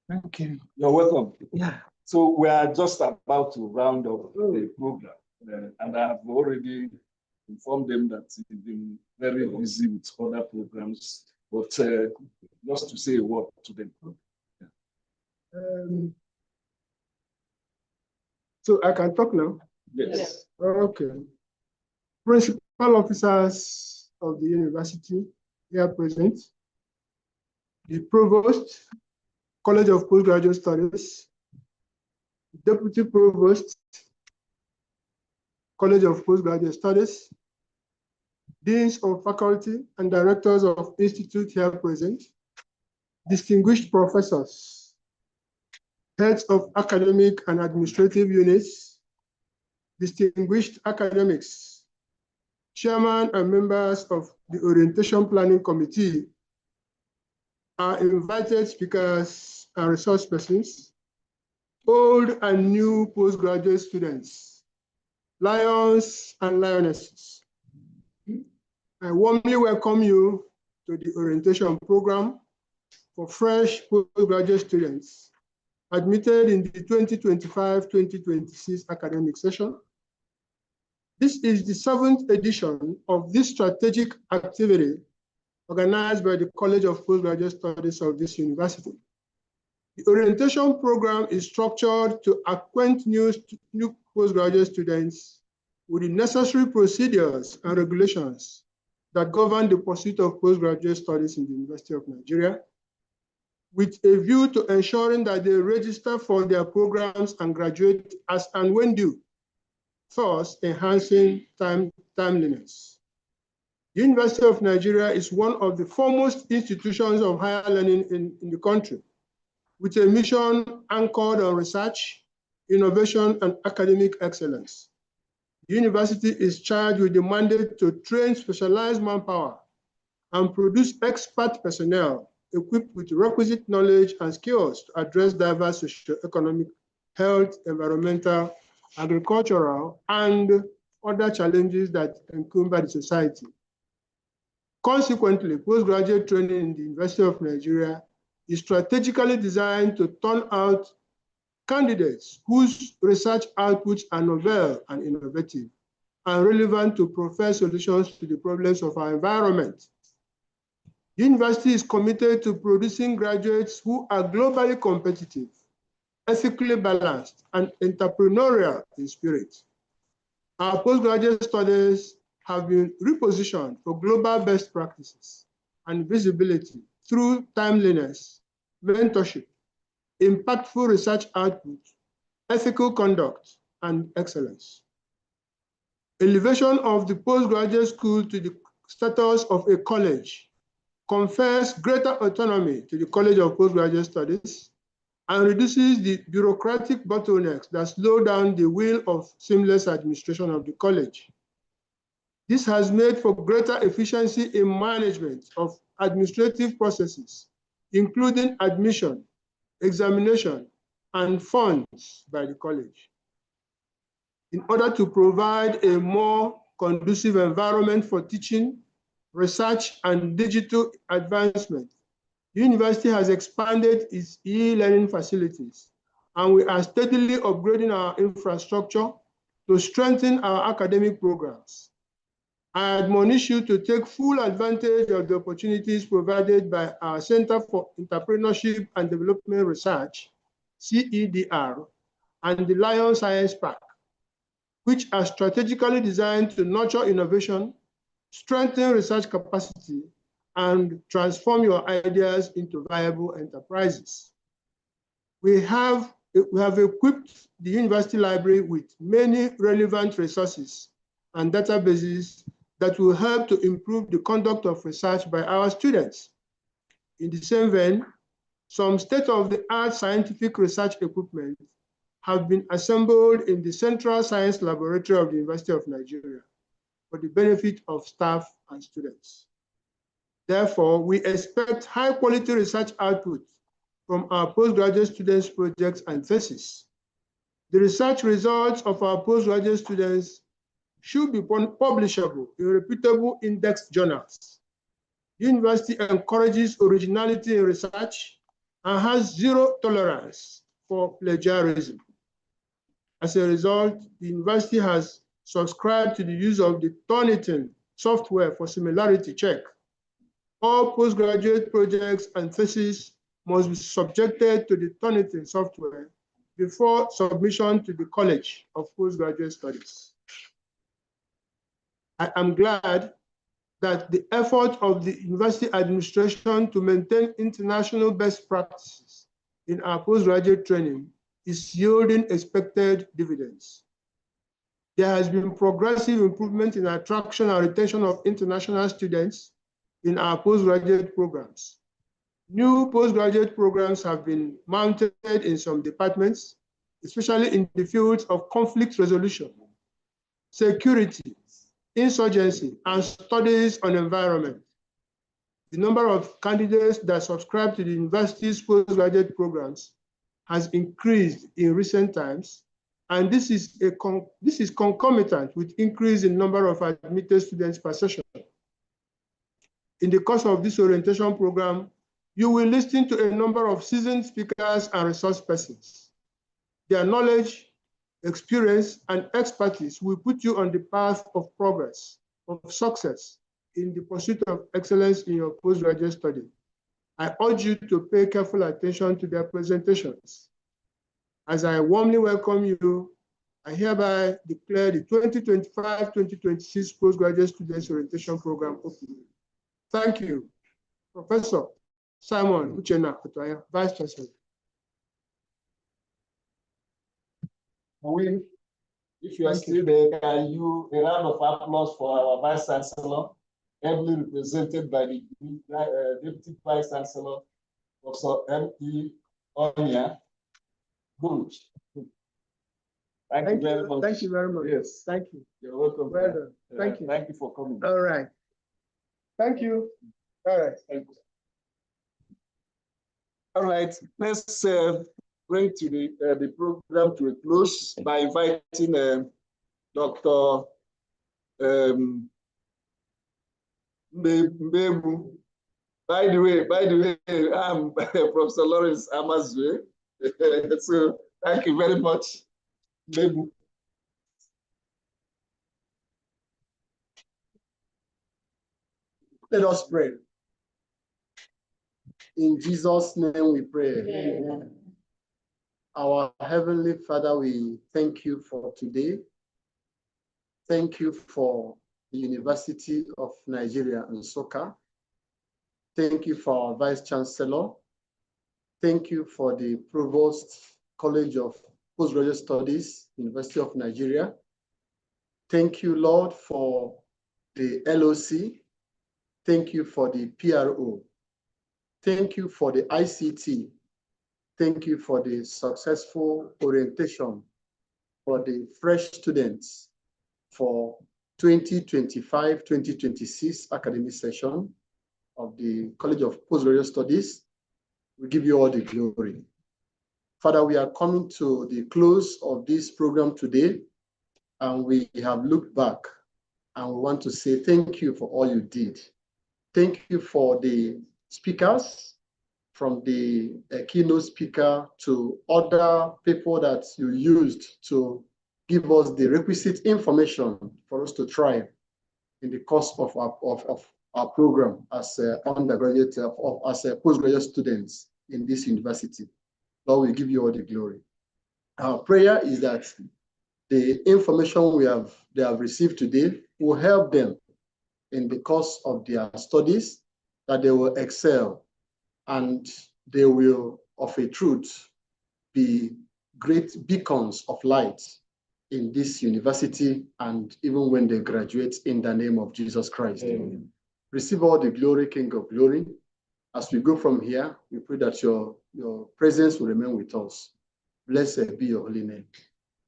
S17: Thank you. You're welcome. Yeah. So we are just about to round up the program, and I have already informed them that they've been very busy with other programs, but just to say a word to them.
S18: So I can talk now?
S17: Yes.
S18: Okay. Principal officers of the university here present, the Provost, College of Postgraduate Studies, Deputy Provost, College of Postgraduate Studies, Deans of Faculty and Directors of Institute here present, distinguished professors, heads of academic and administrative units, distinguished academics, chairman and members of the Orientation Planning Committee, our invited speakers and resource persons, old and new postgraduate students, lions and lionesses. I warmly welcome you to the orientation program for fresh postgraduate students admitted in the 2025-2026 academic session. This is the 7th edition of this strategic activity organized by the College of Postgraduate Studies of this university. The orientation program is structured to acquaint new postgraduate students with the necessary procedures and regulations that govern the pursuit of postgraduate studies in the University of Nigeria, with a view to ensuring that they register for their programs and graduate as and when due, thus enhancing timeliness. The University of Nigeria is one of the foremost institutions of higher learning in the country, with a mission anchored on research, innovation, and academic excellence. The university is charged with the mandate to train specialized manpower and produce expert personnel equipped with requisite knowledge and skills to address diverse socioeconomic, health, environmental, agricultural, and other challenges that encumber the society. Consequently, postgraduate training in the University of Nigeria is strategically designed to turn out candidates whose research outputs are novel and innovative and relevant to provide solutions to the problems of our environment. The university is committed to producing graduates who are globally competitive, ethically balanced, and entrepreneurial in spirit. Our postgraduate studies have been repositioned for global best practices and visibility through timeliness, mentorship, impactful research output, ethical conduct, and excellence. Elevation of the postgraduate school to the status of a college confers greater autonomy to the College of Postgraduate Studies and reduces the bureaucratic bottlenecks that slow down the wheel of seamless administration of the college. This has made for greater efficiency in management of administrative processes, including admission, examination, and funds by the college. In order to provide a more conducive environment for teaching, research, and digital advancement, the university has expanded its e-learning facilities and we are steadily upgrading our infrastructure to strengthen our academic programs. I admonish you to take full advantage of the opportunities provided by our Center for Entrepreneurship and Development Research, CEDR, and the Lion Science Park, which are strategically designed to nurture innovation, strengthen research capacity, and transform your ideas into viable enterprises. We have equipped the university library with many relevant resources and databases that will help to improve the conduct of research by our students. In the same vein, some state-of-the-art scientific research equipment have been assembled in the Central Science Laboratory of the University of Nigeria for the benefit of staff and students. Therefore, we expect high-quality research output from our postgraduate students' projects and theses. The research results of our postgraduate students should be publishable in reputable index journals. The university encourages originality in research and has zero tolerance for plagiarism. As a result, the university has subscribed to the use of the Turnitin software for similarity check. All postgraduate projects and theses must be subjected to the Turnitin software before submission to the College of Postgraduate Studies. I am glad that the effort of the university administration to maintain international best practices in our postgraduate training is yielding expected dividends. There has been progressive improvement in attraction and retention of international students in our postgraduate programs. New postgraduate programs have been mounted in some departments, especially in the fields of conflict resolution, security, insurgency, and studies on environment. The number of candidates that subscribe to the university's postgraduate programs has increased in recent times, and this is concomitant with increase in number of admitted students per session. In the course of this orientation program, you will listen to a number of seasoned speakers and resource persons. Their knowledge, experience, and expertise will put you on the path of progress, of success in the pursuit of excellence in your postgraduate study. I urge you to pay careful attention to their presentations. As I warmly welcome you, I hereby declare the 2025-2026 Postgraduate Students Orientation Program open. Thank you. Professor Simon Uchenna Otoya, Vice Chancellor.
S17: If you are still there, can you a round of applause for our Vice Chancellor, ably represented by the Deputy Vice Chancellor, Professor M.E. Onya. Good. Thank you very much.
S18: Thank you very much.
S17: Yes.
S18: Thank you.
S17: You're welcome.
S18: Well done. Thank you.
S17: Thank you for coming.
S18: All right. Thank you. All right.
S17: Thank you. All right. Let's bring to the program to a close by inviting Dr. Mbebu. By the way, I'm Professor Lawrence Amazue. So thank you very much, Mbebu.
S19: Let us pray. In Jesus' name we pray.
S1: Amen.
S19: Our Heavenly Father, we thank you for today. Thank you for the University of Nigeria and Nsukka. Thank you for our Vice Chancellor. Thank you for the Provost, College of Postgraduate Studies, University of Nigeria. Thank you, Lord, for the LOC. Thank you for the PRO. Thank you for the ICT. Thank you for the successful orientation for the fresh students for 2025-2026 academic session of the College of Postgraduate Studies. We give you all the glory. Father, we are coming to the close of this program today, and we have looked back, and we want to say thank you for all you did. Thank you for the speakers, from the keynote speaker to other people that you used to give us the requisite information for us to thrive in the course of our program as undergraduate, as postgraduate students in this university. Lord, we give you all the glory. Our prayer is that the information they have received today will help them in the course of their studies, that they will excel and they will, of a truth, be great beacons of light in this university and even when they graduate, in the name of Jesus Christ. Amen. Receive all the glory, King of glory. As we go from here, we pray that your presence will remain with us. Blessed be your holy name.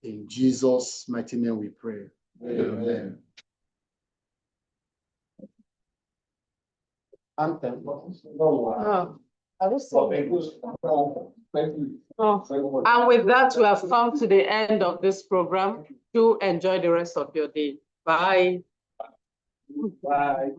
S19: In Jesus' mighty name we pray. Amen.
S1: Anthem. And with that, we have come to the end of this program. Do enjoy the rest of your day. Bye.
S17: Bye.